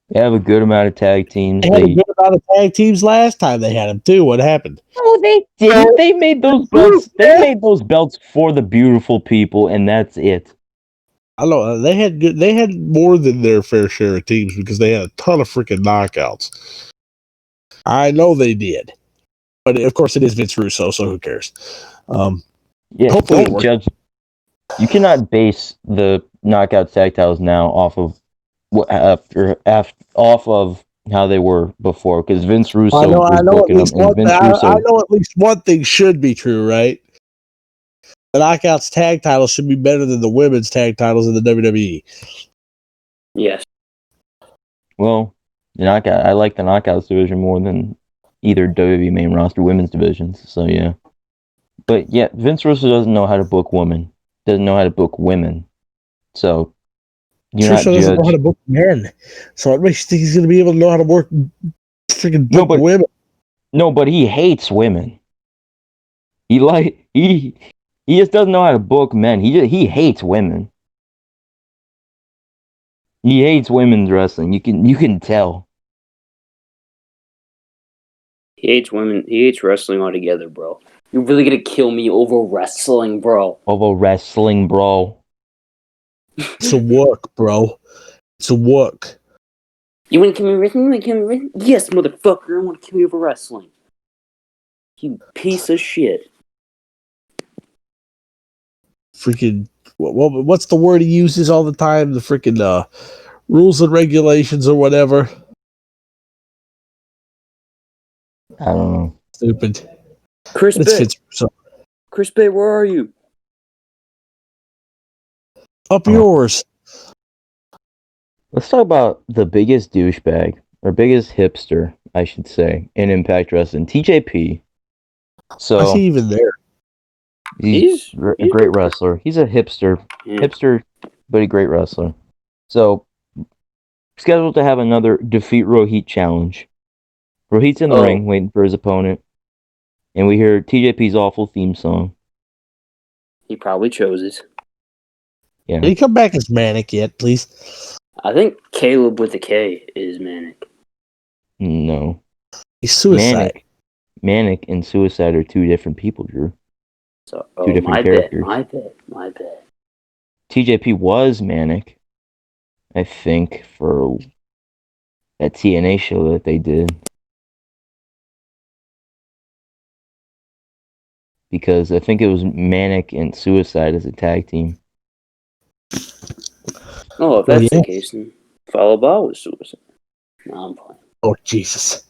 They have a good amount of tag teams. They had a good amount of tag teams last time they had them too. What happened? Oh, they did. They made those belts. They made those belts for the beautiful people, and that's it. I know they had more than their fair share of teams because they had a ton of freaking knockouts. I know they did, but of course it is Vince Russo, so who cares? Yeah, Hopefully it don't works. judge. You cannot base the knockout tag titles now off of off of how they were before, because Vince Russo I know. was booking them, and Vince Russo. I know at least one thing should be true, right? The knockouts tag titles should be better than the women's tag titles in the WWE. Yes. Well, I like the knockouts division more than either WWE main roster women's divisions. So yeah, but yeah, Vince Russo doesn't know how to book women. Doesn't know how to book women. So Russo doesn't know how to book men, so it makes you think he's going to be able to know how to work freaking book women. No, but he hates women. He just doesn't know how to book men. He hates women. He hates women's wrestling. You can tell. He hates women. He hates wrestling altogether, bro. You're really gonna kill me over wrestling, bro. Over wrestling, bro. It's a work, bro. It's a work. You wanna kill me over wrestling? You wanna kill me over wrestling? Yes, motherfucker. I wanna kill you over wrestling. You piece of shit. Freaking. What's the word he uses all the time? The freaking rules and regulations or whatever. I don't know. Stupid. Chris This Bay. fits so Chris Bay, where are you? up Oh. yours. Let's talk about the biggest douchebag, or biggest hipster, I should say, in Impact Wrestling, TJP. Why is So he even there? he's a great wrestler. He's a hipster, but a great wrestler. So scheduled to have another defeat Rohit challenge. Rohit's in the ring waiting for his opponent, and we hear TJP's awful theme song. He probably chose it. Yeah. Did he come back as Manic yet, please? I think Caleb with a K is Manic. No. He's suicide. Manic and Suicide are two different people, Drew. So, Two different characters. My bad. TJP was Manic, I think, for that TNA show that they did. Because I think it was Manic and Suicide as a tag team. Oh, if that's the case, then Fall Out was Suicide. No, I'm playing. Oh, Jesus.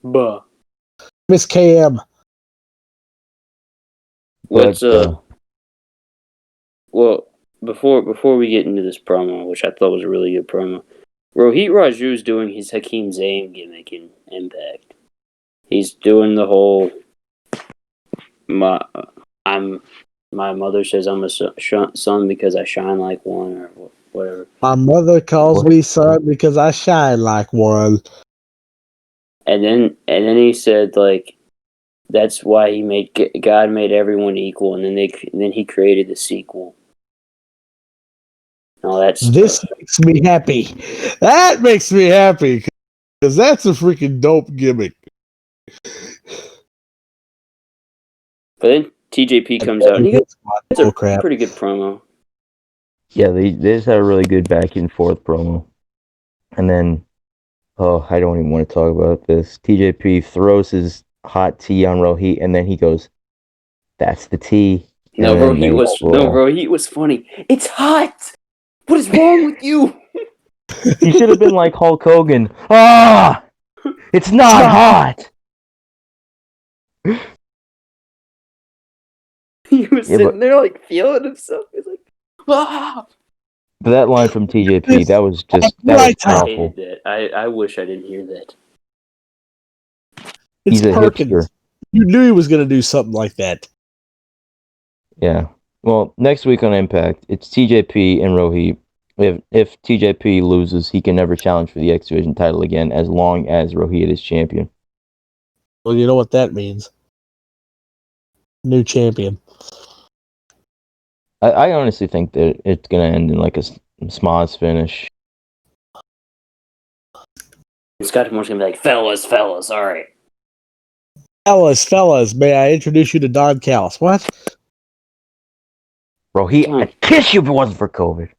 Buh. Miss KM. What's well, before we get into this promo, which I thought was a really good promo, Rohit Raju's doing his Hakeem Zayn gimmick in Impact. He's doing the whole my mother says I'm a son because I shine like one, or whatever. My mother calls me son because I shine like one. And then he said, like, that's why God made everyone equal, and then he created the sequel. No, This makes me happy. That makes me happy because that's a freaking dope gimmick. But then TJP comes out and he gets a pretty good promo. Yeah, they just had a really good back and forth promo. And then, I don't even want to talk about this. TJP throws his hot tea on Rohit, and then he goes, "That's the tea." No, Rohit was funny. It's hot. What is wrong with you? He should have been like Hulk Hogan. Ah, it's not hot. He was sitting there like feeling himself. He's like, ah. But that line from TJP, that was powerful. I hated that. I wish I didn't hear that. He's a hipster. You knew he was going to do something like that. Yeah. Well, next week on Impact, it's TJP and Rohit. If TJP loses, he can never challenge for the X Division title again as long as Rohit is champion. Well, you know what that means. New champion. I honestly think that it's going to end in like a Smoz finish. Scott Moore's going to be like, fellas, all right. Fellas, may I introduce you to Don Callis? What? Rohit, I'd kiss you if it wasn't for COVID.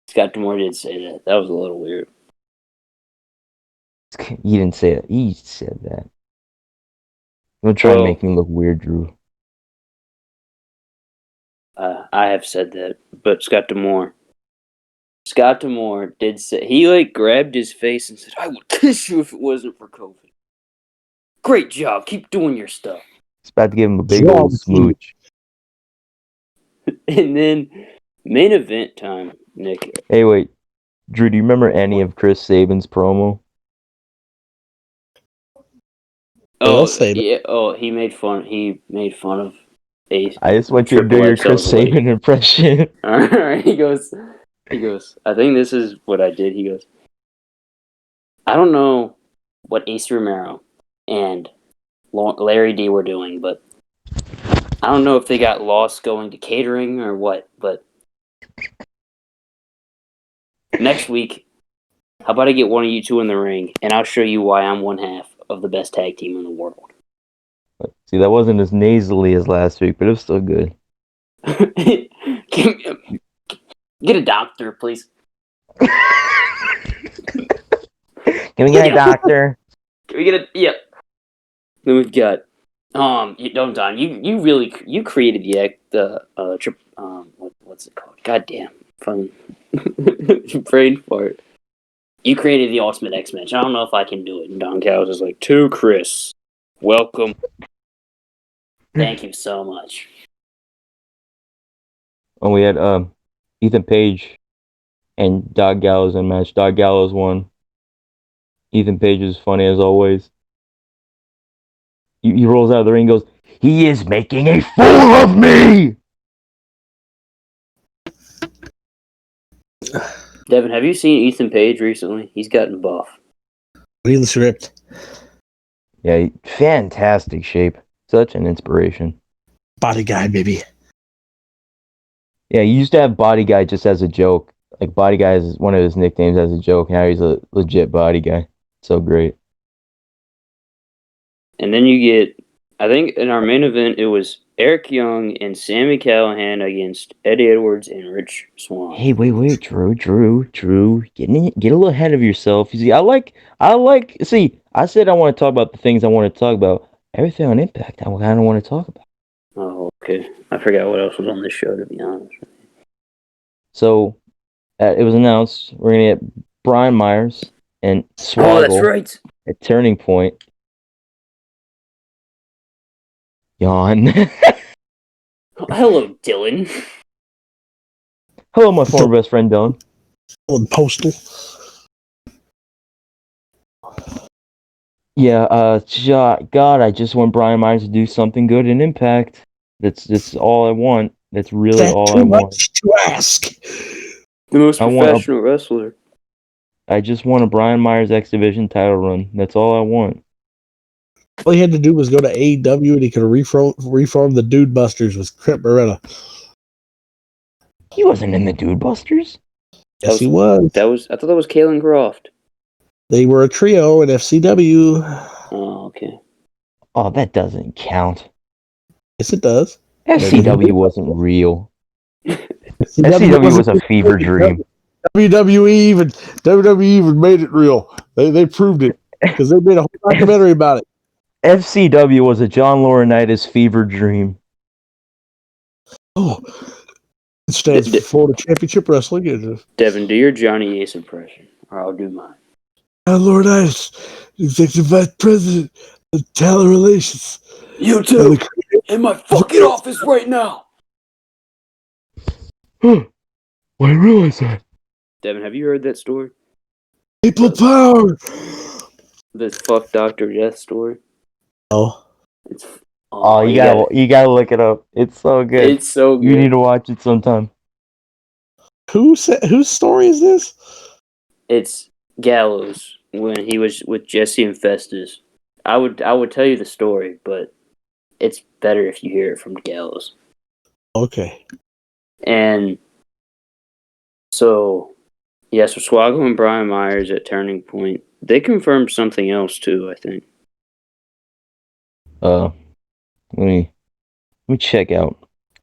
Scott Moore did say that. That was a little weird. You didn't say it. He said that. Don't try and make me look weird, Drew. I have said that, but Scott D'Amore did say, he like grabbed his face and said, "I would kiss you if it wasn't for COVID. Great job, keep doing your stuff." It's about to give him a big old smooch. And then main event time, Nick. Hey, wait, Drew, do you remember any of Chris Sabin's promo? Oh, yeah. Oh, he made fun of Ace. I just want you to do your Chris Sabin impression. All right, he goes, I think this is what I did. He goes, I don't know what Ace Romero and Larry D were doing, but I don't know if they got lost going to catering or what, but next week, how about I get one of you two in the ring, and I'll show you why I'm one half of the best tag team in the world. See, that wasn't as nasally as last week, but it was still good. Get a doctor, please. Can we get a doctor? Can we get a yep? Then we've got Don. You created what's it called? Goddamn, fun brain fart. You created the Ultimate X match. I don't know if I can do it. And Don Callis is like, to Chris, welcome. Thank you so much. Oh, we had Ethan Page and Dog Gallows in a match. Dog Gallows won. Ethan Page is funny as always. He rolls out of the ring and goes, "He is making a fool of me!" Devin, have you seen Ethan Page recently? He's gotten buff. Read the script. Yeah, fantastic shape. Such an inspiration. Body guy, baby. Yeah, he used to have Body Guy just as a joke. Like, Body Guy is one of his nicknames as a joke. Now he's a legit body guy. So great. And then you get, I think in our main event, it was Eric Young and Sami Callihan against Eddie Edwards and Rich Swann. Hey, wait, Drew. Get a little ahead of yourself. You see, I said I want to talk about the things I want to talk about. Everything on Impact, I kind of want to talk about. Oh, okay. I forgot what else was on this show, to be honest. So, it was announced we're going to get Brian Myers and Swoggle that's right. at Turning Point. Yawn. Hello, Dylan. Hello, my former best friend, Dylan. Postal. Yeah, God, I just want Brian Myers to do something good in Impact. That's all I want. That's really all I want. To ask. The most professional wrestler. I just want a Brian Myers X Division title run. That's all I want. All he had to do was go to AEW and he could have reformed the Dude Busters with Trent Beretta. He wasn't in the Dude Busters. Yes, he was. I thought that was Kalen Croft. They were a trio in FCW. Oh, okay. Oh, that doesn't count. Yes, it does. FCW wasn't real. FCW was a fever dream. WWE even made it real. They proved it because they made a whole documentary about it. FCW was a John Laurinaitis fever dream. Oh, it stands for Florida Championship Wrestling. Devin, do your Johnny Ace impression, or I'll do mine. John Laurinaitis, Executive Vice President of Talent Relations. You too. In my fucking office right now. Huh. Well, I realize that. Devin, have you heard that story? People power. The fuck Dr. Death story? Oh. It's you gotta look it up. It's so good. It's so good. You need to watch it sometime. Whose story is this? It's Gallows when he was with Jesse and Festus. I would tell you the story, but it's better if you hear it from Gallows. Okay. And so Swoggle and Brian Myers at Turning Point. They confirmed something else too, I think. Let me check out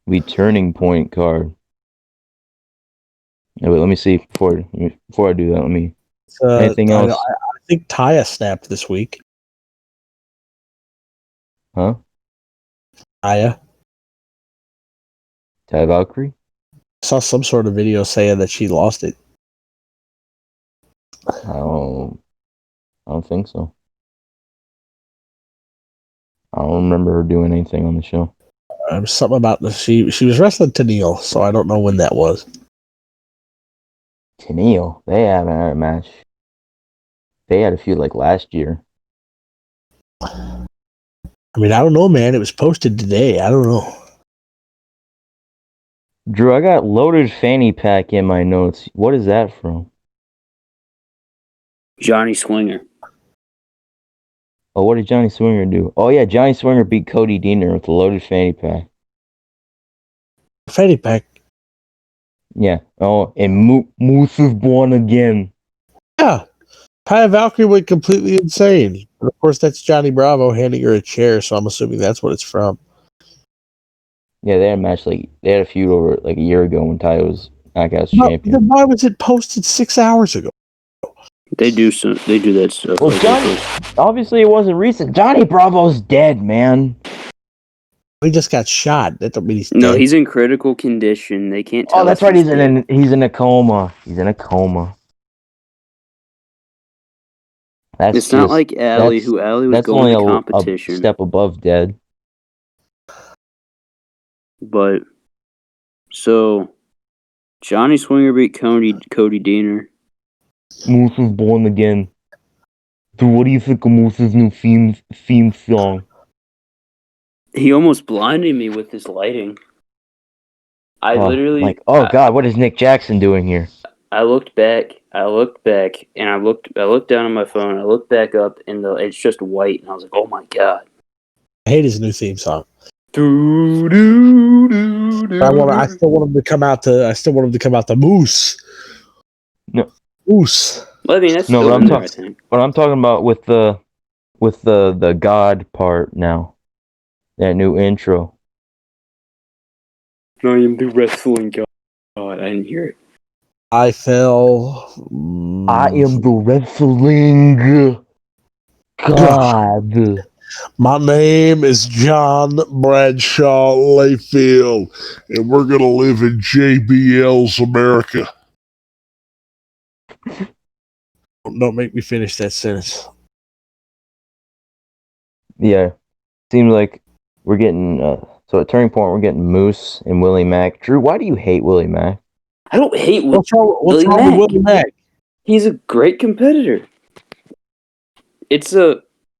the Turning Point card. Yeah, wait, let me see before I do that. Let me. Anything else? I think Taya snapped this week. Huh? Taya. Ty Valkyrie? I saw some sort of video saying that she lost it. I don't think so. I don't remember her doing anything on the show. Something about she was wrestling Tennille, so I don't know when that was. Tennille, they haven't had a match. They had a feud like last year. I mean, I don't know, man. It was posted today. I don't know. Drew, I got Loaded Fanny Pack in my notes. What is that from? Johnny Swinger. Oh, what did Johnny Swinger do? Oh yeah, Johnny Swinger beat Cody Deaner with a loaded fanny pack. Fanny pack. Yeah. Oh, and Moose is born again. Yeah. Taya Valkyrie went completely insane. But of course, that's Johnny Bravo handing her a chair, so I'm assuming that's what it's from. Yeah, they had a match they had a feud over a year ago when Ty was Knockouts champion. Then why was it posted 6 hours ago? They do that stuff. Well, Johnny, obviously it wasn't recent. Johnny Bravo's dead, man. He just got shot. That don't mean he's No, dead. he's in critical condition. They can't tell. Oh, that's if right. he's dead. He's in a coma. He's in a coma. It's not like Allie, who Allie was that's going only to a competition. step above dead. But so Johnny Swinger beat Cody Deaner. Moose was born again. So what do you think of Moose's new theme song? He almost blinded me with his lighting. I literally God, what is Nick Jackson doing here? I looked back, and I looked down on my phone. I looked back up, and it's just white, and I was like, "Oh my god!" I hate his new theme song. I I still want him to come out to Moose. No. Moose. Well, I mean, that's No, still but in there, I think. But I'm talking about with the God part now. That new intro. I am the wrestling god. I didn't hear it. I fell. I am the wrestling God. My name is John Bradshaw Layfield, and we're going to live in JBL's America. Don't make me finish that sentence. Yeah. Seems like we're getting... so at Turning Point, we're getting Moose and Willie Mack. Drew, why do you hate Willie Mack? I don't hate What's wrong with Willie Mack? He's a great competitor.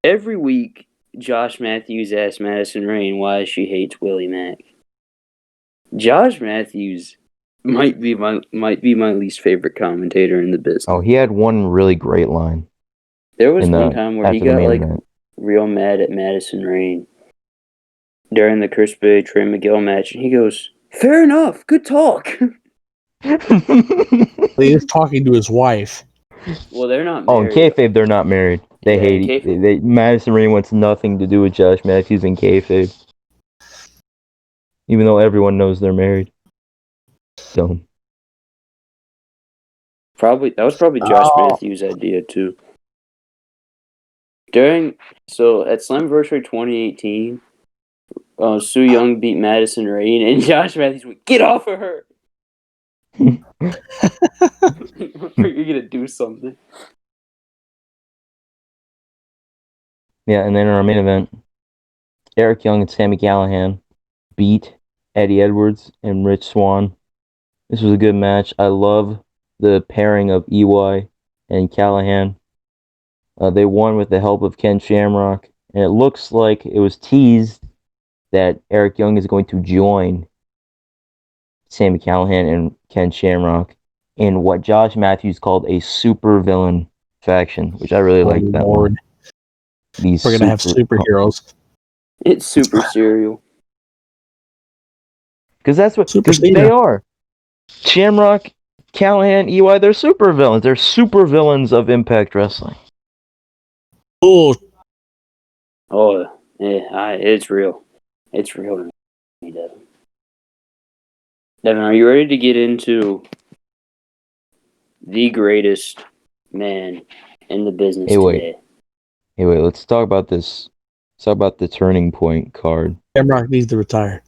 Every week Josh Matthews asks Madison Rayne why she hates Willie Mack. Josh Matthews might be my least favorite commentator in the business. Oh, he had one really great line. There was one time where he got real mad at Madison Rayne during the Chris Bay Trey Miguel match, and he goes, "Fair enough, good talk." He is talking to his wife. Well, they're not Oh, in married. kayfabe, they're not married. They hate it. Madison Rayne wants nothing to do with Josh Matthews in kayfabe. Even though everyone knows they're married. Dumb. That was probably Josh Matthews' idea too. At Slammiversary 2018, Su Yung beat Madison Rayne, and Josh Matthews went, "Get off of her!" You're gonna do something. Yeah, and then in our main event, Eric Young and Sami Callihan beat Eddie Edwards and Rich Swann. This was a good match. I love the pairing of EY and Callihan. They won with the help of Ken Shamrock, and it looks like it was teased that Eric Young is going to join Sami Callihan and Ken Shamrock in what Josh Matthews called a super villain faction, which I really liked that one. We're going to have superheroes. It's super serial. Because that's what they are. Shamrock, Callihan, EY, they're super villains. They're super villains of Impact Wrestling. Oh, yeah, it's real. It's real to me, Devin. Devin, are you ready to get into the greatest man in the business today? Hey, wait, let's talk about this. Let's talk about the Turning Point card. Shamrock needs to retire.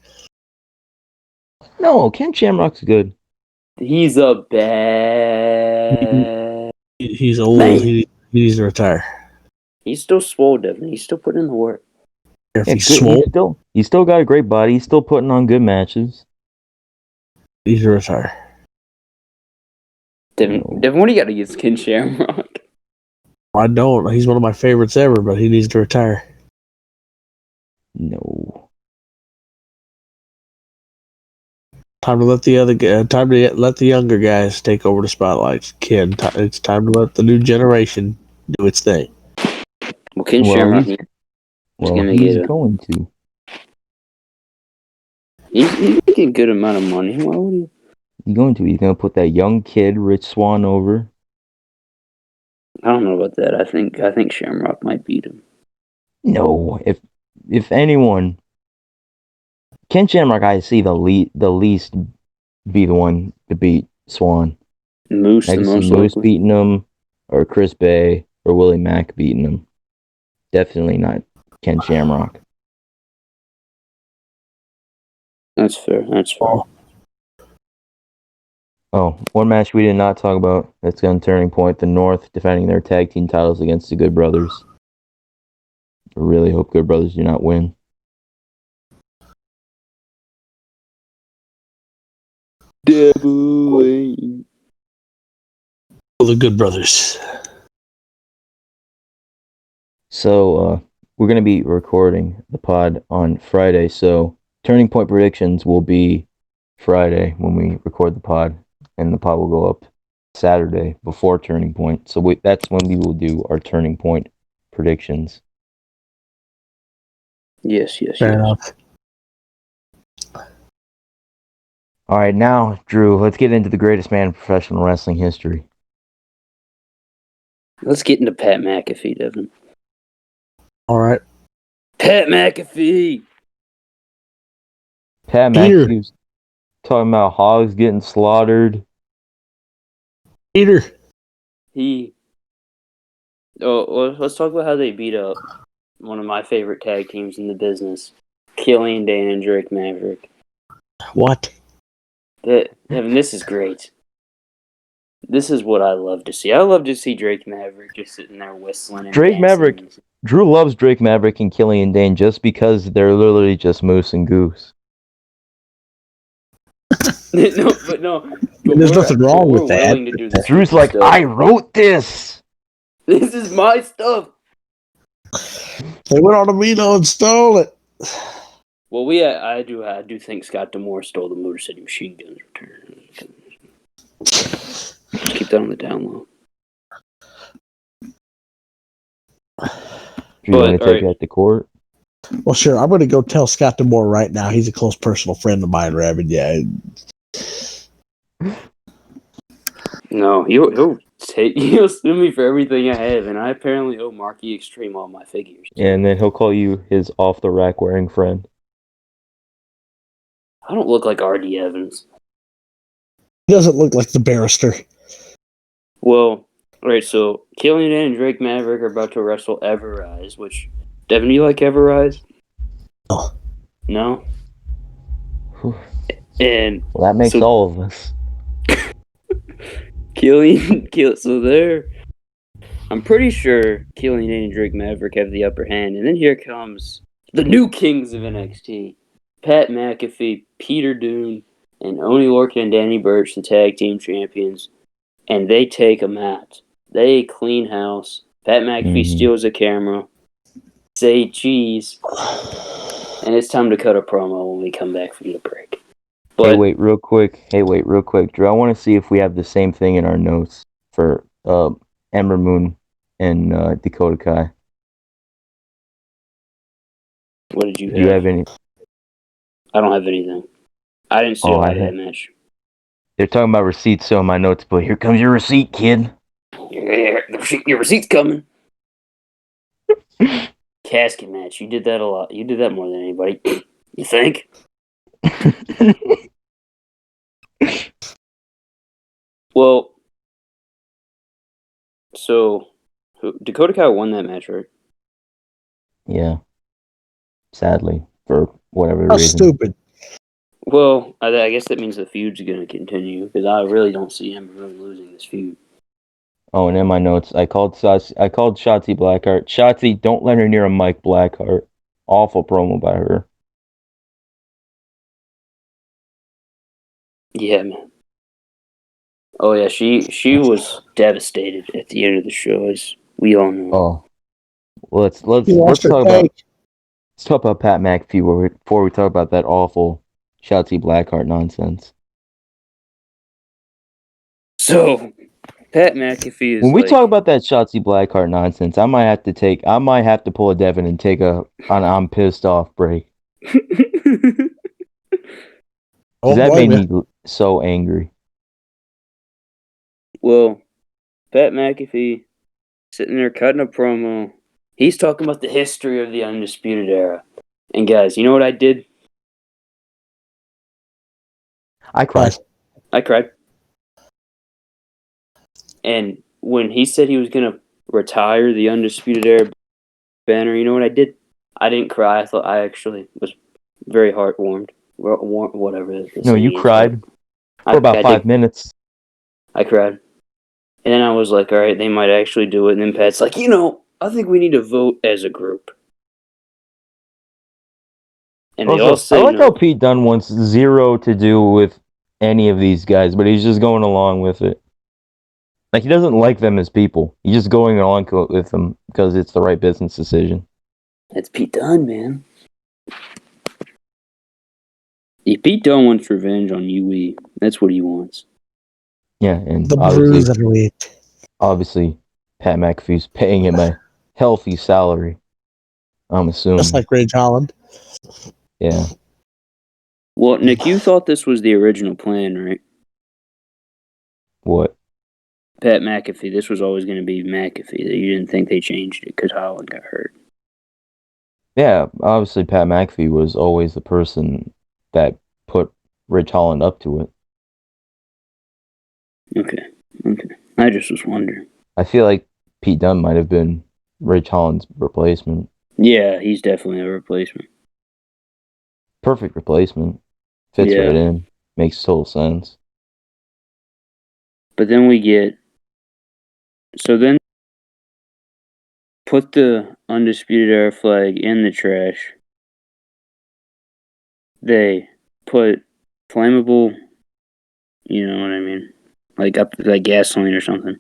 No, Ken Shamrock's good. He's a bad... He's old. He needs to retire. He's still swole, Devin. He's still putting in the work. If he's swole, he's still got a great body. He's still putting on good matches. He needs to retire. Devin, what do you got against Ken Shamrock? I don't. He's one of my favorites ever, but he needs to retire. No. Time to let the younger guys take over the spotlights. Kid, it's time to let the new generation do its thing. Well, Ken Well, Shamrock, he's gonna get going to. he's making a good amount of money. Why would he? He's going to. He's going to put that young kid, Rich Swann, over. I don't know about that. I think Shamrock might beat him. No, if anyone, Ken Shamrock, I see the least be the one to beat Swan. Moose, I the can see most Moose likely. beating him, or Chris Bay, or Willie Mack beating him. Definitely not Ken Shamrock. That's fair. That's fair. Oh, one match we did not talk about that's on Turning Point, the North defending their tag team titles against the Good Brothers. I really hope Good Brothers do not win. Devin. The Good Brothers. So, we're going to be recording the pod on Friday, so Turning Point predictions will be Friday when we record the pod, and the pod will go up Saturday before Turning Point. So that's when we will do our Turning Point predictions. Yes. Fair enough. All right, now, Drew, let's get into the greatest man in professional wrestling history. Let's get into Pat McAfee, Devin. All right. Pat McAfee. Pat Peter. McAfee's talking about hogs getting slaughtered. Peter. Let's talk about how they beat up one of my favorite tag teams in the business, Killian Dane and Drake Maverick. What? Devin, this is great. This is what I love to see. I love to see Drake Maverick just sitting there whistling and Drake dancing. Maverick. Drew loves Drake Maverick and Killian Dane just because they're literally just Moose and Goose. No. There's nothing wrong with that. Willing to do this. Drew's like, stuff. I wrote this. This is my stuff. They went on a veto and stole it. Well, I do think Scott D'Amore stole the Motor City Machine Guns return. Just keep that on the down low. Do you want to take that to court? Well, sure. I'm going to go tell Scott D'Amore right now. He's a close personal friend of mine, Rabbit. Yeah. No, he'll sue me for everything I have, and I apparently owe Marquee Extreme all my figures. And then he'll call you his off the rack wearing friend. I don't look like R.D. Evans. He doesn't look like the barrister. Well, alright, so Killian Dane and Drake Maverick are about to wrestle Everrise, which, Devin, do you like Everrise? Oh. No? And well, that makes all of us. I'm pretty sure Killian Dane and Drake Maverick have the upper hand, and then here comes the new kings of NXT. Pat McAfee, Peter Dunne, and Oney Lorcan and Danny Burch, the tag team champions, and they take them out. They clean house. Pat McAfee steals a camera, say cheese, and it's time to cut a promo when we come back from the break. But, Hey, wait real quick, Drew. I want to see if we have the same thing in our notes for Ember Moon and Dakota Kai. What did you have? Do you have any? I don't have anything. I didn't see a lot of that match. They're talking about receipts, so in my notes, but here comes your receipt, kid. Your receipt's coming. Casket match. You did that a lot. You did that more than anybody. You think? Well, so Dakota Kai won that match, right? Yeah. Sadly, for whatever How reason. stupid. Well, I guess that means the feud's going to continue because I really don't see him really losing this feud. Oh, and in my notes, I called Shotzi Blackheart. Shotzi, don't let her near a Mike Blackheart. Awful promo by her. Yeah, man. Oh yeah, she was devastated at the end of the show, as we all know. Oh, well, let's talk about Pat McAfee before we talk about that awful Shotzi Blackheart nonsense. So, Pat McAfee is When we like, talk about that Shotzi Blackheart nonsense, I might have to pull a Devin and take an I'm pissed off break. Oh, That made blame me so angry. well, Pat McAfee sitting there cutting a promo. He's talking about the history of the Undisputed Era. And guys, you know what I did? I cried. I cried. And when he said he was going to retire the Undisputed Era banner, you know what I did? I didn't cry. I actually was very heartwarmed. Whatever it is. No, you cried for about 5 minutes. I cried. And then I was like, all right, they might actually do it. And then Pat's like, I think we need to vote as a group. And they all Also, say I like no. how Pete Dunne wants zero to do with any of these guys, but he's just going along with it. Like, he doesn't like them as people. He's just going along with them because it's the right business decision. That's Pete Dunne, man. Pete Dunne wants revenge on UE. That's what he wants. Yeah, and the bruise of the week. obviously, Pat McAfee's paying him a healthy salary. I'm assuming. Just like Rage Holland. Yeah. Well, Nick, you thought this was the original plan, right? What? Pat McAfee. This was always going to be McAfee. That you didn't think they changed it because Holland got hurt. Yeah, obviously Pat McAfee was always the person that put Rich Holland up to it. Okay. I just was wondering. I feel like Pete Dunne might have been Rich Holland's replacement. Yeah, he's definitely a replacement. Perfect replacement. Fits right in. Makes total sense. But then we get... So then put the Undisputed Era flag in the trash. They put flammable, you know what I mean, like up like gasoline or something,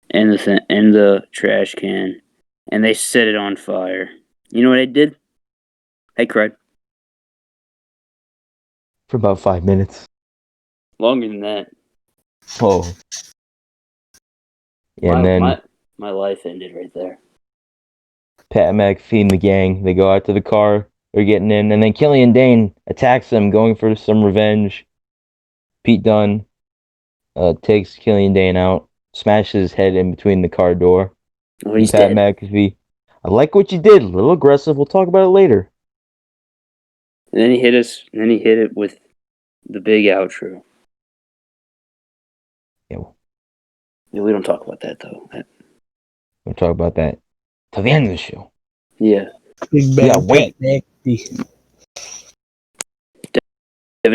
in the trash can, and they set it on fire. You know what I did? I cried. For about 5 minutes. Longer than that. Oh. And then my life ended right there. Pat McAfee and the gang, they go out to the car, they're getting in, and then Killian Dane attacks them, going for some revenge. Pete Dunne takes Killian Dane out, smashes his head in between the car door. Oh, he's Pat dead. McAfee, I like what you did, a little aggressive, we'll talk about it later. And then he hit us, and then he hit it with the big outro. Yeah, we don't talk about that, though. We'll talk about that till the end of the show. Yeah. Big bad wait. Devin,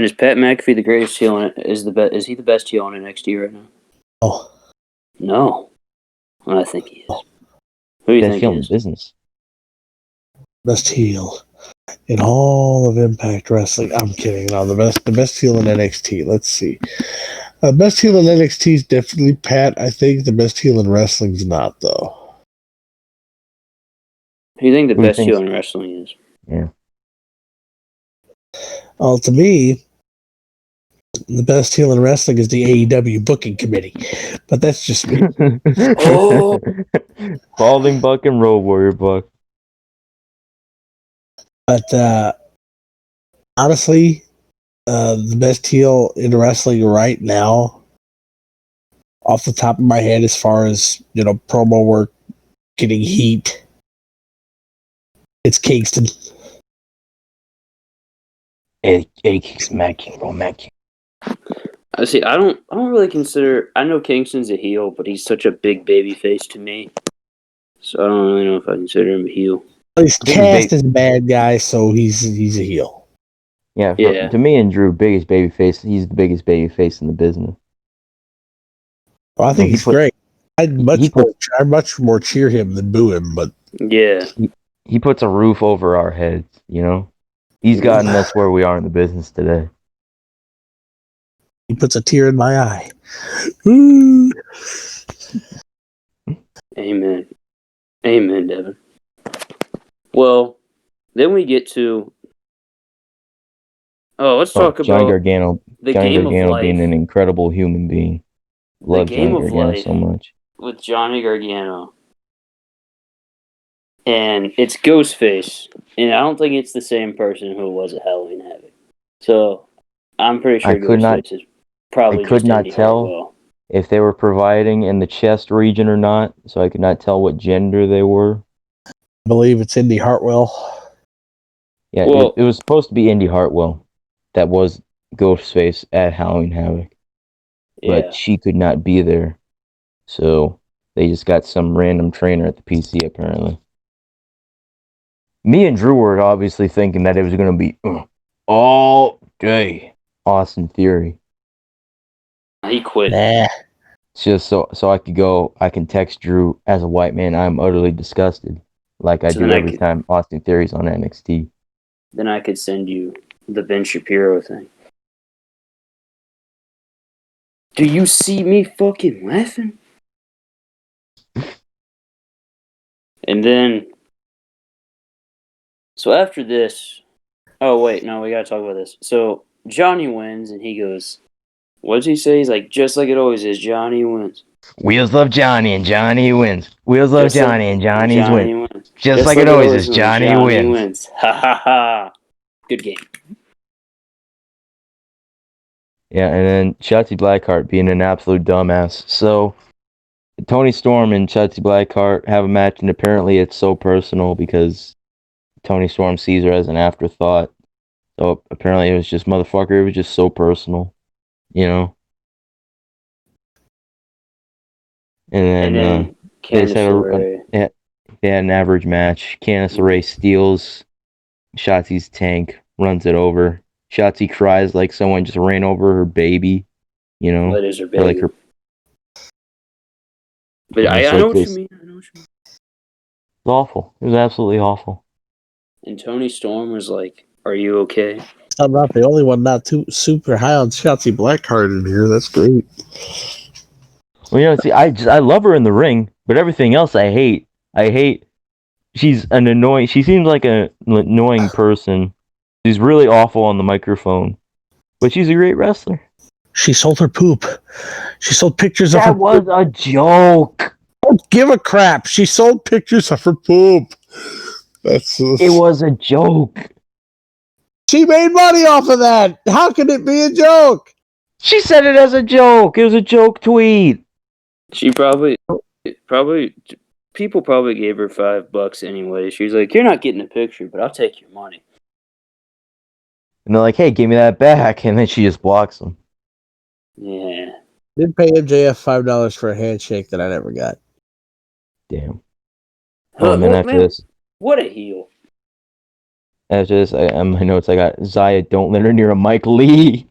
is Pat McAfee the greatest heel on it? Is he the best heel on NXT right now? Oh. No. Well, I think he is. Who do you Best think heel he in is? business. Best heel in all of Impact Wrestling. I'm kidding. No, the best heel in NXT. Let's see. Best heel in NXT is definitely Pat. I think the best heel in wrestling's not, though. Who do you think the Who do you best think- heel in wrestling is? Yeah. Well, to me, the best heel in wrestling is the AEW booking committee. But that's just me. Oh! Balding Buck and Road Warrior Buck. But honestly, the best heel in wrestling right now, off the top of my head, as far as, promo work, getting heat, it's Kingston. Eddie Kingston, Matt King, bro, Matt King. See, I don't really consider. I know Kingston's a heel, but he's such a big baby face to me. So I don't really know if I consider him a heel. He's cast as a bad guy, so he's a heel. Yeah, to me and Drew, biggest baby face. He's the biggest baby face in the business. Well, I think he's great. I'd much more cheer him than boo him, but yeah, he puts a roof over our heads. He's gotten us where we are in the business today. He puts a tear in my eye. Ooh. Amen, Devin. Well, then we get to. Let's talk Johnny about Gargano. the Johnny game Gargano of life. being an incredible human being. love Game Johnny of Gargano Life so much. with Johnny Gargano, and it's Ghostface, and I don't think it's the same person who was at Halloween Havoc. So I'm pretty sure Ghostface is probably could just not Indy tell. Hartwell. If they were providing in the chest region or not, so I could not tell what gender they were. I believe it's Indy Hartwell. Yeah, Well, it was supposed to be Indy Hartwell. That was Ghostface at Halloween Havoc. yeah. But she could not be there. So they just got some random trainer at the PC apparently. Me and Drew were obviously thinking that it was going to be all day Austin Theory. He quit. Nah. It's just so I can text Drew as a white man, I'm utterly disgusted. Like I So do then every time Austin Theory's on NXT. Then I could send you the Ben Shapiro thing. Do you see me fucking laughing? And then, so after this, oh wait, no, we gotta talk about this. So Johnny wins, and he goes, what does he say? He's like, just like it always is, Johnny wins. Wheels love Johnny and Johnny wins. Wheels love Just like- Johnny and Johnny's Johnny win. wins. Just like it always is, Johnny wins. Ha ha ha. Good game. Yeah, and then Shotzi Blackheart being an absolute dumbass. So Tony Storm and Shotzi Blackheart have a match, and apparently it's so personal because Tony Storm sees her as an afterthought. So apparently it was just motherfucker. It was just so personal, you know. And then they just had they had an average match. Candice LeRae steals Shotzi's tank, runs it over. Shotzi cries like someone just ran over her baby, you know. What is her Or baby? like her. But Yeah, I it's know like what this. you mean. I know what you mean. It was awful. It was absolutely awful. And Tony Storm was like, "Are you okay?" I'm not the only one not too super high on Shotzi Blackheart in here. That's great. Well, you know, see, I love her in the ring, but everything else I hate. I hate. She's an annoying. She seems like an annoying person. She's really awful on the microphone, but she's a great wrestler. She sold her poop. She sold pictures of her That was a joke. Don't give a crap. She sold pictures of her poop. It was a joke. She made money off of that. How can it be a joke? She said it as a joke. It was a joke tweet. She probably people probably gave her $5 anyway. She's like, "You're not getting a picture, but I'll take your money." And they're like, "Hey, give me that back," and then she just blocks them. Yeah. Did pay MJF $5 for a handshake that I never got. Damn. Oh, and then Well, after man, this, what a heel. on my notes, I got Zaya. Don't let her near a Mike Lee.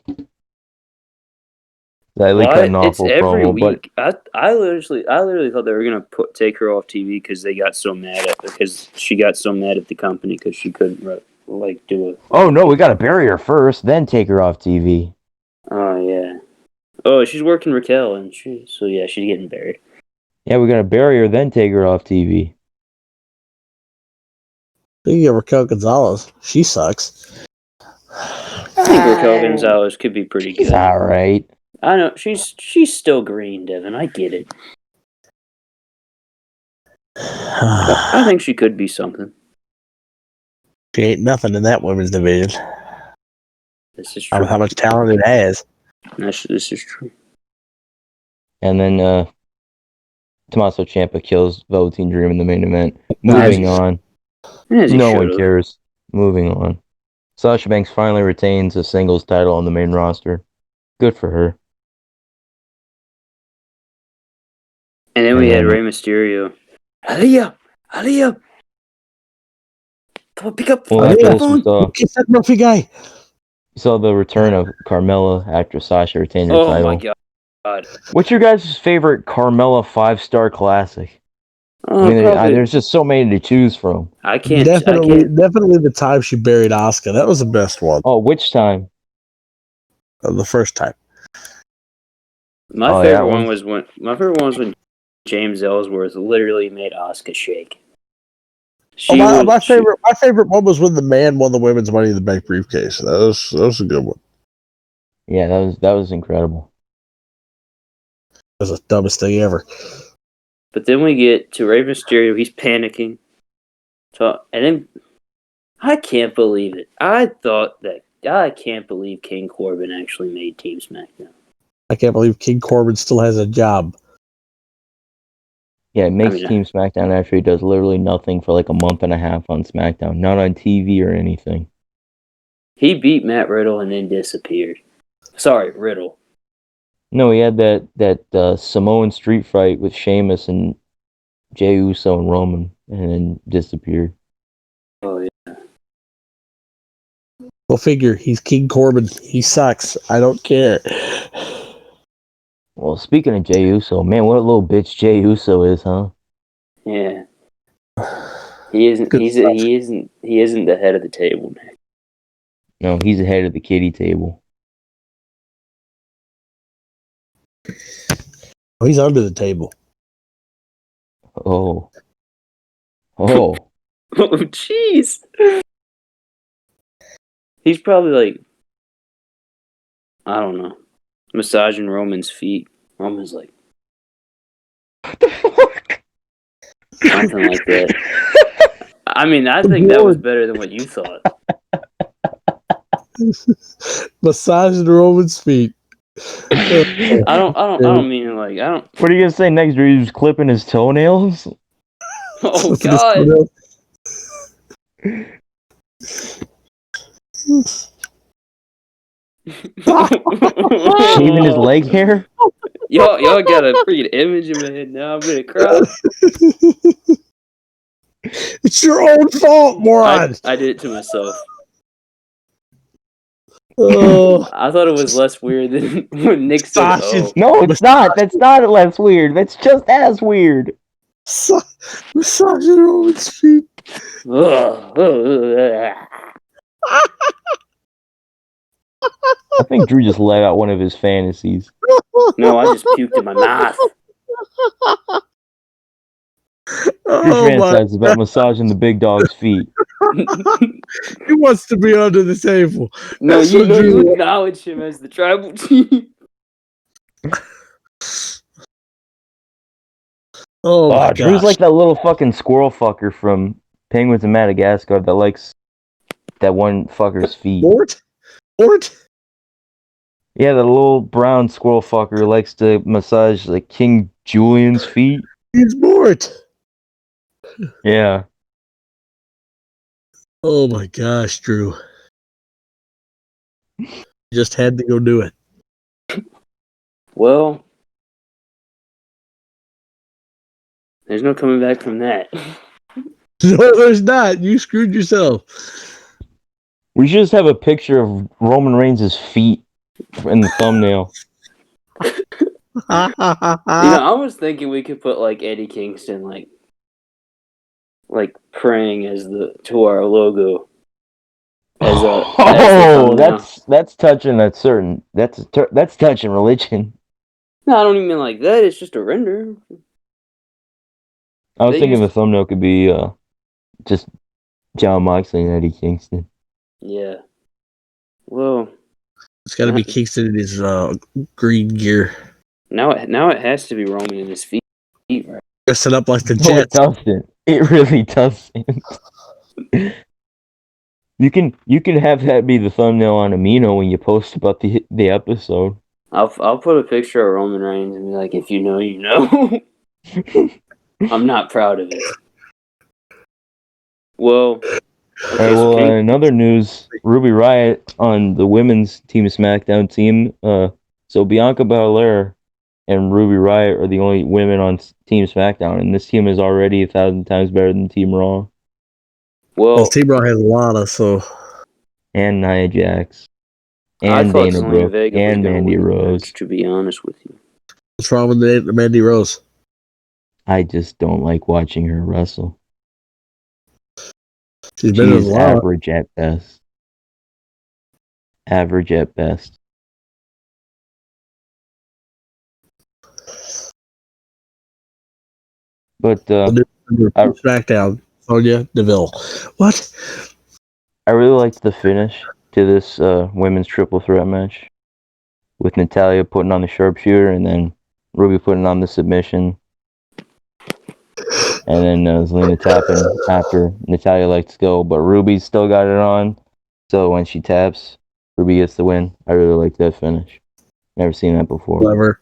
Zaya Lee cut an It's awful every promo, but week. I literally thought they were gonna take her off TV because they got so mad because she got so mad at the company because she couldn't do it. oh no, we gotta bury her first, then take her off TV. Oh yeah. Oh, she's working Raquel, and she's getting buried. Yeah, we gotta bury her, then take her off TV. Speaking of Raquel Gonzalez, she sucks. I think Raquel Gonzalez could be pretty She's good. all right. I know she's still green, Devin. I get it. I think she could be something. She ain't nothing in that women's division. This is I don't true. know how much talent it has. This is true. And then Tommaso Ciampa kills Velveteen Dream in the main event. Moving on. No one cares. Moving on. Sasha Banks finally retains a singles title on the main roster. Good for her. And then we had Rey Mysterio. Aaliyah! Come on, pick up the phone! Kiss that Murphy guy. You saw the return of Carmella after Sasha retained her title. Oh my god. What's your guys' favorite Carmella 5-star classic? There's just so many to choose from. I can't. Definitely the time she buried Asuka. That was the best one. Oh, which time? The first time. My favorite one was when James Ellsworth literally made Asuka shake. My favorite one was when the man won the women's Money in the Bank briefcase. That was a good one. Yeah, that was incredible. was the dumbest thing ever. But then we get to Rey Mysterio. He's panicking. So, and then I can't believe it. I can't believe King Corbin actually made Team SmackDown. I can't believe King Corbin still has a job. Yeah, it makes Team SmackDown after he does literally nothing for like a month and a half on SmackDown. Not on TV or anything. He beat Matt Riddle and then disappeared. Sorry, Riddle. No, he had that Samoan street fight with Sheamus and Jey Uso and Roman, and then disappeared. Oh, yeah. Well, figure, he's King Corbin. He sucks. I don't care. Well, speaking of Jey Uso, man, what a little bitch Jey Uso is, huh? Yeah. He isn't. He isn't the head of the table, man. No, he's the head of the kiddie table. Oh, he's under the table. Oh. Oh, jeez. He's probably like, I don't know, massaging Roman's feet. Roman's like, What the fuck? something like that. I mean, I think that was better than what you thought. Massaging Roman's feet. I don't mean it like I don't. What are you gonna say next? Are you just clipping his toenails? Oh God! Shaving his leg hair? Y'all got a freaking image in my head now. I'm gonna cry. It's your own fault, moron. I did it to myself. Oh. I thought it was less weird than when Nick said, "Oh." No, it's not. That's not less weird. That's just as weird. Massaging Roman's feet. I think Drew just let out one of his fantasies. No, I just puked in my mouth. Drew fantasizes about massaging the big dog's feet. He wants to be under the table. No, you acknowledge him as the tribal chief. Oh my God. Drew's like that little fucking squirrel fucker from Penguins of Madagascar that likes that one fucker's feet. Mort? Yeah, that little brown squirrel fucker who likes to massage like King Julian's feet. He's Mort. Yeah. Oh my gosh, Drew. Just had to go do it. Well, there's no coming back from that. No, there's not. You screwed yourself. We should just have a picture of Roman Reigns' feet in the thumbnail. I was thinking we could put like Eddie Kingston like praying to our logo. That's touching a certain that's touching religion. No, I don't even mean like that. It's just a render. I was thinking the thumbnail could be just John Moxley and Eddie Kingston. Yeah. Well, it's got to be Kingston in his green gear. Now it has to be Roman in his feet, right? Dressing up like the Jets. No, it doesn't. It really doesn't. You can have that be the thumbnail on Amino when you post about the episode. I'll put a picture of Roman Reigns and be like, if you know, you know. I'm not proud of it. Well, okay, in other news, Ruby Riott on the women's Team SmackDown team. So Bianca Belair and Ruby Riott are the only women on Team SmackDown, and this team is already 1,000 times better than Team Raw. Well, Team Raw has Lana, so. And Nia Jax. And Dana Brooke. And Mandy Rose. To be honest with you. What's wrong with Mandy Rose? I just don't like watching her wrestle. She's average at best. Average at best. But SmackDown, Sonya Deville. What? I really liked the finish to this women's triple threat match with Natalya putting on the sharpshooter and then Ruby putting on the submission. And then Zelina tapping after Natalya lets go, but Ruby's still got it on. So when she taps, Ruby gets the win. I really like that finish. Never seen that before. Clever.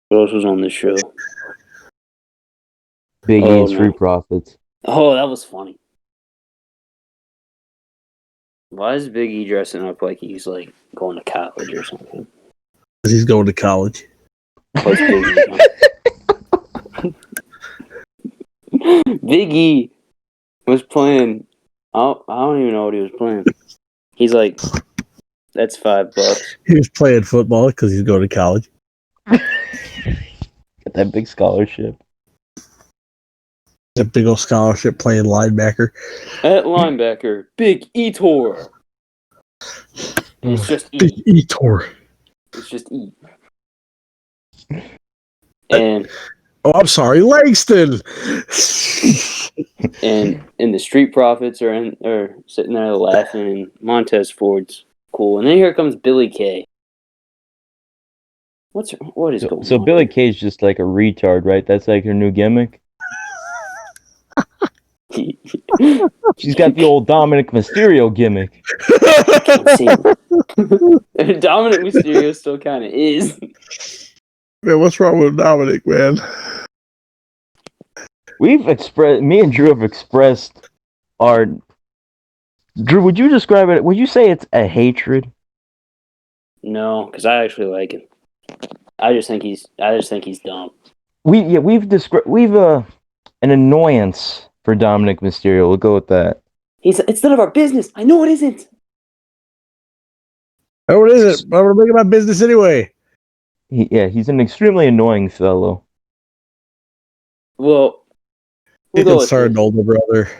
What else was on this show? Big E Oh, and Street no. Profits. Oh, that was funny. Why is Big E dressing up like he's like going to college or something? Because he's going to college. What's Big E? Big E was playing. I don't even know what he was playing. He's like, that's $5. He was playing football because he's going to college. Got that big scholarship. A big old scholarship playing linebacker. At linebacker, Big E tour. It's just E. Big E-Tor. It's just E. And Oh, I'm sorry, Langston. and the Street Profits are sitting there laughing, and Montez Ford's cool. And then here comes Billy Kay. What is going on? So Billy Kay's just like a retard, right? That's like her new gimmick. She's got the old Dominic Mysterio gimmick. Dominic Mysterio still kind of is. Man, what's wrong with Dominic, man? Me and Drew have expressed our. Drew, would you describe it? Would you say it's a hatred? No, because I actually like him. I just think he's dumb. We've an annoyance for Dominic Mysterio. We'll go with that. It's none of our business. I know it isn't. Oh, what is it? I'm going to make it my business anyway. He's an extremely annoying fellow. Well, He's a concerned older brother.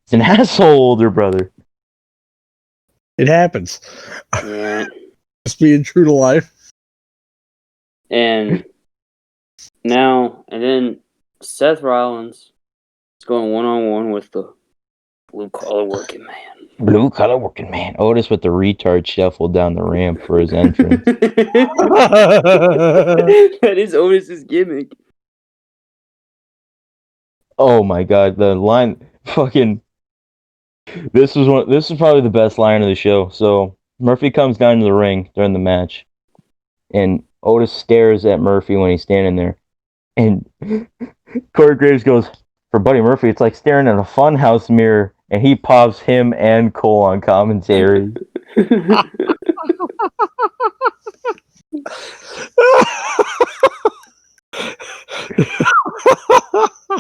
He's an asshole older brother. It happens. Yeah. Just being true to life. And then Seth Rollins is going one-on-one with the blue-collar working man. Blue collar working man. Otis with the retard shuffle down the ramp for his entrance. That is Otis's gimmick. Oh my god, the line fucking This is probably the best line of the show. So Murphy comes down to the ring during the match, and Otis stares at Murphy when he's standing there. And Corey Graves goes, for Buddy Murphy, it's like staring at a funhouse mirror, and he pops him and Cole on commentary.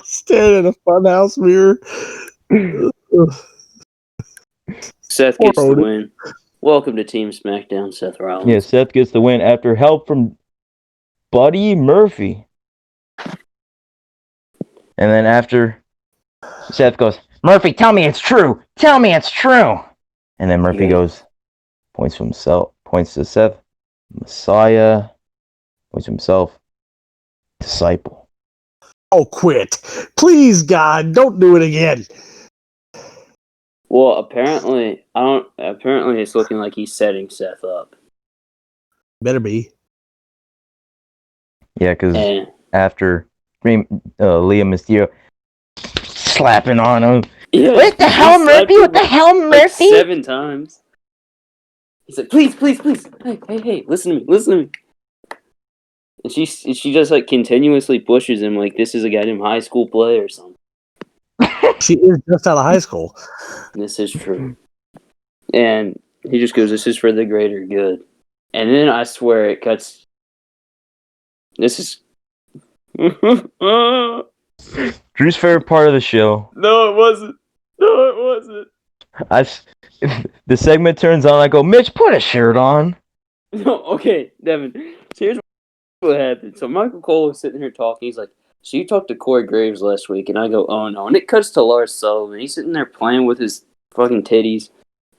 Staring at a funhouse mirror. Seth gets the win. Welcome to Team SmackDown, Seth Rollins. Yeah, Seth gets the win after help from Buddy Murphy. And then after Seth goes, Murphy, tell me it's true. Tell me it's true. And then Murphy goes, points to Seth, Messiah, points to himself, disciple. Oh, quit. Please, God, don't do it again. Well, apparently it's looking like he's setting Seth up. Better be. Yeah, because after Liam Mysterio slapping on him. Yeah, what the hell, Murphy? What the hell, Murphy? Like 7 times. He's like, please. Hey, listen to me. And she just like continuously pushes him like this is a goddamn high school play or something. She is just out of high school. This is true. And he just goes, this is for the greater good. And then I swear it cuts. This is. Drew's favorite part of the show. No, it wasn't. The segment turns on. I go, Mitch, put a shirt on. No, okay, Devin. So here's what happened. So Michael Cole was sitting here talking. He's like, so you talked to Corey Graves last week, and I go, oh no. And it cuts to Lars Sullivan. He's sitting there playing with his fucking titties,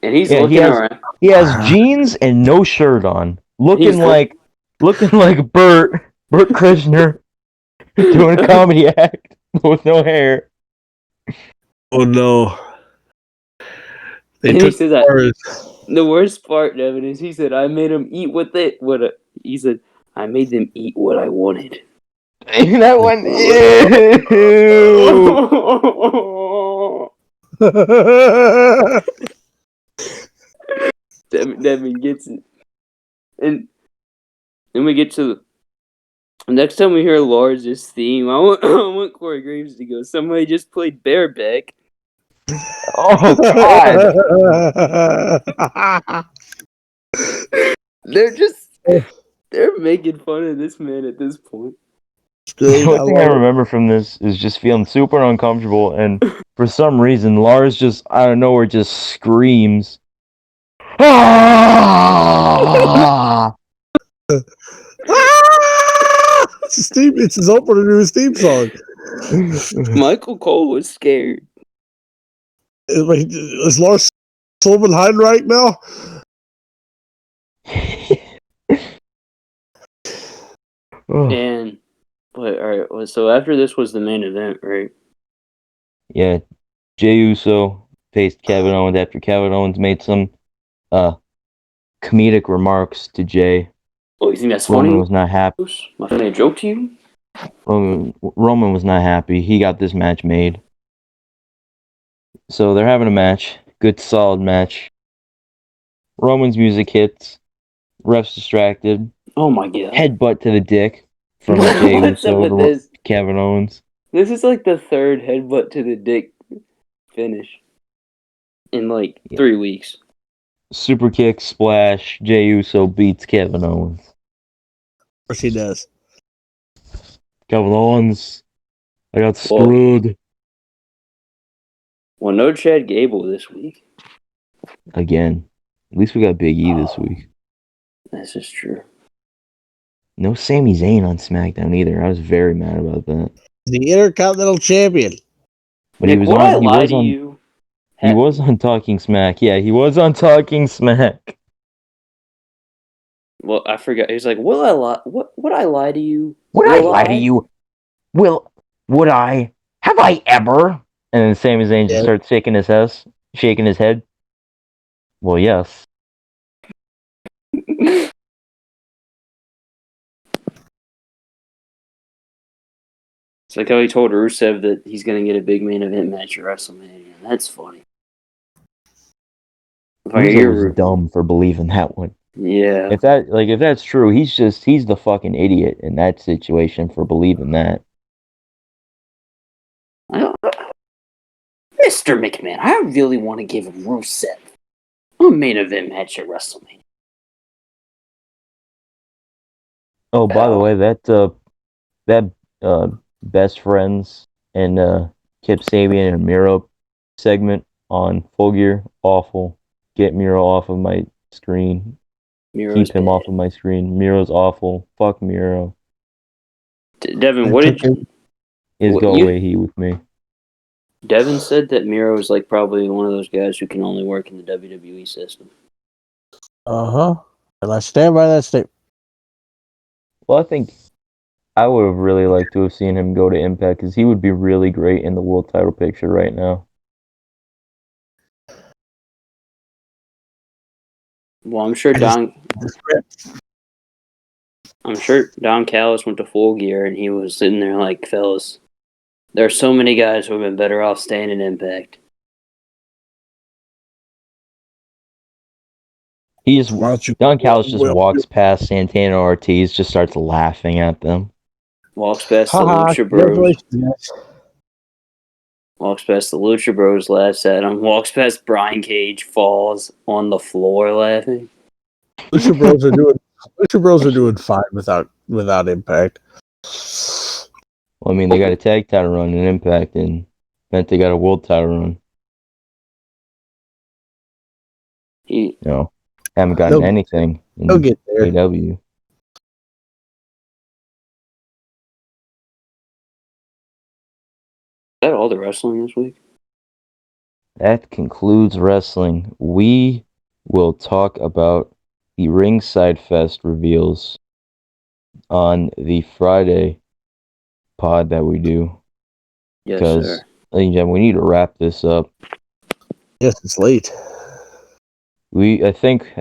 and he's looking around. He has jeans and no shirt on, looking like Bert Kreischer doing a comedy act with no hair. Oh no! They took The worst part, Devin, is he said, I made him eat with it. He said, I made them eat what I wanted. That one. Ew. Devin gets it. And then we get to the next time we hear Lars' theme, I want Corey Graves to go, somebody just played bareback. Oh God. They're making fun of this man at this point. The only thing I remember from this is just feeling super uncomfortable, and for some reason, Lars just out of nowhere just screams. Ah! It's his opener to his theme song. Michael Cole was scared. Is Lars Sullivan hiding right now? But all right, so after this was the main event, right? Yeah, Jey Uso faced Kevin Owens after Kevin Owens made some comedic remarks to Jey. Oh, you think that's Roman funny? was not happy. My funny joke to you? Roman was not happy. He got this match made. So they're having a match. Good, solid match. Roman's music hits. Ref's distracted. Oh my god. Headbutt to the dick from Jey What's up Uso with to this? Kevin Owens. This is like the third headbutt to the dick finish in like 3 weeks. Super kick, splash. Jey Uso beats Kevin Owens. Of course he does. Kevin Owens, I got screwed. Well, no Chad Gable this week. Again. At least we got Big E this week. This is true. No Sami Zayn on SmackDown either. I was very mad about that. The Intercontinental Champion. But Nick, he was would on. I lie to you? He was on Talking Smack. Yeah, he was on Talking Smack. Well, I forgot. He was like, "Will I lie? Would I lie to you? Would I lie to you? Would I? Have I ever?" And then Sami Zayn just starts shaking his head. Well, yes. It's like how he told Rusev that he's going to get a big main event match at WrestleMania. That's funny. Rusev was dumb for believing that one. Yeah. If that's true, he's the fucking idiot in that situation for believing that. Mr. McMahon, I really want to give Rusev a main event match at WrestleMania. Oh, by the way, that Best Friends and Kip Sabian and Miro segment on Full Gear, awful. Get Miro off of my screen. Miro's Keep him bad. off of my screen. Miro's awful. Fuck Miro. Devin, what did you... Go away he with me. Devin said that Miro is like probably one of those guys who can only work in the WWE system. And I stand by that statement. Well, I think I would have really liked to have seen him go to Impact because he would be really great in the world title picture right now. Well, I'm sure Don Callis went to Full Gear and he was sitting there like, fellas, there are so many guys who have been better off staying in Impact. Don Callis just walks past Santana Ortiz, just starts laughing at them. Walks past the Lucha Bros. Walks past the Lucha Bros, laughs at him. Walks past Brian Cage, falls on the floor laughing. Lucha Bros are doing fine without Impact. Well, I mean, they got a tag title run in Impact, and then they got a world title run. Haven't gotten anything in AEW. Is that all the wrestling this week? That concludes wrestling. We will talk about the Ringside Fest reveals on the Friday pod that we do. Yes, because, sir. ladies and gentlemen, we need to wrap this up. Yes, it's late. I think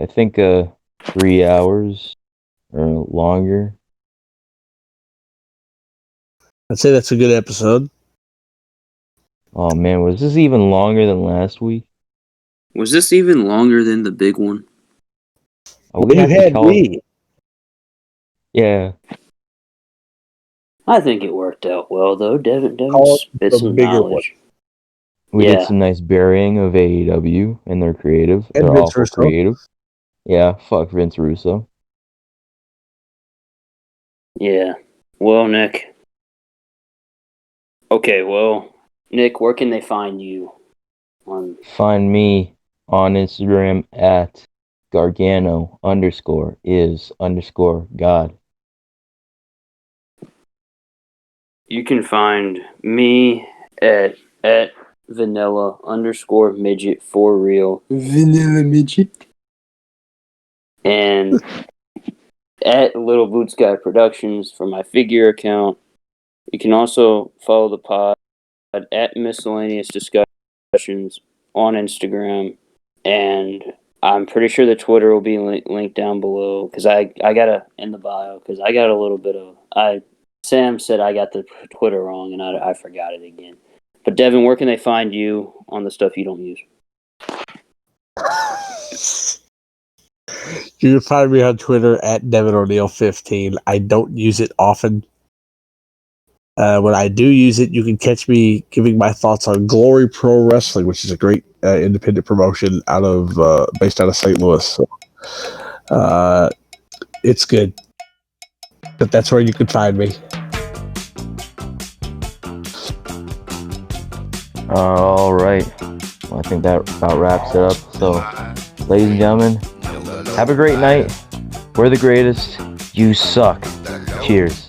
3 hours or longer. I'd say that's a good episode. Oh man, was this even longer than last week? Was this even longer than the big one? Oh, we have to call. Yeah. I think it worked out well, though. Devin Call spit the some bigger knowledge. We Yeah. did some nice burying of AEW and their creative. And They're Vince awful Russo. creative. Yeah, fuck Vince Russo. Yeah. Well, Nick. Okay, well, Nick, where can they find you? Find me on Instagram at Gargano_is_God. You can find me at vanilla_midget for real. Vanilla midget. And at Little Boots Guy Productions for my figure account. You can also follow the pod at Miscellaneous Discussions on Instagram. And I'm pretty sure the Twitter will be linked down below because I got to in the bio because I got a little bit of Sam said I got the Twitter wrong and I forgot it again. But Devin, where can they find you on the stuff you don't use? You can find me on Twitter at Devin O'Neill15. I don't use it often. When I do use it, you can catch me giving my thoughts on Glory Pro Wrestling, which is a great independent promotion based out of St. Louis. So, it's good. But that's where you can find me. All right. Well, I think that about wraps it up. So, ladies and gentlemen, have a great night. We're the greatest. You suck. Cheers.